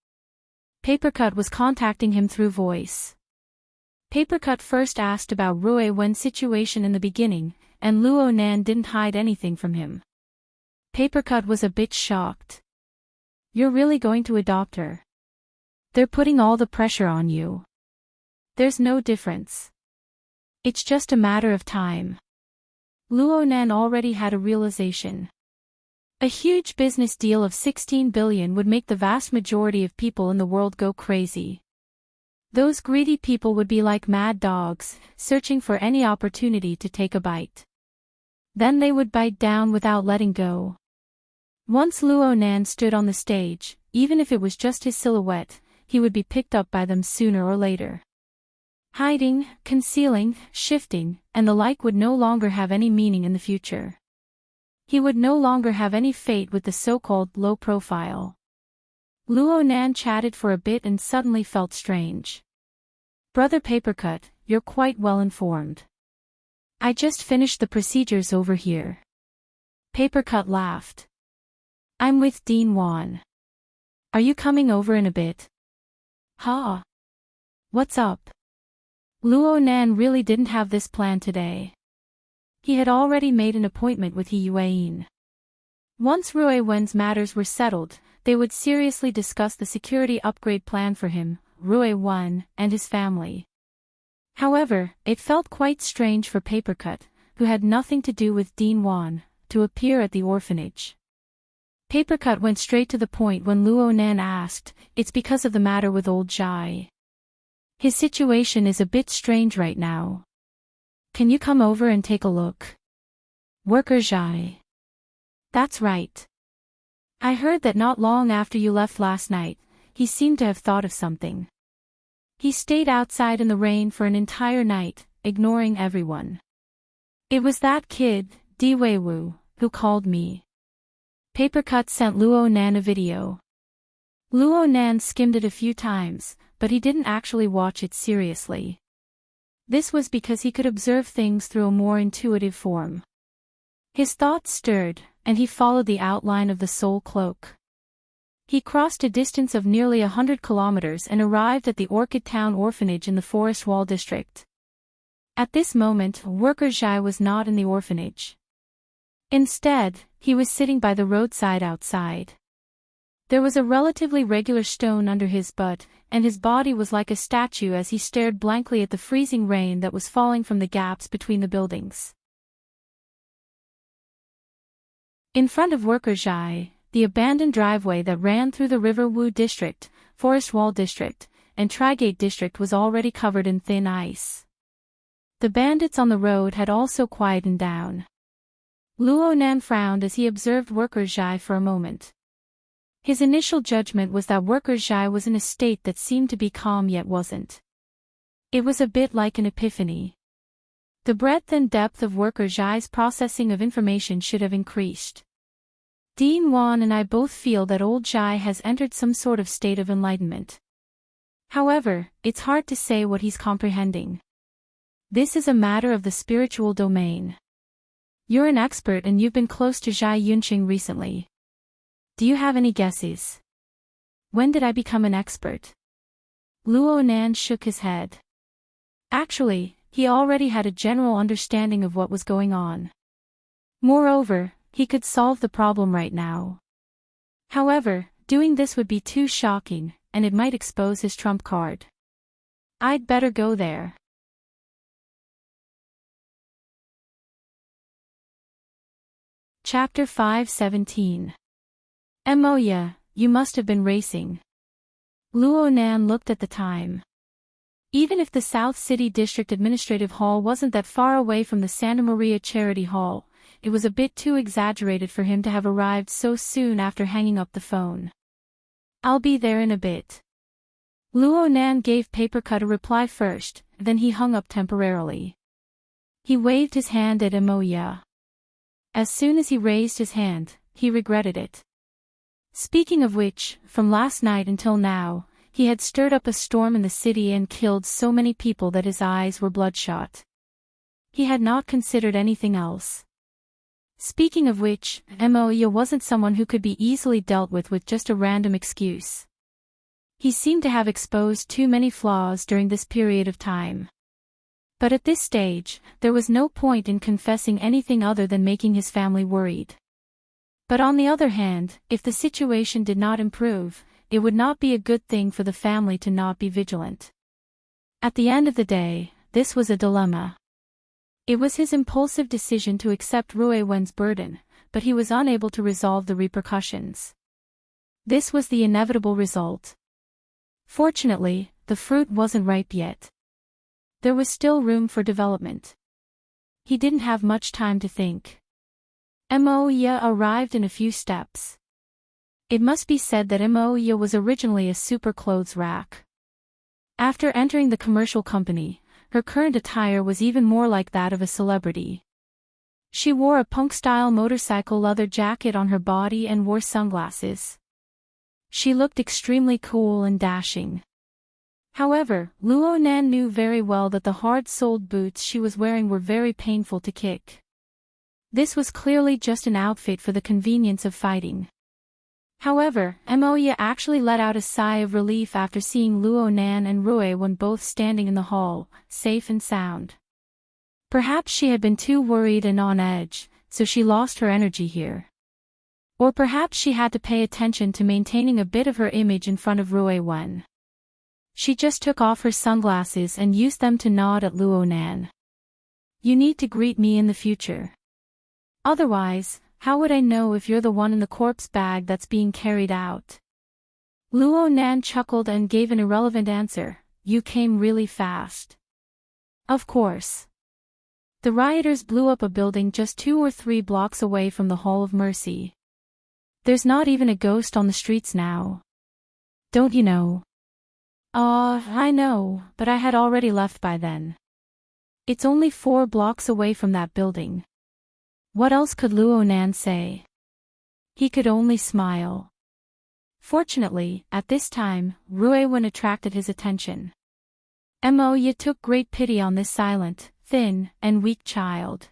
Papercut was contacting him through voice. Papercut first asked about Ruiwen's situation in the beginning, and Luo Nan didn't hide anything from him. Papercut was a bit shocked. "You're really going to adopt her? They're putting all the pressure on you." "There's no difference. It's just a matter of time." Luo Nan already had a realization. A huge business deal of 16 billion would make the vast majority of people in the world go crazy. Those greedy people would be like mad dogs, searching for any opportunity to take a bite. Then they would bite down without letting go. Once Luo Nan stood on the stage, even if it was just his silhouette, he would be picked up by them sooner or later. Hiding, concealing, shifting, and the like would no longer have any meaning in the future. He would no longer have any fate with the so-called low profile. Luo Nan chatted for a bit and suddenly felt strange. "Brother Papercut, you're quite well informed. I just finished the procedures over here." Papercut laughed. "I'm with Dean Wan. Are you coming over in a bit? Ha! What's up? Luo Nan really didn't have this plan today. He had already made an appointment with He Yueyin. Once Rui Wen's matters were settled, they would seriously discuss the security upgrade plan for him, Rui Wen, and his family. However, it felt quite strange for Papercut, who had nothing to do with Dean Wan, to appear at the orphanage. Papercut went straight to the point when Luo Nan asked, "It's because of the matter with old Jai. His situation is a bit strange right now. Can you come over and take a look?" Worker Jai. That's right. I heard that not long after you left last night, he seemed to have thought of something. He stayed outside in the rain for an entire night, ignoring everyone. It was that kid, Di Weiwu, who called me. Papercut sent Luo Nan a video. Luo Nan skimmed it a few times, but he didn't actually watch it seriously. This was because he could observe things through a more intuitive form. His thoughts stirred, and he followed the outline of the soul cloak. He crossed a distance of nearly 100 kilometers and arrived at the Orchid Town Orphanage in the Forest Wall district. At this moment, Worker Jai was not in the orphanage. Instead, he was sitting by the roadside outside. There was a relatively regular stone under his butt, and his body was like a statue as he stared blankly at the freezing rain that was falling from the gaps between the buildings. In front of Worker Jai, the abandoned driveway that ran through the River Wu district, Forest Wall district, and Trigate district was already covered in thin ice. The bandits on the road had also quietened down. Luo Nan frowned as he observed Worker Jai for a moment. His initial judgment was that Worker Jai was in a state that seemed to be calm yet wasn't. It was a bit like an epiphany. The breadth and depth of Worker Jai's processing of information should have increased. Dean Wan and I both feel that old Jai has entered some sort of state of enlightenment. However, it's hard to say what he's comprehending. This is a matter of the spiritual domain. You're an expert and you've been close to Jai Yunqing recently. Do you have any guesses? When did I become an expert? Luo Nan shook his head. Actually, he already had a general understanding of what was going on. Moreover, he could solve the problem right now. However, doing this would be too shocking, and it might expose his trump card. I'd better go there. Chapter 5:17. Moya, you must have been racing. Luo Nan looked at the time. Even if the South City District Administrative Hall wasn't that far away from the Santa Maria Charity Hall, it was a bit too exaggerated for him to have arrived so soon after hanging up the phone. I'll be there in a bit. Luo Nan gave Papercut a reply first, then he hung up temporarily. He waved his hand at Moya. As soon as he raised his hand, he regretted it. Speaking of which, from last night until now, he had stirred up a storm in the city and killed so many people that his eyes were bloodshot. He had not considered anything else. Speaking of which, Moya wasn't someone who could be easily dealt with just a random excuse. He seemed to have exposed too many flaws during this period of time. But at this stage, there was no point in confessing anything other than making his family worried. But on the other hand, if the situation did not improve, it would not be a good thing for the family to not be vigilant. At the end of the day, this was a dilemma. It was his impulsive decision to accept Rui Wen's burden, but he was unable to resolve the repercussions. This was the inevitable result. Fortunately, the fruit wasn't ripe yet. There was still room for development. He didn't have much time to think. Moya arrived in a few steps. It must be said that Moya was originally a super clothes rack. After entering the commercial company, her current attire was even more like that of a celebrity. She wore a punk-style motorcycle leather jacket on her body and wore sunglasses. She looked extremely cool and dashing. However, Luo Nan knew very well that the hard-soled boots she was wearing were very painful to kick. This was clearly just an outfit for the convenience of fighting. However, Moya actually let out a sigh of relief after seeing Luo Nan and Rui when both standing in the hall, safe and sound. Perhaps she had been too worried and on edge, so she lost her energy here. Or perhaps she had to pay attention to maintaining a bit of her image in front of Rui Wen. She just took off her sunglasses and used them to nod at Luo Nan. You need to greet me in the future. Otherwise, how would I know if you're the one in the corpse bag that's being carried out? Luo Nan chuckled and gave an irrelevant answer. You came really fast. Of course. The rioters blew up a building just 2 or 3 blocks away from the Hall of Mercy. There's not even a ghost on the streets now. Don't you know? I know, but I had already left by then. It's only 4 blocks away from that building. What else could Luo Nan say? He could only smile. Fortunately, at this time, Rui Wen attracted his attention. Moya took great pity on this silent, thin, and weak child.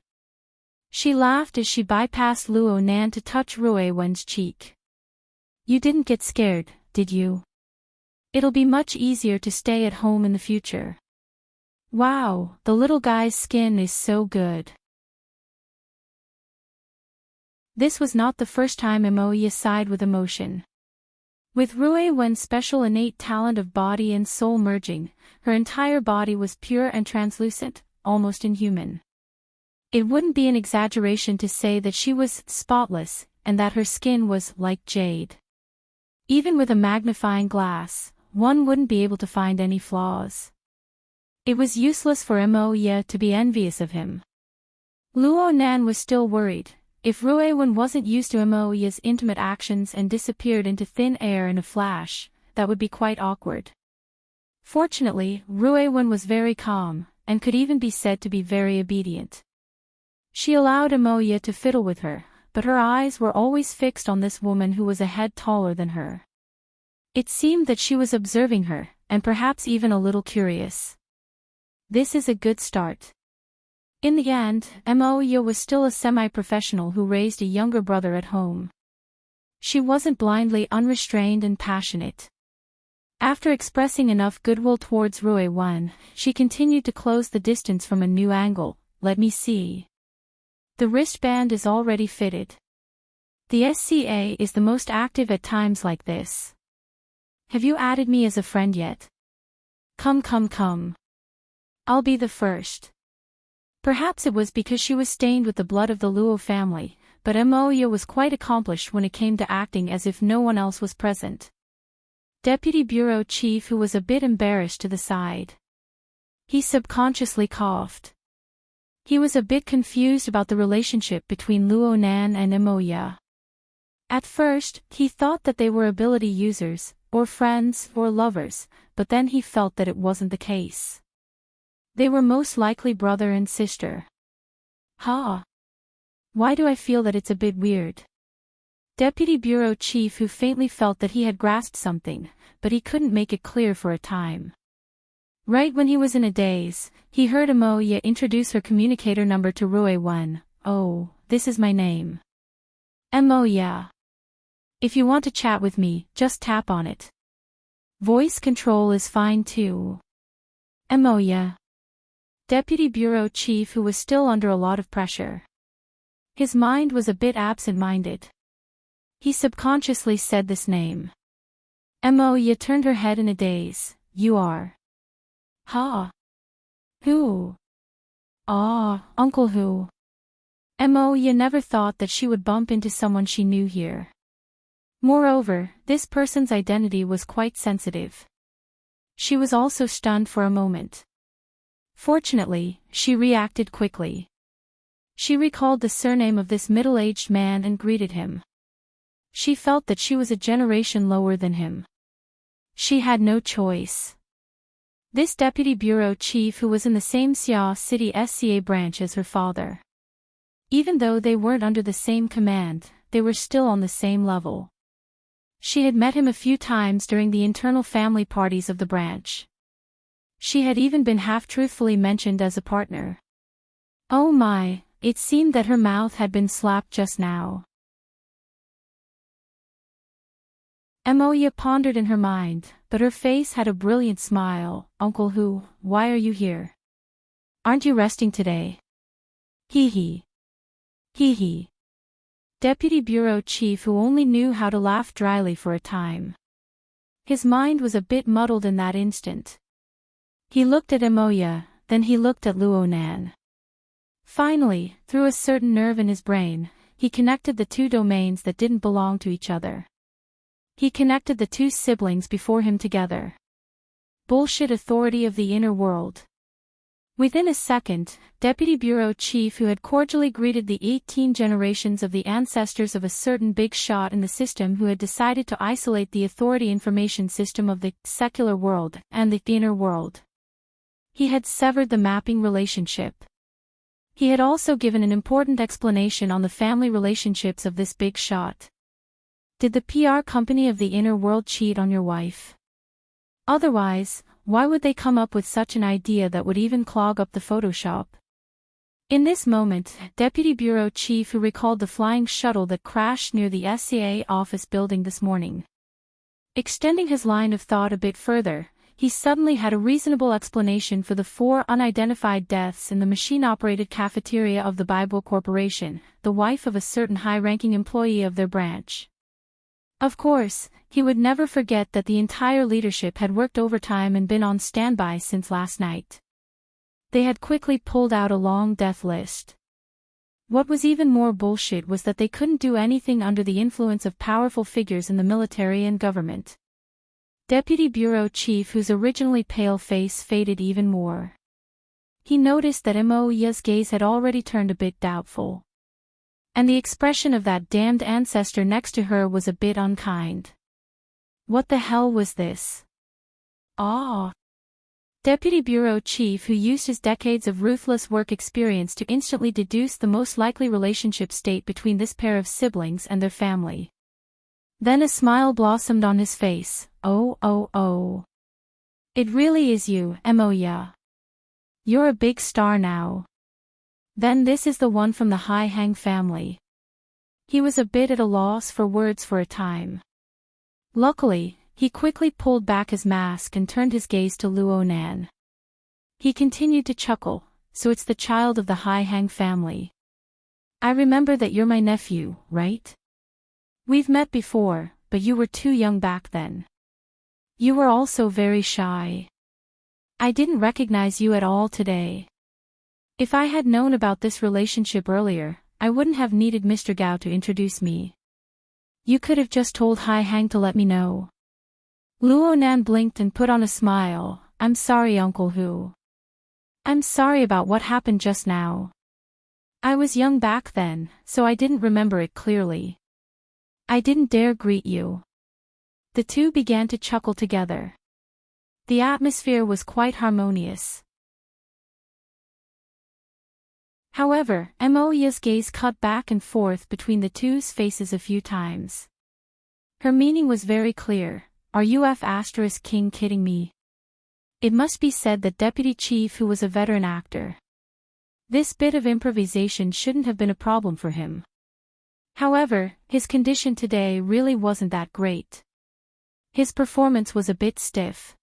She laughed as she bypassed Luo Nan to touch Rui Wen's cheek. You didn't get scared, did you? It'll be much easier to stay at home in the future. Wow, the little guy's skin is so good. This was not the first time Moya sighed with emotion. With Rui Wen's special innate talent of body and soul merging, her entire body was pure and translucent, almost inhuman. It wouldn't be an exaggeration to say that she was spotless, and that her skin was like jade. Even with a magnifying glass, one wouldn't be able to find any flaws. It was useless for Moya to be envious of him. Luo Nan was still worried. If Rui Wen wasn't used to Moya's intimate actions and disappeared into thin air in a flash, that would be quite awkward. Fortunately, Rui Wen was very calm, and could even be said to be very obedient. She allowed Moya to fiddle with her, but her eyes were always fixed on this woman who was a head taller than her. It seemed that she was observing her, and perhaps even a little curious. This is a good start. In the end, Moya was still a semi-professional who raised a younger brother at home. She wasn't blindly unrestrained and passionate. After expressing enough goodwill towards Rui Wen, she continued to close the distance from a new angle. Let me see. The wristband is already fitted. The SCA is the most active at times like this. Have you added me as a friend yet? Come. I'll be the first. Perhaps it was because she was stained with the blood of the Luo family, but Moya was quite accomplished when it came to acting as if no one else was present. Deputy Bureau Chief, who was a bit embarrassed, to the side. He subconsciously coughed. He was a bit confused about the relationship between Luo Nan and Moya. At first, he thought that they were ability users, or friends, or lovers, but then he felt that it wasn't the case. They were most likely brother and sister. Why do I feel that it's a bit weird? Deputy Bureau Chief, who faintly felt that he had grasped something, but he couldn't make it clear for a time. Right when he was in a daze, he heard Moya introduce her communicator number to Rui Wen. Oh, this is my name. Moya. If you want to chat with me, just tap on it. Voice control is fine too. Moya. Deputy Bureau Chief, who was still under a lot of pressure. His mind was a bit absent-minded. He subconsciously said this name. Moya turned her head in a daze. You are. Who? Uncle who? Moya never thought that she would bump into someone she knew here. Moreover, this person's identity was quite sensitive. She was also stunned for a moment. Fortunately, she reacted quickly. She recalled the surname of this middle-aged man and greeted him. She felt that she was a generation lower than him. She had no choice. This deputy bureau chief, who was in the same Xia City SCA branch as her father. Even though they weren't under the same command, they were still on the same level. She had met him a few times during the internal family parties of the branch. She had even been half-truthfully mentioned as a partner. Oh my, it seemed that her mouth had been slapped just now. Emoya pondered in her mind, but her face had a brilliant smile. Uncle Hu, why are you here? Aren't you resting today? Hee hee. Hee hee. Deputy Bureau Chief Hu only knew how to laugh dryly for a time. His mind was a bit muddled in that instant. He looked at Emoya, then he looked at Luonan. Finally, through a certain nerve in his brain, he connected the two domains that didn't belong to each other. He connected the two siblings before him together. Bullshit authority of the inner world. Within a second, Deputy Bureau Chief Hu had cordially greeted the 18 generations of the ancestors of a certain big shot in the system who had decided to isolate the authority information system of the secular world and the inner world. He had severed the mapping relationship. He had also given an important explanation on the family relationships of this big shot. Did the PR company of the inner world cheat on your wife? Otherwise, why would they come up with such an idea that would even clog up the Photoshop? In this moment, Deputy Bureau Chief Hu recalled the flying shuttle that crashed near the SCA office building this morning. Extending his line of thought a bit further, he suddenly had a reasonable explanation for the 4 unidentified deaths in the machine-operated cafeteria of the Bible Corporation, the wife of a certain high-ranking employee of their branch. Of course, he would never forget that the entire leadership had worked overtime and been on standby since last night. They had quickly pulled out a long death list. What was even more bullshit was that they couldn't do anything under the influence of powerful figures in the military and government. Deputy Bureau Chief Hu's originally pale face faded even more. He noticed that Emoya's gaze had already turned a bit doubtful. And the expression of that damned ancestor next to her was a bit unkind. What the hell was this? Ah! Deputy Bureau Chief Hu used his decades of ruthless work experience to instantly deduce the most likely relationship state between this pair of siblings and their family. Then a smile blossomed on his face. Oh. It really is you, Emoya. You're a big star now. Then this is the one from the Hai Hang family. He was a bit at a loss for words for a time. Luckily, he quickly pulled back his mask and turned his gaze to Luonan. He continued to chuckle. So it's the child of the Hai Hang family. I remember that you're my nephew, right? We've met before, but you were too young back then. You were also very shy. I didn't recognize you at all today. If I had known about this relationship earlier, I wouldn't have needed Mr. Gao to introduce me. You could have just told Hai Hang to let me know. Luonan blinked and put on a smile. I'm sorry, Uncle Hu. I'm sorry about what happened just now. I was young back then, so I didn't remember it clearly. I didn't dare greet you. The two began to chuckle together. The atmosphere was quite harmonious. However, Emoya's gaze cut back and forth between the two's faces a few times. Her meaning was very clear. Are you King kidding me? It must be said that Deputy Chief Hu was a veteran actor. This bit of improvisation shouldn't have been a problem for him. However, his condition today really wasn't that great. His performance was a bit stiff.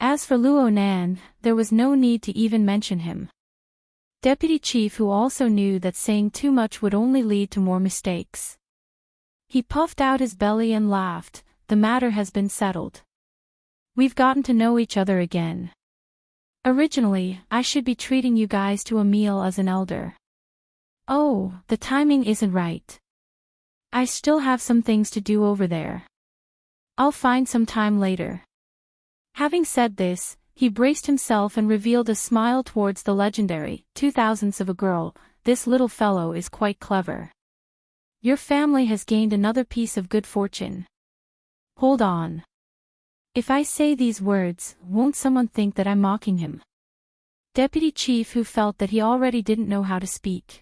As for Luonan, there was no need to even mention him. Deputy Chief Hu also knew that saying too much would only lead to more mistakes. He puffed out his belly and laughed. The matter has been settled. We've gotten to know each other again. Originally, I should be treating you guys to a meal as an elder. Oh, the timing isn't right. I still have some things to do over there. I'll find some time later. Having said this, he braced himself and revealed a smile towards the legendary 2000s of a girl. This little fellow is quite clever. Your family has gained another piece of good fortune. Hold on. If I say these words, won't someone think that I'm mocking him? Deputy Chief Hu felt that he already didn't know how to speak.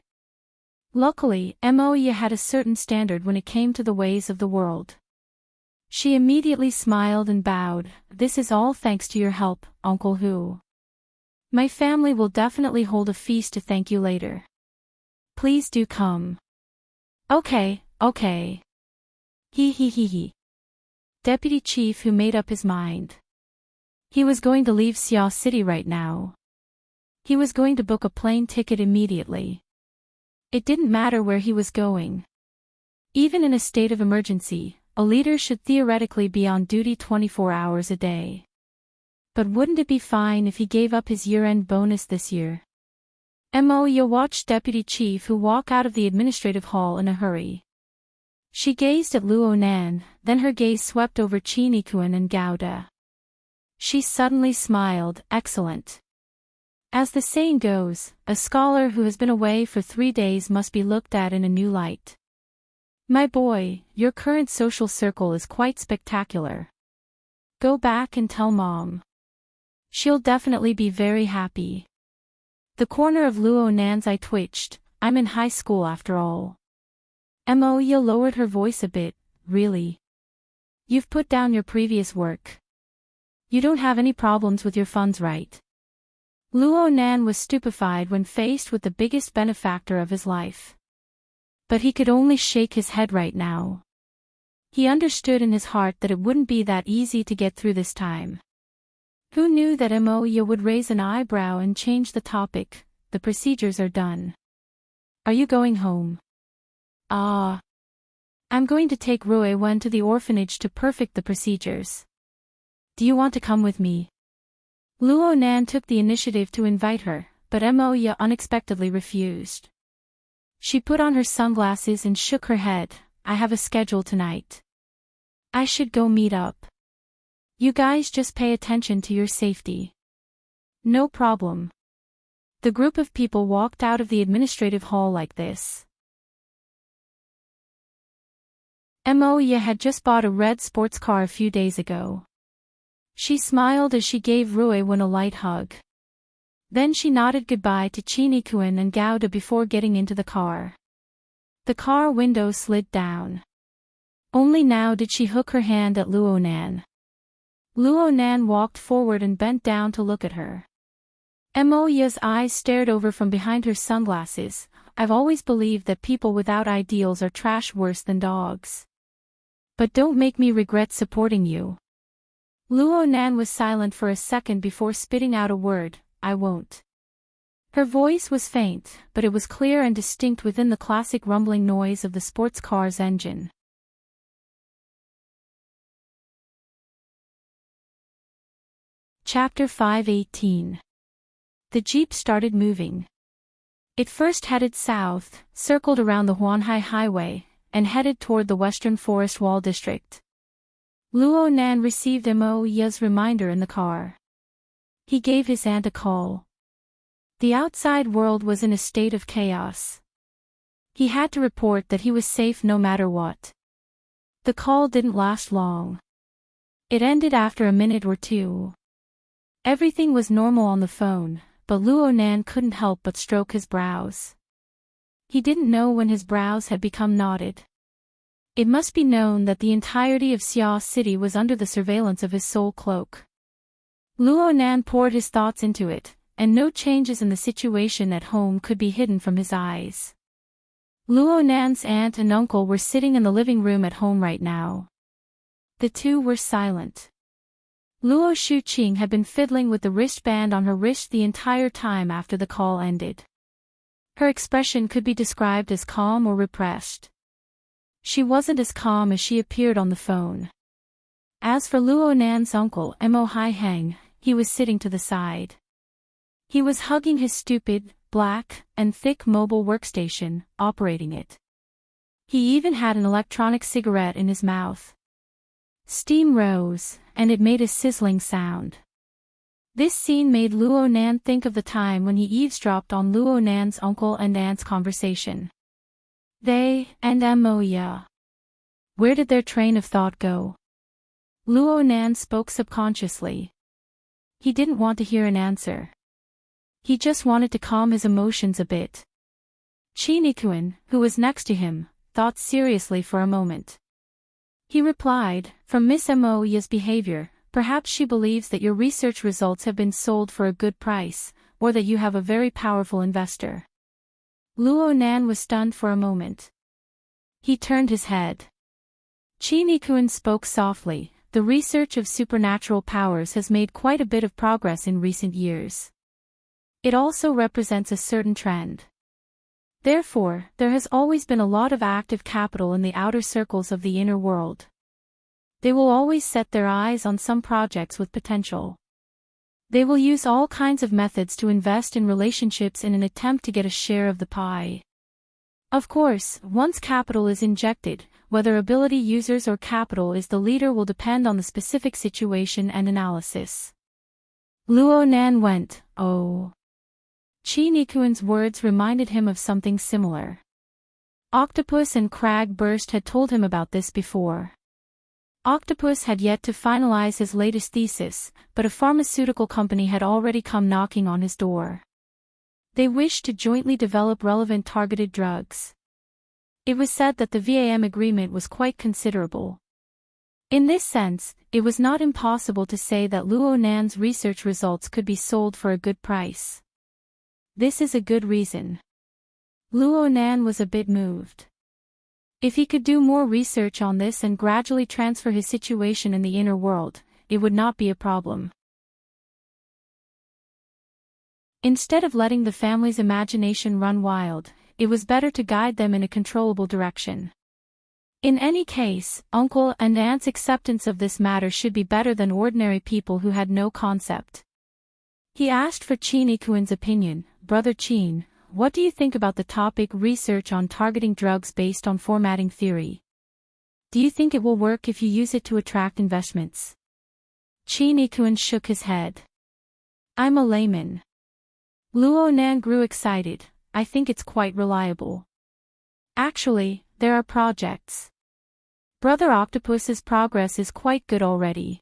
Luckily, Emoya had a certain standard when it came to the ways of the world. She immediately smiled and bowed. This is all thanks to your help, Uncle Hu. My family will definitely hold a feast to thank you later. Please do come. Okay. Hee. deputy chief who made up his mind. He was going to leave Sia City right now. He was going to book a plane ticket immediately. It didn't matter where he was going. Even in a state of emergency, a leader should theoretically be on duty 24 hours a day. But wouldn't it be fine if he gave up his year-end bonus this year? Moya watched Deputy Chief who walk out of the administrative hall in a hurry. She gazed at Luo Nan, then her gaze swept over Chinikuan and Gouda. She suddenly smiled. Excellent. As the saying goes, a scholar who has been away for 3 days must be looked at in a new light. My boy, your current social circle is quite spectacular. Go back and tell Mom. She'll definitely be very happy. The corner of Luo Nan's eye twitched. I'm in high school after all. Moya lowered her voice a bit. Really? You've put down your previous work. You don't have any problems with your funds, right? Luo Nan was stupefied when faced with the biggest benefactor of his life. But he could only shake his head right now. He understood in his heart that it wouldn't be that easy to get through this time. Who knew that Moya would raise an eyebrow and change the topic? The procedures are done. Are you going home? Ah. I'm going to take Rue Wen to the orphanage to perfect the procedures. Do you want to come with me? Luo Nan took the initiative to invite her, but Moya unexpectedly refused. She put on her sunglasses and shook her head. I have a schedule tonight. I should go meet up. You guys just pay attention to your safety. No problem. The group of people walked out of the administrative hall like this. Moya had just bought a red sports car a few days ago. She smiled as she gave Rue Wen a light hug. Then she nodded goodbye to Chinikuan and Gouda before getting into the car. The car window slid down. Only now did she hook her hand at Luo Nan. Luo Nan walked forward and bent down to look at her. Moya's eyes stared over from behind her sunglasses. I've always believed that people without ideals are trash worse than dogs. But don't make me regret supporting you. Luo Nan was silent for a second before spitting out a word, I won't. Her voice was faint, but it was clear and distinct within the classic rumbling noise of the sports car's engine. Chapter 5:18. The jeep started moving. It first headed south, circled around the Huanhai Highway, and headed toward the Western Forest Wall District. Luo Nan received Moya's reminder in the car. He gave his aunt a call. The outside world was in a state of chaos. He had to report that he was safe no matter what. The call didn't last long. It ended after a minute or two. Everything was normal on the phone, but Luo Nan couldn't help but stroke his brows. He didn't know when his brows had become knotted. It must be known that the entirety of Sia City was under the surveillance of his soul cloak. Luo Nan poured his thoughts into it, and no changes in the situation at home could be hidden from his eyes. Luo Nan's aunt and uncle were sitting in the living room at home right now. The two were silent. Luo Shuqing had been fiddling with the wristband on her wrist the entire time after the call ended. Her expression could be described as calm or repressed. She wasn't as calm as she appeared on the phone. As for Luo Nan's uncle Mo Hai Heng, he was sitting to the side. He was hugging his stupid, black, and thick mobile workstation, operating it. He even had an electronic cigarette in his mouth. Steam rose, and it made a sizzling sound. This scene made Luo Nan think of the time when he eavesdropped on Luo Nan's uncle and aunt's conversation. They, and Moya. Where did their train of thought go? Luo Nan spoke subconsciously. He didn't want to hear an answer. He just wanted to calm his emotions a bit. Chinikuan, who was next to him, thought seriously for a moment. He replied, from Miss Moya's behavior, perhaps she believes that your research results have been sold for a good price, or that you have a very powerful investor. Luo Nan was stunned for a moment. He turned his head. Chinikuan spoke softly, the research of supernatural powers has made quite a bit of progress in recent years. It also represents a certain trend. Therefore, there has always been a lot of active capital in the outer circles of the inner world. They will always set their eyes on some projects with potential. They will use all kinds of methods to invest in relationships in an attempt to get a share of the pie. Of course, once capital is injected, whether ability users or capital is the leader will depend on the specific situation and analysis. Luo Nan went, "Oh." Chi Nikuan's words reminded him of something similar. Octopus and Crag Burst had told him about this before. Octopus had yet to finalize his latest thesis, but a pharmaceutical company had already come knocking on his door. They wished to jointly develop relevant targeted drugs. It was said that the VAM agreement was quite considerable. In this sense, it was not impossible to say that Luo Nan's research results could be sold for a good price. This is a good reason. Luo Nan was a bit moved. If he could do more research on this and gradually transfer his situation in the inner world, it would not be a problem. Instead of letting the family's imagination run wild, it was better to guide them in a controllable direction. In any case, uncle and aunt's acceptance of this matter should be better than ordinary people who had no concept. He asked for Qin Ikuan's opinion. "Brother Qin, what do you think about the topic research on targeting drugs based on formatting theory? Do you think it will work if you use it to attract investments?" Qin Ikuan shook his head. "I'm a layman." Luo Nan grew excited. "I think it's quite reliable. Actually, there are projects. Brother Octopus's progress is quite good already.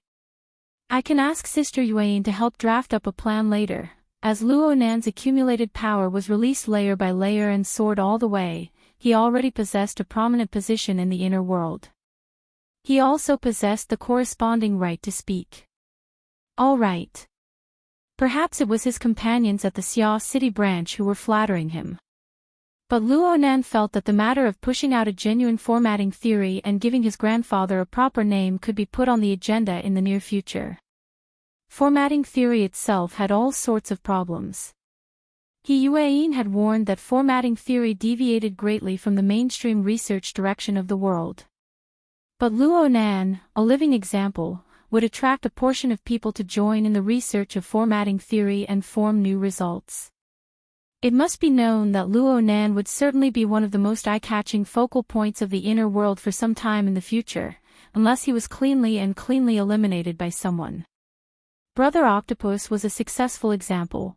I can ask Sister Yuan to help draft up a plan later." As Luo Nan's accumulated power was released layer by layer and soared all the way, he already possessed a prominent position in the inner world. He also possessed the corresponding right to speak. All right. Perhaps it was his companions at the Xia City branch who were flattering him. But Luo Nan felt that the matter of pushing out a genuine formatting theory and giving his grandfather a proper name could be put on the agenda in the near future. Formatting theory itself had all sorts of problems. Yuan had warned that formatting theory deviated greatly from the mainstream research direction of the world. But Luo Nan, a living example, would attract a portion of people to join in the research of formatting theory and form new results. It must be known that Luo Nan would certainly be one of the most eye-catching focal points of the inner world for some time in the future, unless he was cleanly eliminated by someone. Brother Octopus was a successful example.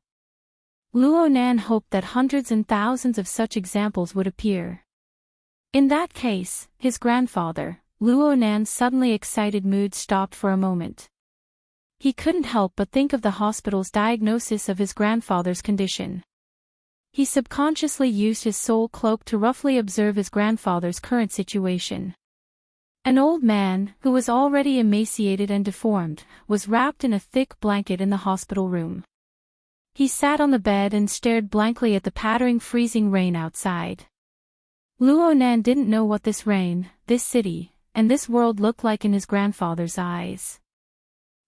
Luo Nan hoped that hundreds and thousands of such examples would appear. In that case, his grandfather, Luo Nan's suddenly excited mood stopped for a moment. He couldn't help but think of the hospital's diagnosis of his grandfather's condition. He subconsciously used his soul cloak to roughly observe his grandfather's current situation. An old man, who was already emaciated and deformed, was wrapped in a thick blanket in the hospital room. He sat on the bed and stared blankly at the pattering freezing rain outside. Luo Nan didn't know what this rain, this city, and this world looked like in his grandfather's eyes.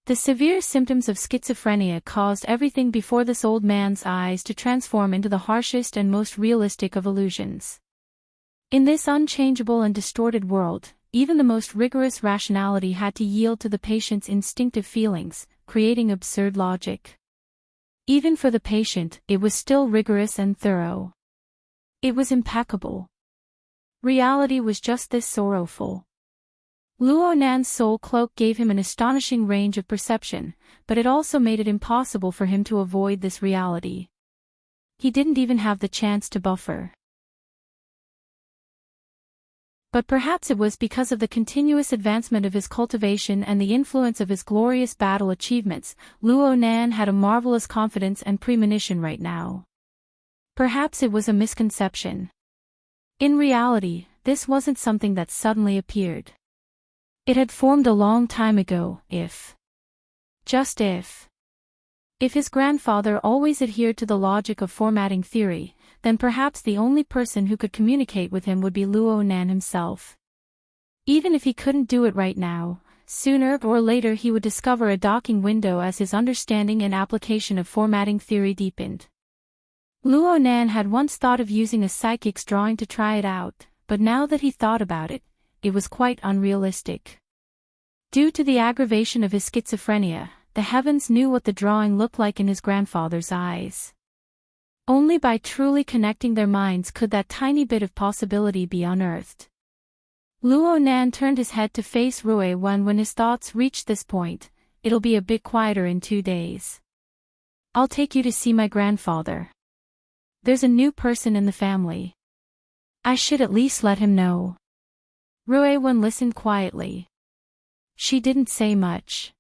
The severe symptoms of schizophrenia caused everything before this old man's eyes to transform into the harshest and most realistic of illusions. In this unchangeable and distorted world, even the most rigorous rationality had to yield to the patient's instinctive feelings, creating absurd logic. Even for the patient, it was still rigorous and thorough. It was impeccable. Reality was just this sorrowful. Luo Nan's soul cloak gave him an astonishing range of perception, but it also made it impossible for him to avoid this reality. He didn't even have the chance to buffer. But perhaps it was because of the continuous advancement of his cultivation and the influence of his glorious battle achievements, Luo Nan had a marvelous confidence and premonition right now. Perhaps it was a misconception. In reality, this wasn't something that suddenly appeared. It had formed a long time ago, just if his grandfather always adhered to the logic of formatting theory, then perhaps the only person who could communicate with him would be Luo Nan himself. Even if he couldn't do it right now, Sooner or later he would discover a docking window as his understanding and application of formatting theory deepened. Luo Nan had once thought of using a psychic's drawing to try it out, but now that he thought about it, it was quite unrealistic. Due to the aggravation of his schizophrenia, the heavens knew what the drawing looked like in his grandfather's eyes. Only by truly connecting their minds could that tiny bit of possibility be unearthed. Luo Nan turned his head to face Rui when his thoughts reached this point. It'll be a bit quieter in 2 days. I'll take you to see my grandfather. There's a new person in the family. I should at least let him know. Rui listened quietly. She didn't say much.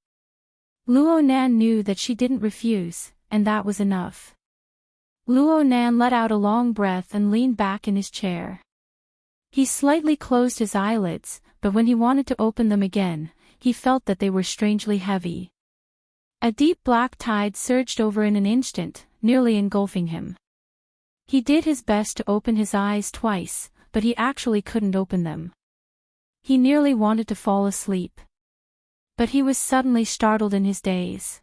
Luo Nan knew that she didn't refuse, and that was enough. Luo Nan let out a long breath and leaned back in his chair. He slightly closed his eyelids, but when he wanted to open them again, he felt that they were strangely heavy. A deep black tide surged over in an instant, nearly engulfing him. He did his best to open his eyes twice, but he actually couldn't open them. He nearly wanted to fall asleep. But he was suddenly startled in his daze.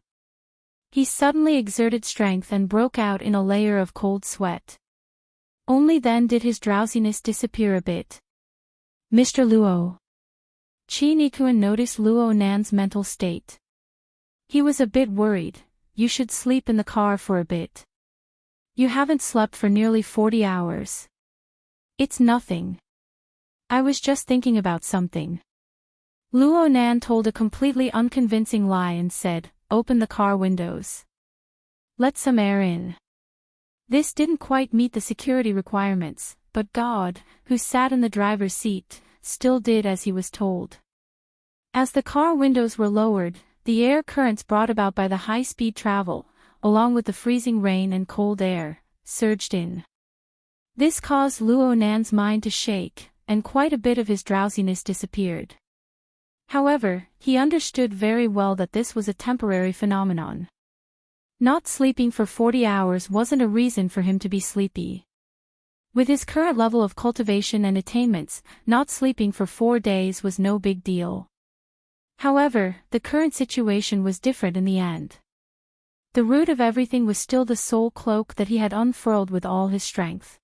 He suddenly exerted strength and broke out in a layer of cold sweat. Only then did his drowsiness disappear a bit. Mr. Luo. Chi Nikuan noticed Luo Nan's mental state. He was a bit worried. You should sleep in the car for a bit. You haven't slept for nearly 40 hours. It's nothing. I was just thinking about something. Luo Nan told a completely unconvincing lie and said, "Open the car windows. Let some air in." This didn't quite meet the security requirements, but God, who sat in the driver's seat, still did as he was told. As the car windows were lowered, the air currents brought about by the high-speed travel, along with the freezing rain and cold air, surged in. This caused Luo Nan's mind to shake, and quite a bit of his drowsiness disappeared. However, he understood very well that this was a temporary phenomenon. Not sleeping for 40 hours wasn't a reason for him to be sleepy. With his current level of cultivation and attainments, not sleeping for 4 days was no big deal. However, the current situation was different in the end. The root of everything was still the soul cloak that he had unfurled with all his strength.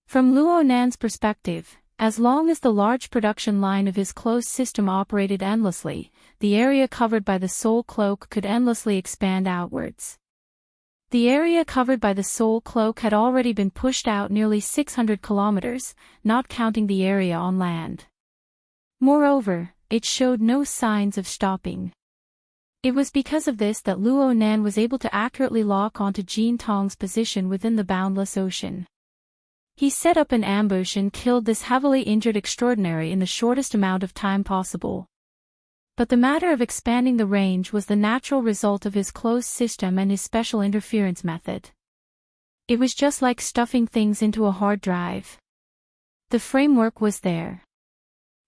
From Luo Nan's perspective, as long as the large production line of his closed system operated endlessly, the area covered by the soul cloak could endlessly expand outwards. The area covered by the soul cloak had already been pushed out nearly 600 kilometers, not counting the area on land. Moreover, it showed no signs of stopping. It was because of this that Luo Nan was able to accurately lock onto Jin Tong's position within the boundless ocean. He set up an ambush and killed this heavily injured extraordinary in the shortest amount of time possible. But the matter of expanding the range was the natural result of his closed system and his special interference method. It was just like stuffing things into a hard drive. The framework was there.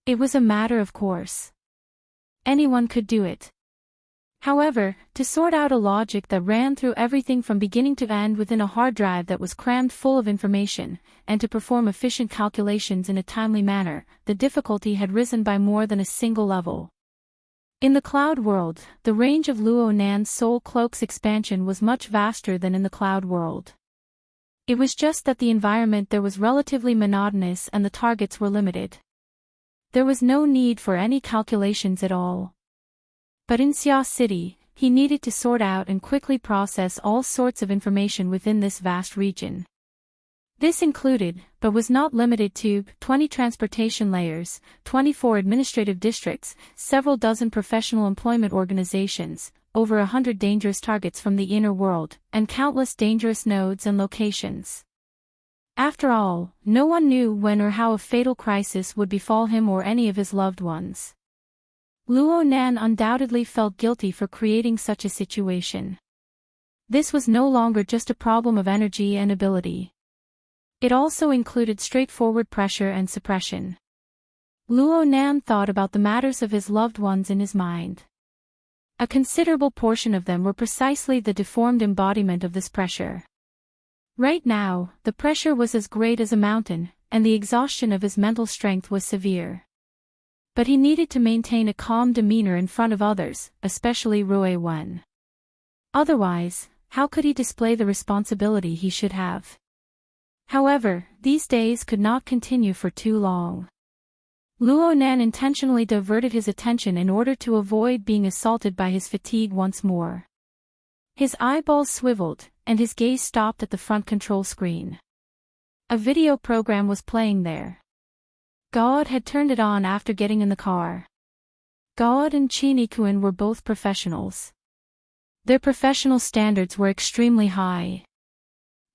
It was a matter of course. Anyone could do it. However, to sort out a logic that ran through everything from beginning to end within a hard drive that was crammed full of information, and to perform efficient calculations in a timely manner, the difficulty had risen by more than a single level. In the cloud world, the range of Luo Nan's soul cloak's expansion was much vaster than in the cloud world. It was just that the environment there was relatively monotonous and the targets were limited. There was no need for any calculations at all. But in Xia City, he needed to sort out and quickly process all sorts of information within this vast region. This included, but was not limited to, 20 transportation layers, 24 administrative districts, several dozen professional employment organizations, over 100 dangerous targets from the inner world, and countless dangerous nodes and locations. After all, no one knew when or how a fatal crisis would befall him or any of his loved ones. Luo Nan undoubtedly felt guilty for creating such a situation. This was no longer just a problem of energy and ability. It also included straightforward pressure and suppression. Luo Nan thought about the matters of his loved ones in his mind. A considerable portion of them were precisely the deformed embodiment of this pressure. Right now, the pressure was as great as a mountain, and the exhaustion of his mental strength was severe. But he needed to maintain a calm demeanor in front of others, especially Rui Wen. Otherwise, how could he display the responsibility he should have? However, these days could not continue for too long. Luo Nan intentionally diverted his attention in order to avoid being assaulted by his fatigue once more. His eyeballs swiveled, and his gaze stopped at the front control screen. A video program was playing there. God had turned it on after getting in the car. God and Chinikuin were both professionals. Their professional standards were extremely high.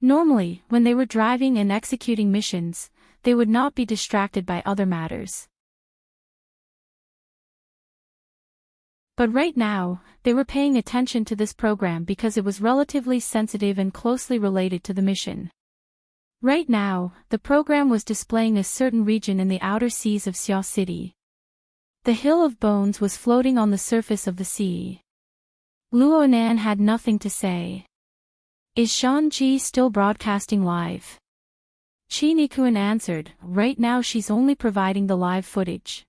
Normally, when they were driving and executing missions, they would not be distracted by other matters. But right now, they were paying attention to this program because it was relatively sensitive and closely related to the mission. Right now, the program was displaying a certain region in the outer seas of Xiao City. The Hill of Bones was floating on the surface of the sea. Luo Nan had nothing to say. Is Shanji still broadcasting live? Chinikuin answered, right now she's only providing the live footage.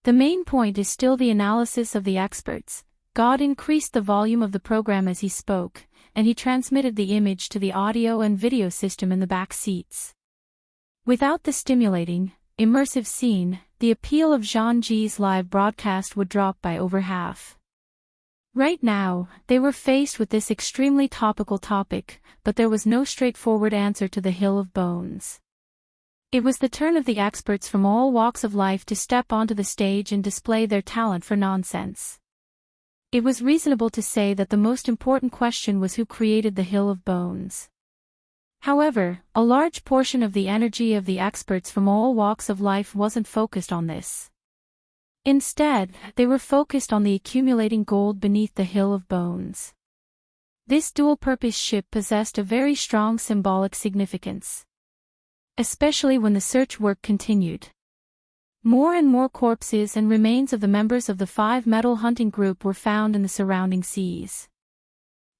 The main point is still the analysis of the experts. God increased the volume of the program as he spoke, and he transmitted the image to the audio and video system in the back seats. Without the stimulating, immersive scene, the appeal of Zhangji's live broadcast would drop by over half. Right now, they were faced with this extremely topical topic, but there was no straightforward answer to the Hill of Bones. It was the turn of the experts from all walks of life to step onto the stage and display their talent for nonsense. It was reasonable to say that the most important question was who created the Hill of Bones. However, a large portion of the energy of the experts from all walks of life wasn't focused on this. Instead, they were focused on the accumulating gold beneath the Hill of Bones. This dual-purpose ship possessed a very strong symbolic significance. Especially when the search work continued. More and more corpses and remains of the members of the 5 metal hunting group were found in the surrounding seas.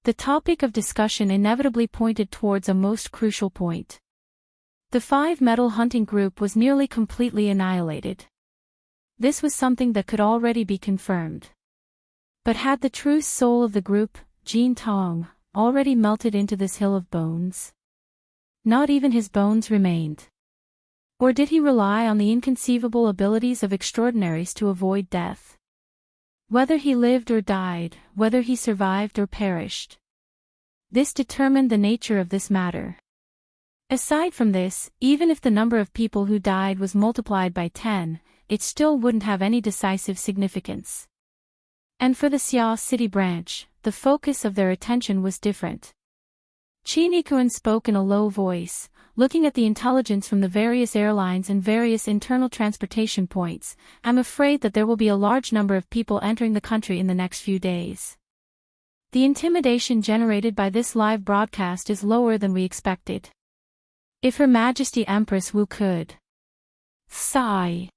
The topic of discussion inevitably pointed towards a most crucial point. The 5 metal hunting group was nearly completely annihilated. This was something that could already be confirmed. But had the true soul of the group, Jin Tong, already melted into this Hill of Bones? Not even his bones remained. Or did he rely on the inconceivable abilities of extraordinaries to avoid death? Whether he lived or died, whether he survived or perished. This determined the nature of this matter. Aside from this, even if the number of people who died was multiplied by 10, it still wouldn't have any decisive significance. And for the Xiao City branch, the focus of their attention was different. Chinikuin spoke in a low voice, looking at the intelligence from the various airlines and various internal transportation points. I'm afraid that there will be a large number of people entering the country in the next few days. The intimidation generated by this live broadcast is lower than we expected. If Her Majesty Empress Wu could. Sigh.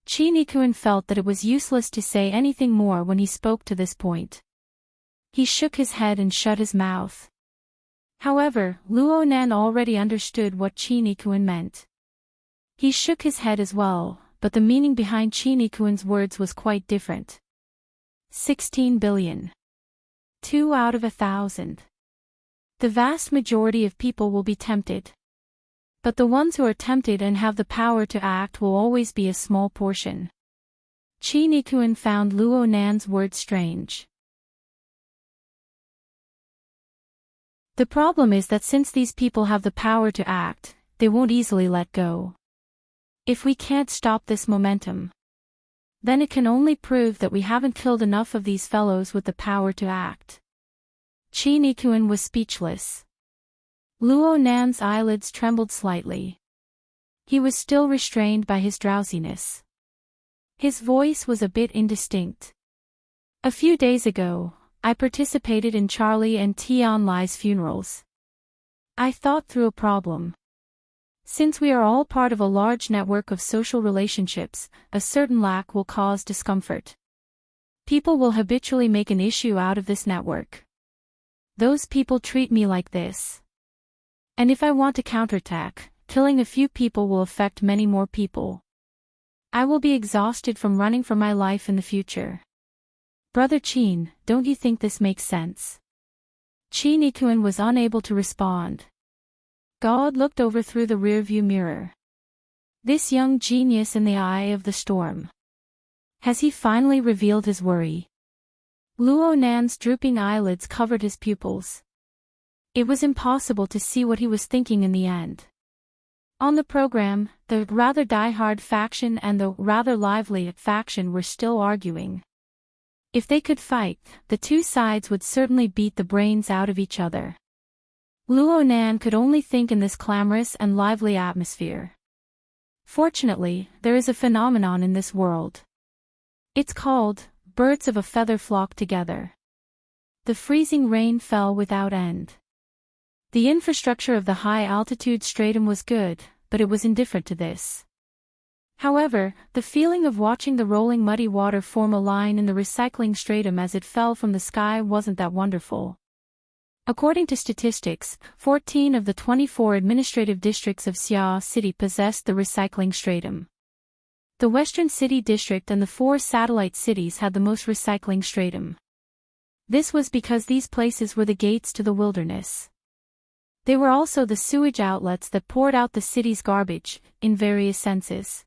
Chinikuin felt that it was useless to say anything more when he spoke to this point. He shook his head and shut his mouth. However, Luo Nan already understood what Chinikuin meant. He shook his head as well, but the meaning behind Chinikuin's words was quite different. 16 billion. 2 out of 1,000. The vast majority of people will be tempted. But the ones who are tempted and have the power to act will always be a small portion. Chinikuin found Luo Nan's words strange. The problem is that since these people have the power to act, they won't easily let go. If we can't stop this momentum, then it can only prove that we haven't killed enough of these fellows with the power to act. Chinikuin was speechless. Luo Nan's eyelids trembled slightly. He was still restrained by his drowsiness. His voice was a bit indistinct. A few days ago, I participated in Charlie and Tian Lai's funerals. I thought through a problem. Since we are all part of a large network of social relationships, a certain lack will cause discomfort. People will habitually make an issue out of this network. Those people treat me like this. And if I want to counterattack, killing a few people will affect many more people. I will be exhausted from running for my life in the future. Brother Chin, don't you think this makes sense? Chi Nikuen was unable to respond. God looked over through the rearview mirror. This young genius in the eye of the storm. Has he finally revealed his worry? Luo Nan's drooping eyelids covered his pupils. It was impossible to see what he was thinking in the end. On the program, the rather die-hard faction and the rather lively faction were still arguing. If they could fight, the two sides would certainly beat the brains out of each other. Luo Nan could only think in this clamorous and lively atmosphere. Fortunately, there is a phenomenon in this world. It's called, birds of a feather flock together. The freezing rain fell without end. The infrastructure of the high-altitude stratum was good, but it was indifferent to this. However, the feeling of watching the rolling muddy water form a line in the recycling stratum as it fell from the sky wasn't that wonderful. According to statistics, 14 of the 24 administrative districts of Xia City possessed the recycling stratum. The Western City District and the 4 satellite cities had the most recycling stratum. This was because these places were the gates to the wilderness. They were also the sewage outlets that poured out the city's garbage, in various senses.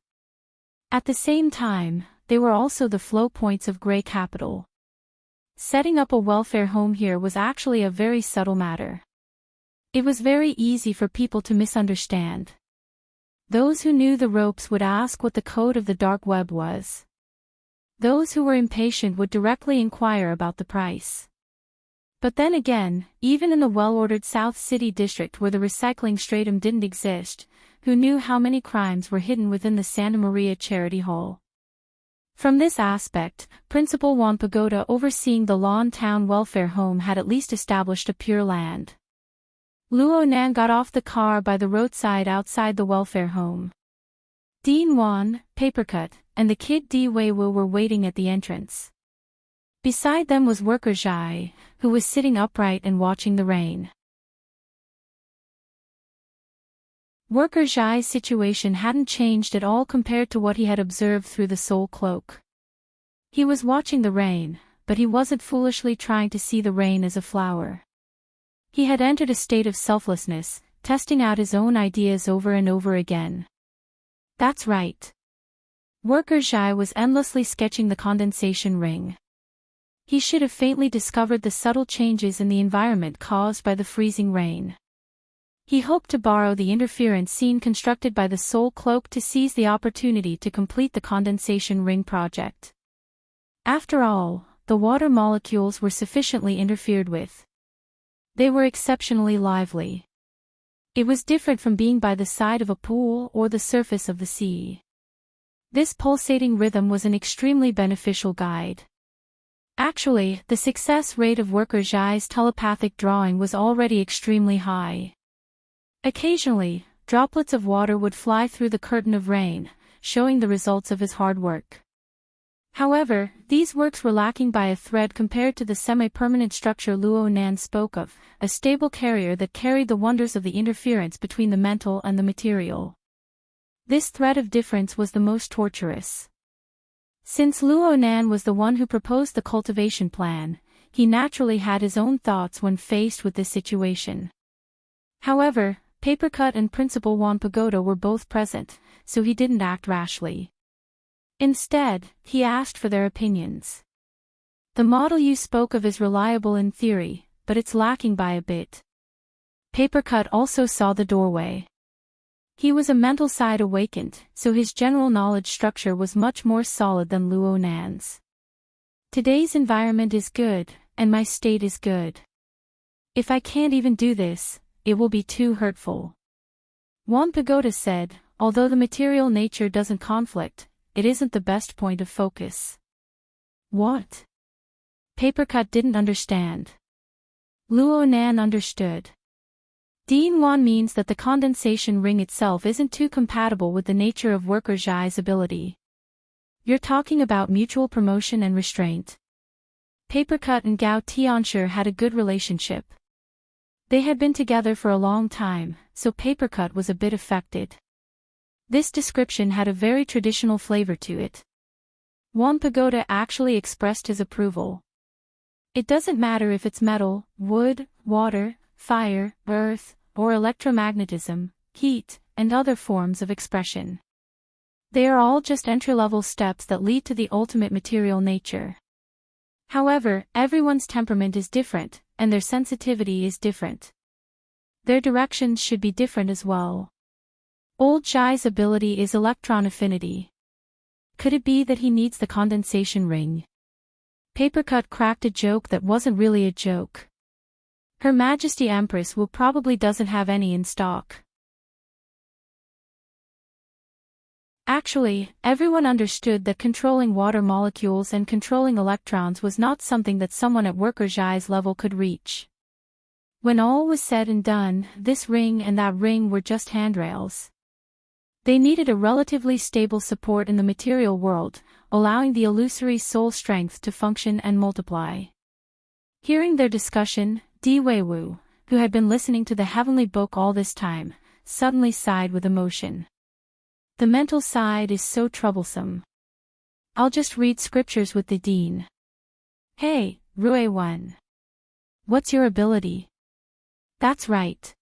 At the same time, they were also the flow points of Grey Capital. Setting up a welfare home here was actually a very subtle matter. It was very easy for people to misunderstand. Those who knew the ropes would ask what the code of the dark web was. Those who were impatient would directly inquire about the price. But then again, even in the well-ordered South City District where the recycling stratum didn't exist, who knew how many crimes were hidden within the Santa Maria Charity Hall? From this aspect, Principal Juan Pagoda overseeing the Lawn Town Welfare Home had at least established a Pure Land. Luo Nan got off the car by the roadside outside the welfare home. Dean Wan, Papercut, and the kid Di Weiwu were waiting at the entrance. Beside them was worker Zhai, who was sitting upright and watching the rain. Worker Zhai's situation hadn't changed at all compared to what he had observed through the soul cloak. He was watching the rain, but he wasn't foolishly trying to see the rain as a flower. He had entered a state of selflessness, testing out his own ideas over and over again. That's right. Worker Zhai was endlessly sketching the condensation ring. He should have faintly discovered the subtle changes in the environment caused by the freezing rain. He hoped to borrow the interference scene constructed by the soul cloak to seize the opportunity to complete the condensation ring project. After all, the water molecules were sufficiently interfered with. They were exceptionally lively. It was different from being by the side of a pool or the surface of the sea. This pulsating rhythm was an extremely beneficial guide. Actually, the success rate of worker Zhai's telepathic drawing was already extremely high. Occasionally, droplets of water would fly through the curtain of rain, showing the results of his hard work. However, these works were lacking by a thread compared to the semi-permanent structure Luo Nan spoke of, a stable carrier that carried the wonders of the interference between the mental and the material. This thread of difference was the most torturous. Since Luo Nan was the one who proposed the cultivation plan, he naturally had his own thoughts when faced with this situation. However, Papercut and Principal Juan Pagoda were both present, so he didn't act rashly. Instead, he asked for their opinions. The model you spoke of is reliable in theory, but it's lacking by a bit. Papercut also saw the doorway. He was a mental side awakened, so his general knowledge structure was much more solid than Luo Nan's. Today's environment is good, and my state is good. If I can't even do this, it will be too hurtful. Juan Pagoda said, although the material nature doesn't conflict, it isn't the best point of focus. What? Papercut didn't understand. Luo Nan understood. Dean Wan means that the condensation ring itself isn't too compatible with the nature of worker Zhai's ability. You're talking about mutual promotion and restraint. Papercut and Gao Tianshi had a good relationship. They had been together for a long time, so Papercut was a bit affected. This description had a very traditional flavor to it. Juan Pagoda actually expressed his approval. It doesn't matter if it's metal, wood, water, fire, earth, or electromagnetism, heat, and other forms of expression. They are all just entry-level steps that lead to the ultimate material nature. However, everyone's temperament is different, and their sensitivity is different. Their directions should be different as well. Old Jai's ability is electron affinity. Could it be that he needs the condensation ring? Papercut cracked a joke that wasn't really a joke. Her Majesty Empress will probably doesn't have any in stock. Actually, everyone understood that controlling water molecules and controlling electrons was not something that someone at Worker Jai's level could reach. When all was said and done, this ring and that ring were just handrails. They needed a relatively stable support in the material world, allowing the illusory soul strength to function and multiply. Hearing their discussion, Di Weiwu, who had been listening to the heavenly book all this time, suddenly sighed with emotion. The mental side is so troublesome. I'll just read scriptures with the dean. Hey, Rue Wen. What's your ability? That's right.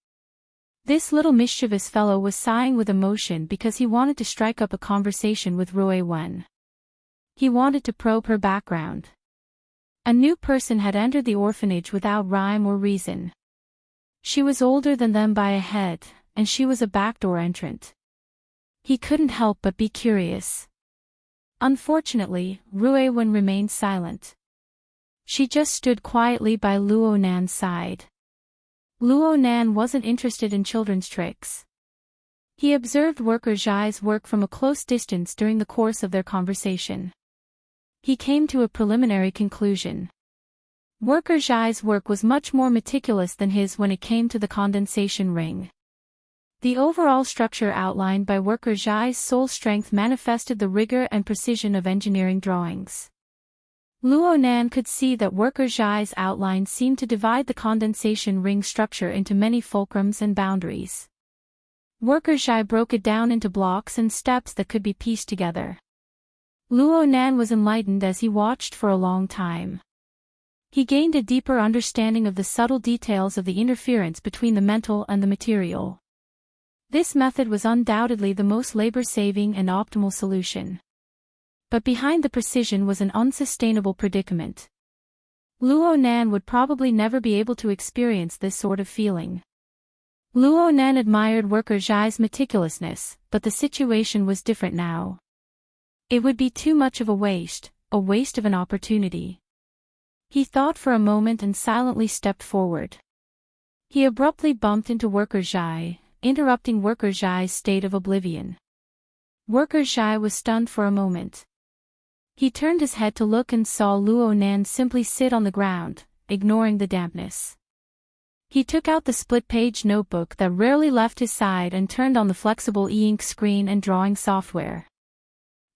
This little mischievous fellow was sighing with emotion because he wanted to strike up a conversation with Rue Wen. He wanted to probe her background. A new person had entered the orphanage without rhyme or reason. She was older than them by a head, and she was a backdoor entrant. He couldn't help but be curious. Unfortunately, Rue Wen remained silent. She just stood quietly by Luo Nan's side. Luo Nan wasn't interested in children's tricks. He observed Worker Jai's work from a close distance during the course of their conversation. He came to a preliminary conclusion. Worker Jai's work was much more meticulous than his when it came to the condensation ring. The overall structure outlined by Worker Jai's soul strength manifested the rigor and precision of engineering drawings. Luo Nan could see that Worker Jai's outline seemed to divide the condensation ring structure into many fulcrums and boundaries. Worker Jai broke it down into blocks and steps that could be pieced together. Luo Nan was enlightened as he watched for a long time. He gained a deeper understanding of the subtle details of the interference between the mental and the material. This method was undoubtedly the most labor-saving and optimal solution. But behind the precision was an unsustainable predicament. Luo Nan would probably never be able to experience this sort of feeling. Luo Nan admired Worker Jai's meticulousness, but the situation was different now. It would be too much of a waste of an opportunity. He thought for a moment and silently stepped forward. He abruptly bumped into Worker Jai, interrupting Worker Jai's state of oblivion. Worker Jai was stunned for a moment. He turned his head to look and saw Luo Nan simply sit on the ground, ignoring the dampness. He took out the split-page notebook that rarely left his side and turned on the flexible e-ink screen and drawing software.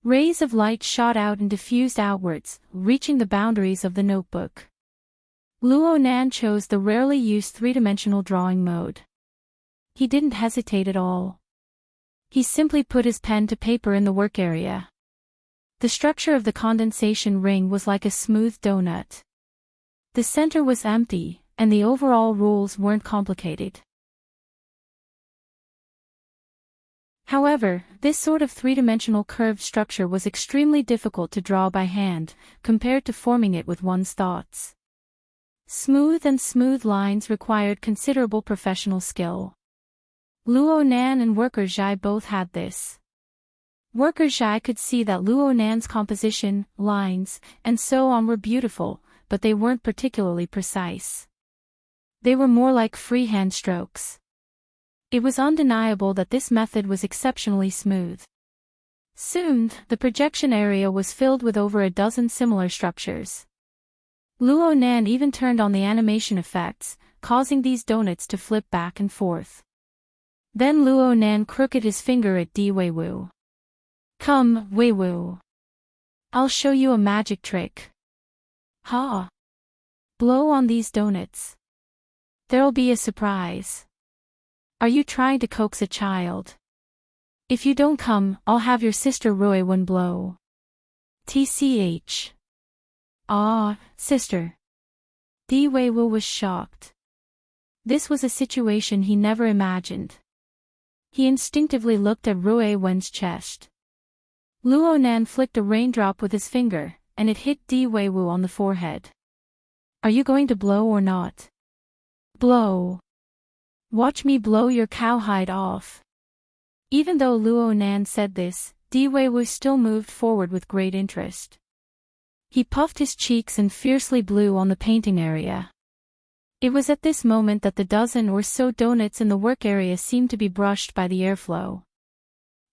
Rays of light shot out and diffused outwards, reaching the boundaries of the notebook. Luo Nan chose the rarely used three-dimensional drawing mode. He didn't hesitate at all. He simply put his pen to paper in the work area. The structure of the condensation ring was like a smooth donut. The center was empty, and the overall rules weren't complicated. However, this sort of three-dimensional curved structure was extremely difficult to draw by hand, compared to forming it with one's thoughts. Smooth lines required considerable professional skill. Luo Nan and Worker Jai both had this. Worker Jai could see that Luo Nan's composition, lines, and so on were beautiful, but they weren't particularly precise. They were more like freehand strokes. It was undeniable that this method was exceptionally smooth. Soon, the projection area was filled with over a dozen similar structures. Luo Nan even turned on the animation effects, causing these donuts to flip back and forth. Then Luo Nan crooked his finger at Di Weiwu. Come, Weiwu. I'll show you a magic trick. Ha! Blow on these donuts. There'll be a surprise. Are you trying to coax a child? If you don't come, I'll have your sister Rui one blow. TCH. Ah, sister. Di Weiwu was shocked. This was a situation he never imagined. He instinctively looked at Rui Wen's chest. Luo Nan flicked a raindrop with his finger, and it hit Di Weiwu on the forehead. Are you going to blow or not? Blow. Watch me blow your cowhide off. Even though Luo Nan said this, Di Weiwu still moved forward with great interest. He puffed his cheeks and fiercely blew on the painting area. It was at this moment that the dozen or so donuts in the work area seemed to be brushed by the airflow.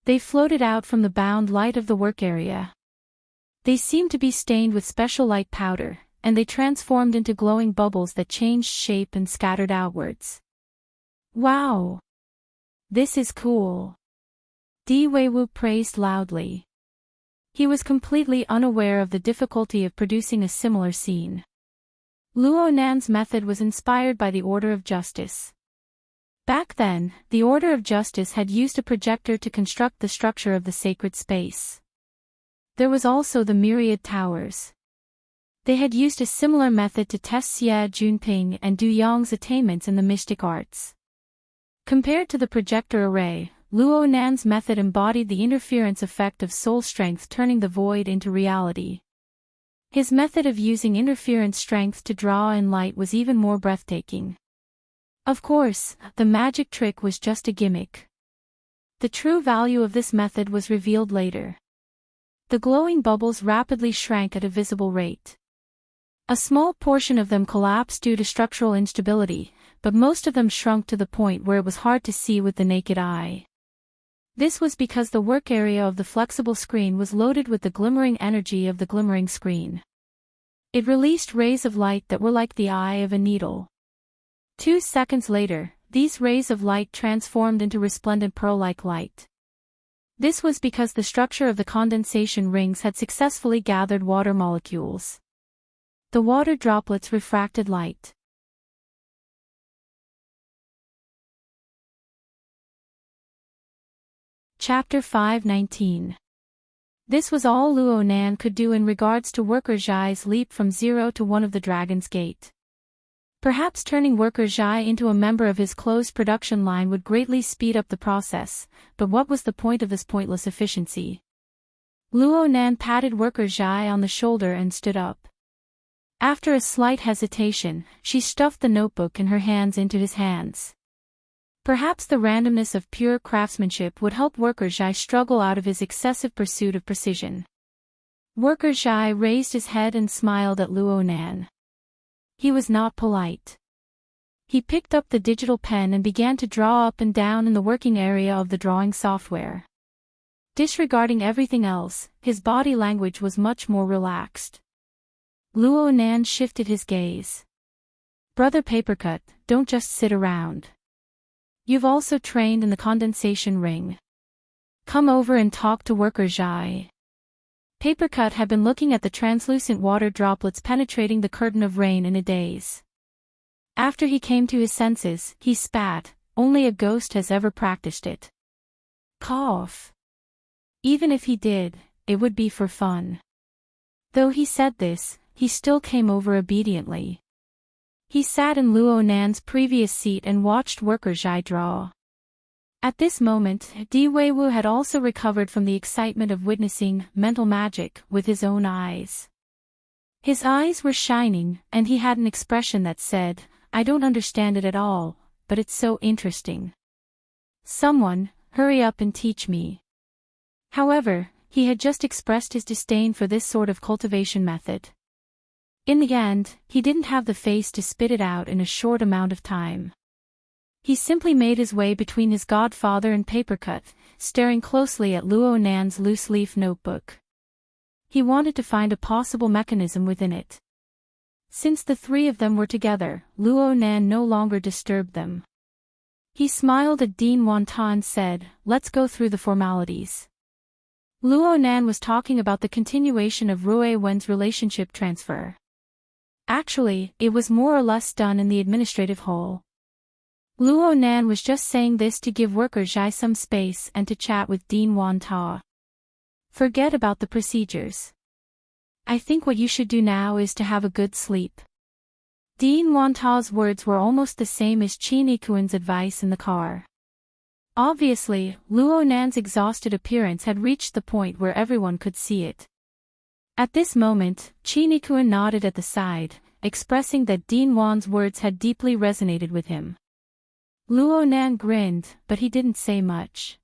They floated out from the bound light of the work area. They seemed to be stained with special light powder, and they transformed into glowing bubbles that changed shape and scattered outwards. Wow! This is cool. Di Weiwu praised loudly. He was completely unaware of the difficulty of producing a similar scene. Luo Nan's method was inspired by the Order of Justice. Back then, the Order of Justice had used a projector to construct the structure of the sacred space. There was also the Myriad Towers. They had used a similar method to test Xie Junping and Du Yang's attainments in the mystic arts. Compared to the projector array, Luo Nan's method embodied the interference effect of soul strength turning the void into reality. His method of using interference strength to draw in light was even more breathtaking. Of course, the magic trick was just a gimmick. The true value of this method was revealed later. The glowing bubbles rapidly shrank at a visible rate. A small portion of them collapsed due to structural instability, but most of them shrunk to the point where it was hard to see with the naked eye. This was because the work area of the flexible screen was loaded with the glimmering energy of the glimmering screen. It released rays of light that were like the eye of a needle. 2 seconds later, these rays of light transformed into resplendent pearl-like light. This was because the structure of the condensation rings had successfully gathered water molecules. The water droplets refracted light. Chapter 5:19. This was all Luo Nan could do in regards to Worker Zhai's leap from 0 to 1 of the Dragon's Gate. Perhaps turning Worker Zhai into a member of his closed production line would greatly speed up the process, but what was the point of this pointless efficiency? Luo Nan patted Worker Zhai on the shoulder and stood up. After a slight hesitation, she stuffed the notebook in her hands into his hands. Perhaps the randomness of pure craftsmanship would help Worker Zhai struggle out of his excessive pursuit of precision. Worker Zhai raised his head and smiled at Luo Nan. He was not polite. He picked up the digital pen and began to draw up and down in the working area of the drawing software. Disregarding everything else, his body language was much more relaxed. Luo Nan shifted his gaze. Brother Papercut, don't just sit around. You've also trained in the condensation ring. Come over and talk to Worker Zhai. Papercut had been looking at the translucent water droplets penetrating the curtain of rain in a daze. After he came to his senses, he spat. Only a ghost has ever practiced it. Cough. Even if he did, it would be for fun. Though he said this, he still came over obediently. He sat in Luo Nan's previous seat and watched Worker Zhai draw. At this moment, Di Weiwu had also recovered from the excitement of witnessing mental magic with his own eyes. His eyes were shining, and he had an expression that said, I don't understand it at all, but it's so interesting. Someone, hurry up and teach me. However, he had just expressed his disdain for this sort of cultivation method. In the end, he didn't have the face to spit it out in a short amount of time. He simply made his way between his godfather and Papercut, staring closely at Luo Nan's loose-leaf notebook. He wanted to find a possible mechanism within it. Since the three of them were together, Luo Nan no longer disturbed them. He smiled at Dean Wantan and said, let's go through the formalities. Luo Nan was talking about the continuation of Rui Wen's relationship transfer. Actually, it was more or less done in the administrative hall. Luo Nan was just saying this to give worker Zhai some space and to chat with Dean Wan Ta. Forget about the procedures. I think what you should do now is to have a good sleep. Dean Wan Ta's words were almost the same as Qin Yikuan's advice in the car. Obviously, Luo Nan's exhausted appearance had reached the point where everyone could see it. At this moment, Qin Yikuan nodded at the side, expressing that Dean Wan's words had deeply resonated with him. Luo Nan grinned, but he didn't say much.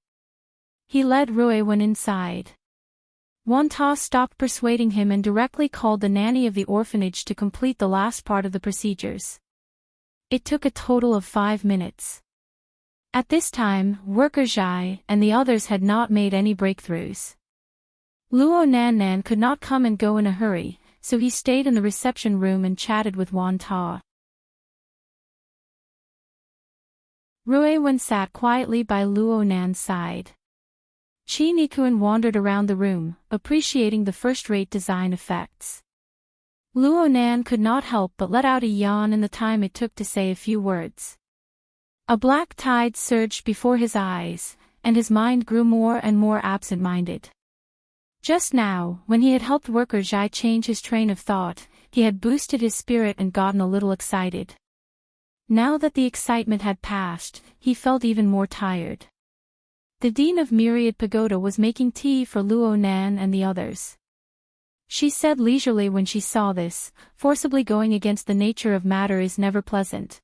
He led Rui Wen inside. Wan Ta stopped persuading him and directly called the nanny of the orphanage to complete the last part of the procedures. It took a total of 5 minutes. At this time, worker Zhai and the others had not made any breakthroughs. Luo Nan could not come and go in a hurry, so he stayed in the reception room and chatted with Wan Ta. Rui Wen sat quietly by Luo Nan's side. Qin Yikuan wandered around the room, appreciating the first-rate design effects. Luo Nan could not help but let out a yawn in the time it took to say a few words. A black tide surged before his eyes, and his mind grew more and more absent-minded. Just now, when he had helped worker Zhai change his train of thought, he had boosted his spirit and gotten a little excited. Now that the excitement had passed, he felt even more tired. The Dean of Myriad Pagoda was making tea for Luo Nan and the others. She said leisurely when she saw this, forcibly going against the nature of matter is never pleasant.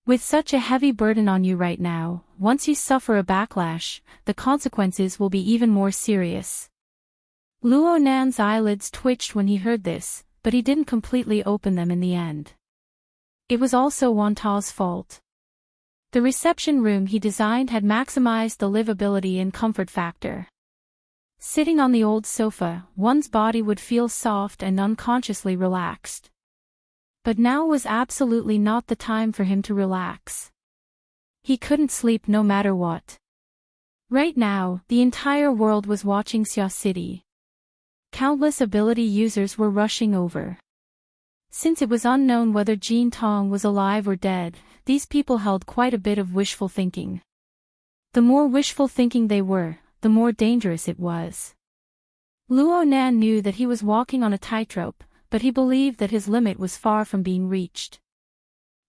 With such a heavy burden on you right now, once you suffer a backlash, the consequences will be even more serious. Luo Nan's eyelids twitched when he heard this, but he didn't completely open them in the end. It was also Wan Ta's fault. The reception room he designed had maximized the livability and comfort factor. Sitting on the old sofa, one's body would feel soft and unconsciously relaxed. But now was absolutely not the time for him to relax. He couldn't sleep no matter what. Right now, the entire world was watching Xia City. Countless ability users were rushing over. Since it was unknown whether Jin Tong was alive or dead, these people held quite a bit of wishful thinking. The more wishful thinking they were, the more dangerous it was. Luo Nan knew that he was walking on a tightrope, but he believed that his limit was far from being reached.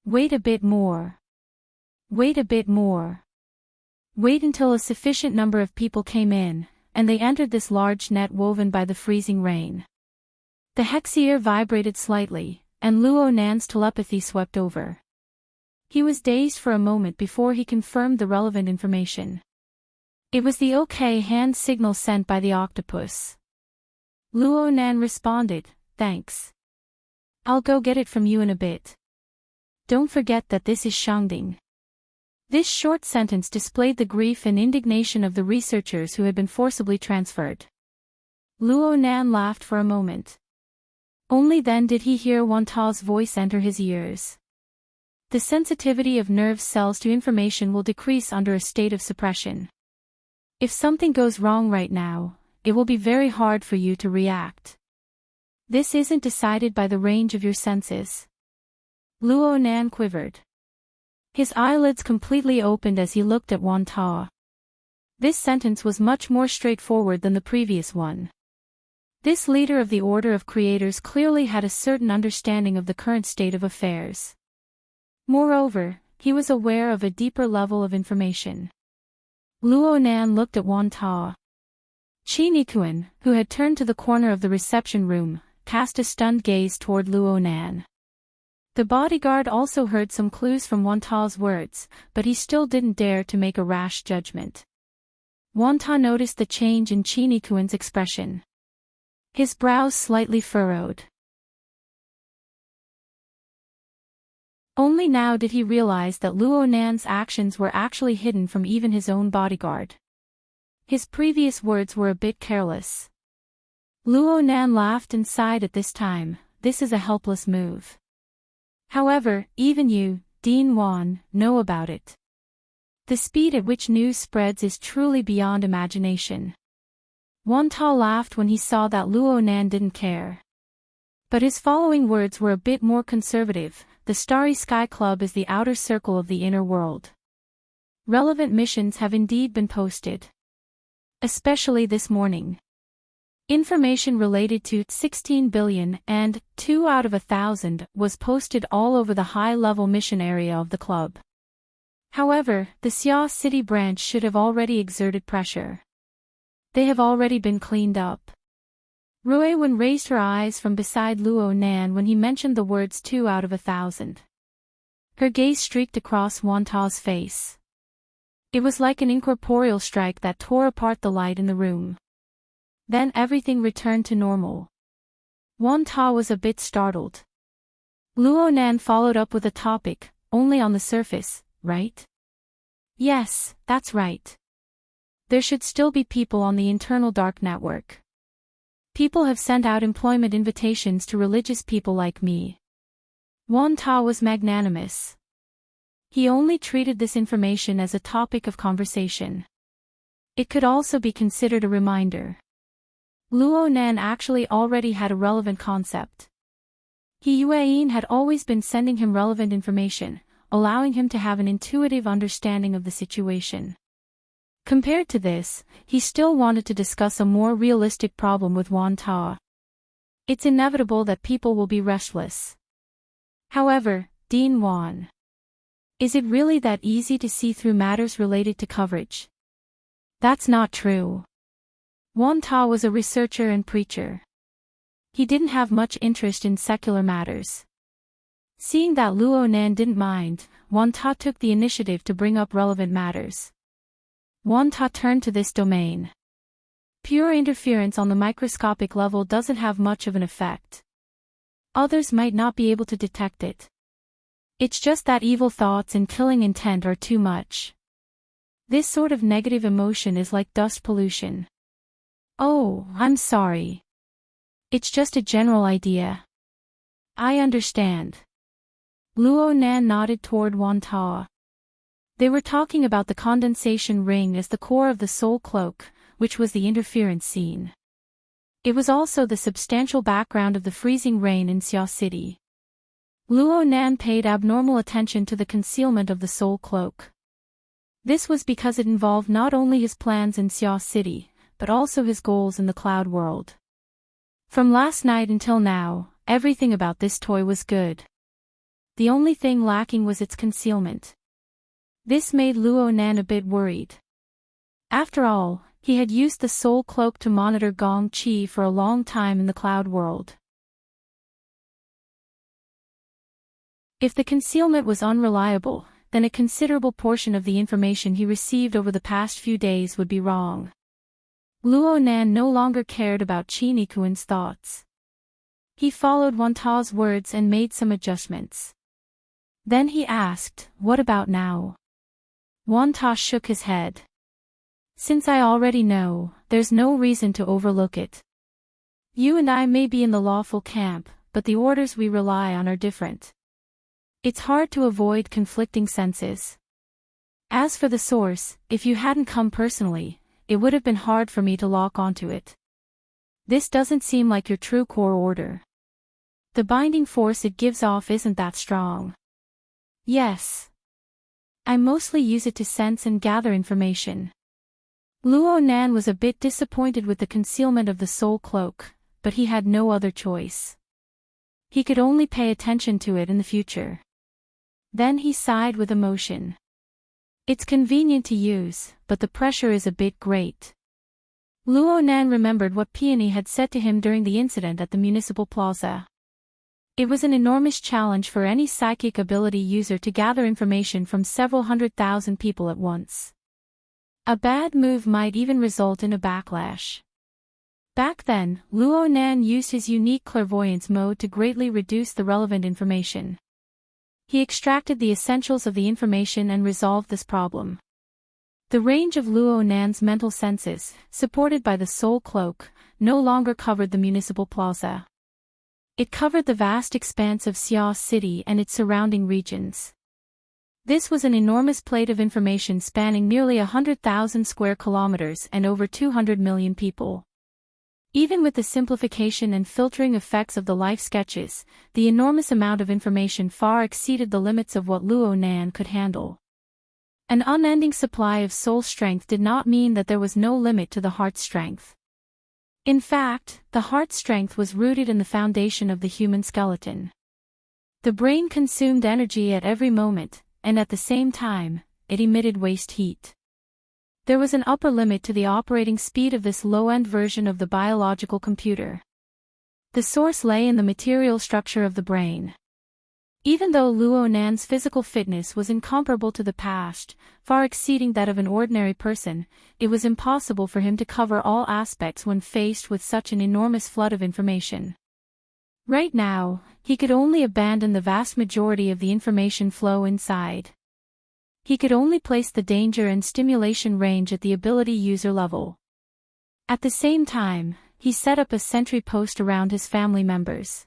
Wait a bit more. Wait a bit more. Wait until a sufficient number of people came in, and they entered this large net woven by the freezing rain. The hexier vibrated slightly, and Luo Nan's telepathy swept over. He was dazed for a moment before he confirmed the relevant information. It was the OK hand signal sent by the octopus. Luo Nan responded, "Thanks. I'll go get it from you in a bit. Don't forget that this is Shangding." This short sentence displayed the grief and indignation of the researchers who had been forcibly transferred. Luo Nan laughed for a moment. Only then did he hear Wan Ta's voice enter his ears. The sensitivity of nerve cells to information will decrease under a state of suppression. If something goes wrong right now, it will be very hard for you to react. This isn't decided by the range of your senses. Luo Nan quivered. His eyelids completely opened as he looked at Wan Ta. This sentence was much more straightforward than the previous one. This leader of the Order of Creators clearly had a certain understanding of the current state of affairs. Moreover, he was aware of a deeper level of information. Luo Nan looked at Wan Ta. Qin Yikuan, who had turned to the corner of the reception room, cast a stunned gaze toward Luo Nan. The bodyguard also heard some clues from Wan Ta's words, but he still didn't dare to make a rash judgment. Wan Ta noticed the change in Qin Yikuan's expression. His brows slightly furrowed. Only now did he realize that Luo Nan's actions were actually hidden from even his own bodyguard. His previous words were a bit careless. Luo Nan laughed and sighed at this time. This is a helpless move. However, even you, Dean Wan, know about it. The speed at which news spreads is truly beyond imagination. Wan Ta laughed when he saw that Luo Nan didn't care. But his following words were a bit more conservative, the Starry Sky Club is the outer circle of the inner world. Relevant missions have indeed been posted. Especially this morning. Information related to 16 billion and 2 out of 1,000 was posted all over the high-level mission area of the club. However, the Xia City branch should have already exerted pressure. They have already been cleaned up. Ruiwen raised her eyes from beside Luo Nan when he mentioned the words 2 out of 1,000. Her gaze streaked across Wanta's face. It was like an incorporeal strike that tore apart the light in the room. Then everything returned to normal. Wanta was a bit startled. Luo Nan followed up with a topic, only on the surface, right? Yes, that's right. There should still be people on the internal dark network. People have sent out employment invitations to religious people like me. Wanta was magnanimous. He only treated this information as a topic of conversation. It could also be considered a reminder. Luo Nan actually already had a relevant concept. He Yueyin had always been sending him relevant information, allowing him to have an intuitive understanding of the situation. Compared to this, he still wanted to discuss a more realistic problem with Wanta. It's inevitable that people will be restless. However, Dean Wan. Is it really that easy to see through matters related to coverage? That's not true. Wanta was a researcher and preacher. He didn't have much interest in secular matters. Seeing that Luo Nan didn't mind, Wanta took the initiative to bring up relevant matters. Wanta turned to this domain. Pure interference on the microscopic level doesn't have much of an effect. Others might not be able to detect it. It's just that evil thoughts and killing intent are too much. This sort of negative emotion is like dust pollution. Oh, I'm sorry. It's just a general idea. I understand. Luo Nan nodded toward Wanta. They were talking about the condensation ring as the core of the soul cloak, which was the interference scene. It was also the substantial background of the freezing rain in Xia City. Luo Nan paid abnormal attention to the concealment of the soul cloak. This was because it involved not only his plans in Xia City, but also his goals in the cloud world. From last night until now, everything about this toy was good. The only thing lacking was its concealment. This made Luo Nan a bit worried. After all, he had used the soul cloak to monitor Gong Qi for a long time in the cloud world. If the concealment was unreliable, then a considerable portion of the information he received over the past few days would be wrong. Luo Nan no longer cared about Qi Nikuan's thoughts. He followed Wanta's words and made some adjustments. Then he asked, "What about now?" Wanta shook his head. "Since I already know, there's no reason to overlook it. You and I may be in the lawful camp, but the orders we rely on are different. It's hard to avoid conflicting senses. As for the source, if you hadn't come personally, it would have been hard for me to lock onto it. This doesn't seem like your true core order. The binding force it gives off isn't that strong." "Yes. I mostly use it to sense and gather information." Luo Nan was a bit disappointed with the concealment of the soul cloak, but he had no other choice. He could only pay attention to it in the future. Then he sighed with emotion. It's convenient to use, but the pressure is a bit great. Luo Nan remembered what Peony had said to him during the incident at the municipal plaza. It was an enormous challenge for any psychic ability user to gather information from several 100,000 people at once. A bad move might even result in a backlash. Back then, Luo Nan used his unique clairvoyance mode to greatly reduce the relevant information. He extracted the essentials of the information and resolved this problem. The range of Luo Nan's mental senses, supported by the soul cloak, no longer covered the municipal plaza. It covered the vast expanse of Xia City and its surrounding regions. This was an enormous plate of information spanning nearly 100,000 square kilometers and over 200 million people. Even with the simplification and filtering effects of the life sketches, the enormous amount of information far exceeded the limits of what Luo Nan could handle. An unending supply of soul strength did not mean that there was no limit to the heart strength. In fact, the heart strength was rooted in the foundation of the human skeleton. The brain consumed energy at every moment, and at the same time, it emitted waste heat. There was an upper limit to the operating speed of this low-end version of the biological computer. The source lay in the material structure of the brain. Even though Luo Nan's physical fitness was incomparable to the past, far exceeding that of an ordinary person, it was impossible for him to cover all aspects when faced with such an enormous flood of information. Right now, he could only abandon the vast majority of the information flow inside. He could only place the danger and stimulation range at the ability user level. At the same time, he set up a sentry post around his family members.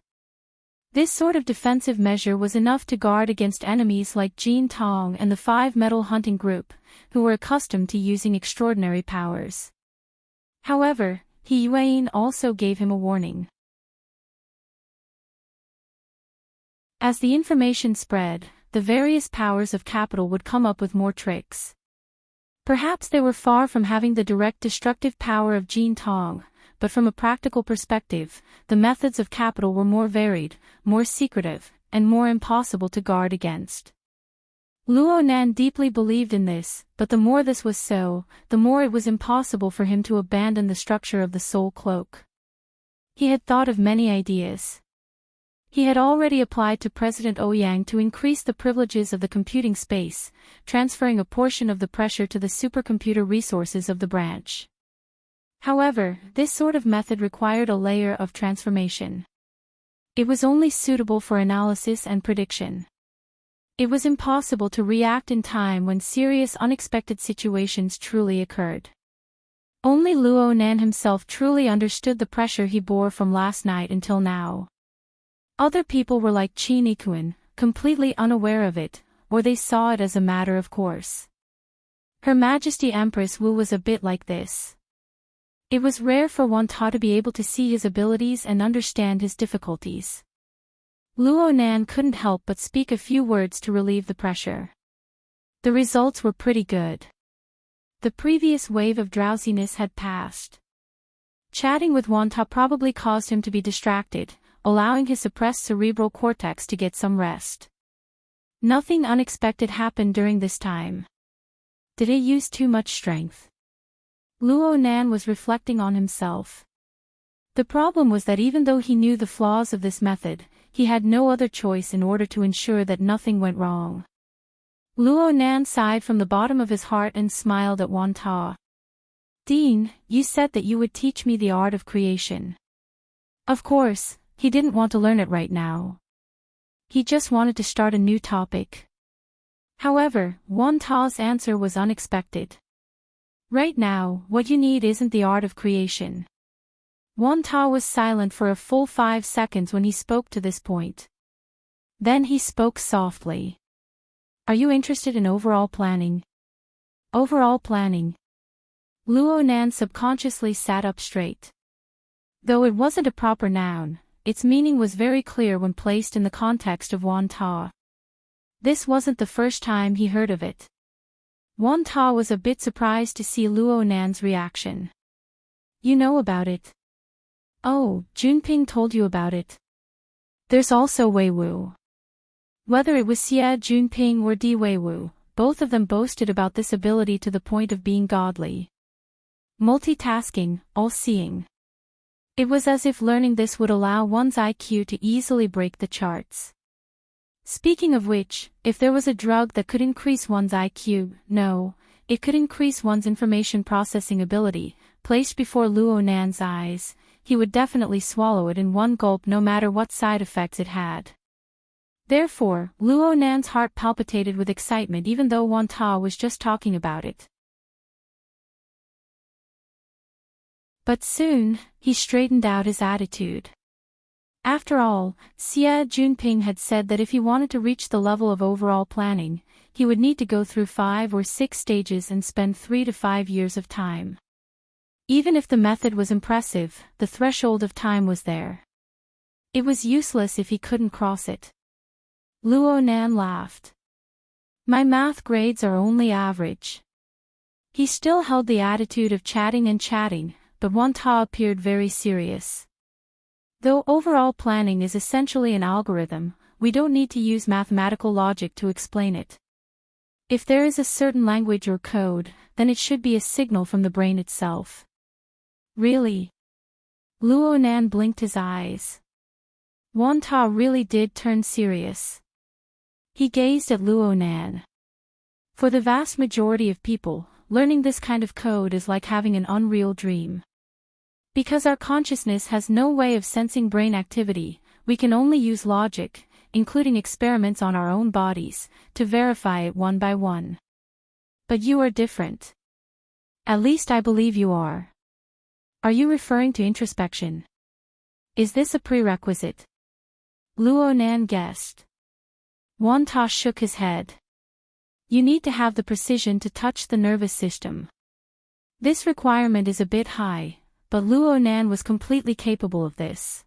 This sort of defensive measure was enough to guard against enemies like Jin Tong and the 5 Metal Hunting Group, who were accustomed to using extraordinary powers. However, He Yuan also gave him a warning. As the information spread, the various powers of capital would come up with more tricks. Perhaps they were far from having the direct destructive power of Jin Tong, but from a practical perspective, the methods of capital were more varied, more secretive, and more impossible to guard against. Luo Nan deeply believed in this, but the more this was so, the more it was impossible for him to abandon the structure of the soul cloak. He had thought of many ideas. He had already applied to President Ouyang to increase the privileges of the computing space, transferring a portion of the pressure to the supercomputer resources of the branch. However, this sort of method required a layer of transformation. It was only suitable for analysis and prediction. It was impossible to react in time when serious unexpected situations truly occurred. Only Luo Nan himself truly understood the pressure he bore from last night until now. Other people were like Qin Ikuan, completely unaware of it, or they saw it as a matter of course. Her Majesty Empress Wu was a bit like this. It was rare for Wan Ta to be able to see his abilities and understand his difficulties. Luo Nan couldn't help but speak a few words to relieve the pressure. The results were pretty good. The previous wave of drowsiness had passed. Chatting with Wan Ta probably caused him to be distracted, allowing his suppressed cerebral cortex to get some rest. Nothing unexpected happened during this time. Did he use too much strength? Luo Nan was reflecting on himself. The problem was that even though he knew the flaws of this method, he had no other choice in order to ensure that nothing went wrong. Luo Nan sighed from the bottom of his heart and smiled at Wan Ta. "Dean, you said that you would teach me the art of creation." Of course, he didn't want to learn it right now. He just wanted to start a new topic. However, Wan Ta's answer was unexpected. "Right now, what you need isn't the art of creation." Wan Ta was silent for a full 5 seconds when he spoke to this point. Then he spoke softly. "Are you interested in overall planning?" Overall planning. Luo Nan subconsciously sat up straight. Though it wasn't a proper noun, its meaning was very clear when placed in the context of Wan Ta. This wasn't the first time he heard of it. Wan Ta was a bit surprised to see Luo Nan's reaction. "You know about it?" "Oh, Junping told you about it." "There's also Wei Wu." Whether it was Xie Junping or Di Wei Wu, both of them boasted about this ability to the point of being godly. Multitasking, all-seeing. It was as if learning this would allow one's IQ to easily break the charts. Speaking of which, if there was a drug that could increase one's IQ, no, it could increase one's information processing ability, placed before Luo Nan's eyes, he would definitely swallow it in one gulp no matter what side effects it had. Therefore, Luo Nan's heart palpitated with excitement even though Wan Ta was just talking about it. But soon, he straightened out his attitude. After all, Xie Junping had said that if he wanted to reach the level of overall planning, he would need to go through 5 or 6 stages and spend 3 to 5 years of time. Even if the method was impressive, the threshold of time was there. It was useless if he couldn't cross it. Luo Nan laughed. My math grades are only average. He still held the attitude of chatting and chatting, but Wanta appeared very serious. Though overall planning is essentially an algorithm, we don't need to use mathematical logic to explain it. If there is a certain language or code, then it should be a signal from the brain itself. Really? Luo Nan blinked his eyes. Wanta really did turn serious. He gazed at Luo Nan. For the vast majority of people, learning this kind of code is like having an unreal dream. Because our consciousness has no way of sensing brain activity, we can only use logic, including experiments on our own bodies, to verify it one by one. But you are different. At least I believe you are. Are you referring to introspection? Is this a prerequisite? Luo Nan guessed. Wanta shook his head. You need to have the precision to touch the nervous system. This requirement is a bit high, but Luo Nan was completely capable of this.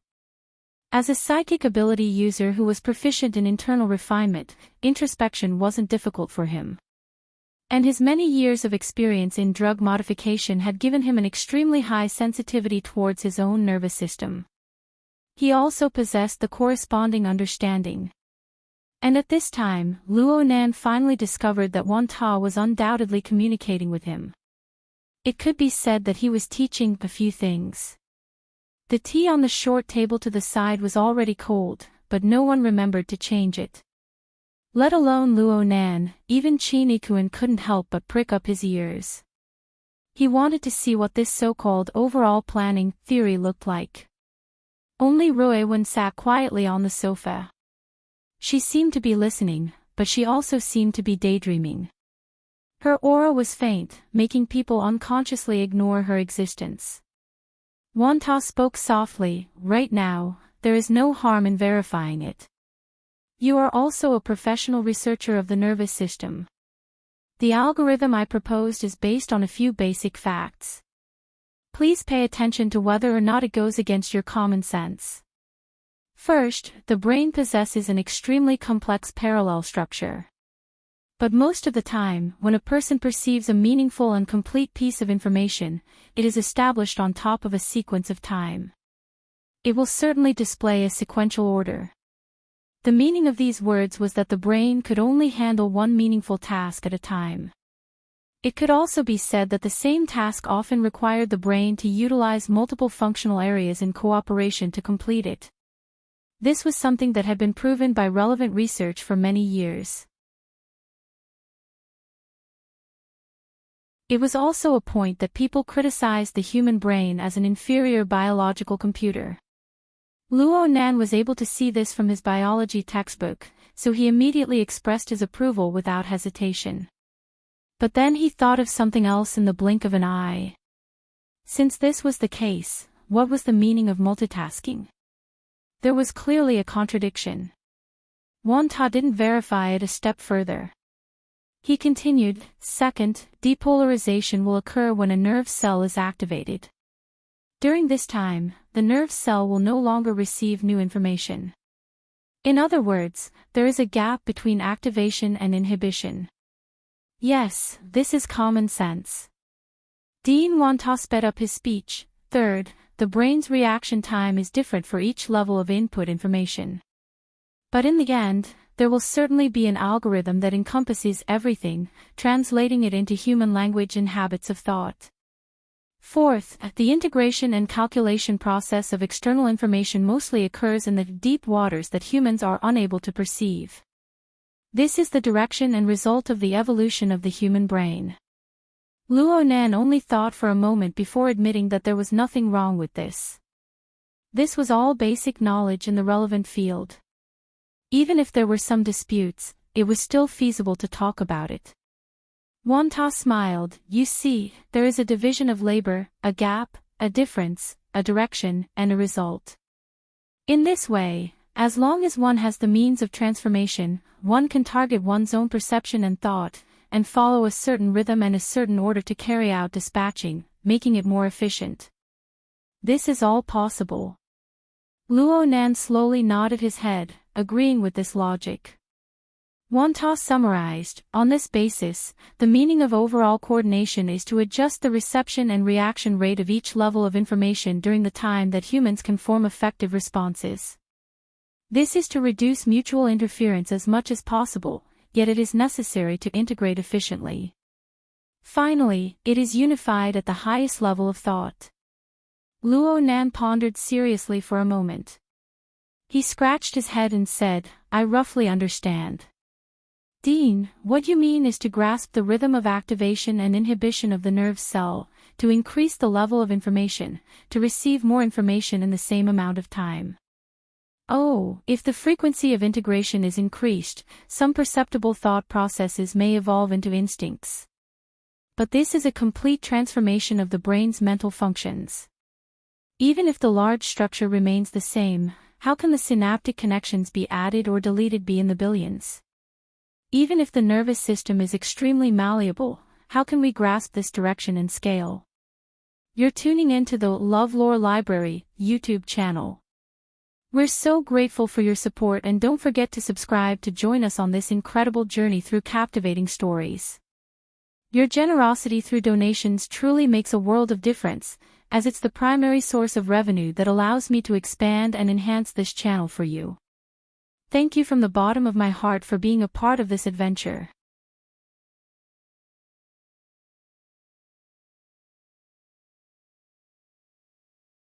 As a psychic ability user who was proficient in internal refinement, introspection wasn't difficult for him. And his many years of experience in drug modification had given him an extremely high sensitivity towards his own nervous system. He also possessed the corresponding understanding. And at this time, Luo Nan finally discovered that Wanta was undoubtedly communicating with him. It could be said that he was teaching a few things. The tea on the short table to the side was already cold, but no one remembered to change it. Let alone Luo Nan, even Qin Ikuan couldn't help but prick up his ears. He wanted to see what this so-called overall planning theory looked like. Only Rui Wen sat quietly on the sofa. She seemed to be listening, but she also seemed to be daydreaming. Her aura was faint, making people unconsciously ignore her existence. Wanta spoke softly, right now, there is no harm in verifying it. You are also a professional researcher of the nervous system. The algorithm I proposed is based on a few basic facts. Please pay attention to whether or not it goes against your common sense. First, the brain possesses an extremely complex parallel structure. But most of the time, when a person perceives a meaningful and complete piece of information, it is established on top of a sequence of time. It will certainly display a sequential order. The meaning of these words was that the brain could only handle one meaningful task at a time. It could also be said that the same task often required the brain to utilize multiple functional areas in cooperation to complete it. This was something that had been proven by relevant research for many years. It was also a point that people criticized the human brain as an inferior biological computer. Luo Nan was able to see this from his biology textbook, so he immediately expressed his approval without hesitation. But then he thought of something else in the blink of an eye. Since this was the case, what was the meaning of multitasking? There was clearly a contradiction. Wanta didn't verify it a step further. He continued, second, depolarization will occur when a nerve cell is activated. During this time, the nerve cell will no longer receive new information. In other words, there is a gap between activation and inhibition. Yes, this is common sense. Dean Wanta sped up his speech. Third, the brain's reaction time is different for each level of input information. But in the end, there will certainly be an algorithm that encompasses everything, translating it into human language and habits of thought. Fourth, the integration and calculation process of external information mostly occurs in the deep waters that humans are unable to perceive. This is the direction and result of the evolution of the human brain. Luo Nan only thought for a moment before admitting that there was nothing wrong with this. This was all basic knowledge in the relevant field. Even if there were some disputes, it was still feasible to talk about it. Wanta smiled. You see, there is a division of labor, a gap, a difference, a direction, and a result. In this way, as long as one has the means of transformation, one can target one's own perception and thought, and follow a certain rhythm and a certain order to carry out dispatching, making it more efficient. This is all possible. Luo Nan slowly nodded his head, agreeing with this logic. Wanta summarized, on this basis, the meaning of overall coordination is to adjust the reception and reaction rate of each level of information during the time that humans can form effective responses. This is to reduce mutual interference as much as possible, yet it is necessary to integrate efficiently. Finally, it is unified at the highest level of thought. Luo Nan pondered seriously for a moment. He scratched his head and said, I roughly understand. Dean, what you mean is to grasp the rhythm of activation and inhibition of the nerve cell, to increase the level of information, to receive more information in the same amount of time. Oh, if the frequency of integration is increased, some perceptible thought processes may evolve into instincts. But this is a complete transformation of the brain's mental functions. Even if the large structure remains the same, how can the synaptic connections be added or deleted be in the billions? Even if the nervous system is extremely malleable, how can we grasp this direction and scale? You're tuning into the LoveLore Library YouTube channel. We're so grateful for your support, and don't forget to subscribe to join us on this incredible journey through captivating stories. Your generosity through donations truly makes a world of difference, as it's the primary source of revenue that allows me to expand and enhance this channel for you. Thank you from the bottom of my heart for being a part of this adventure.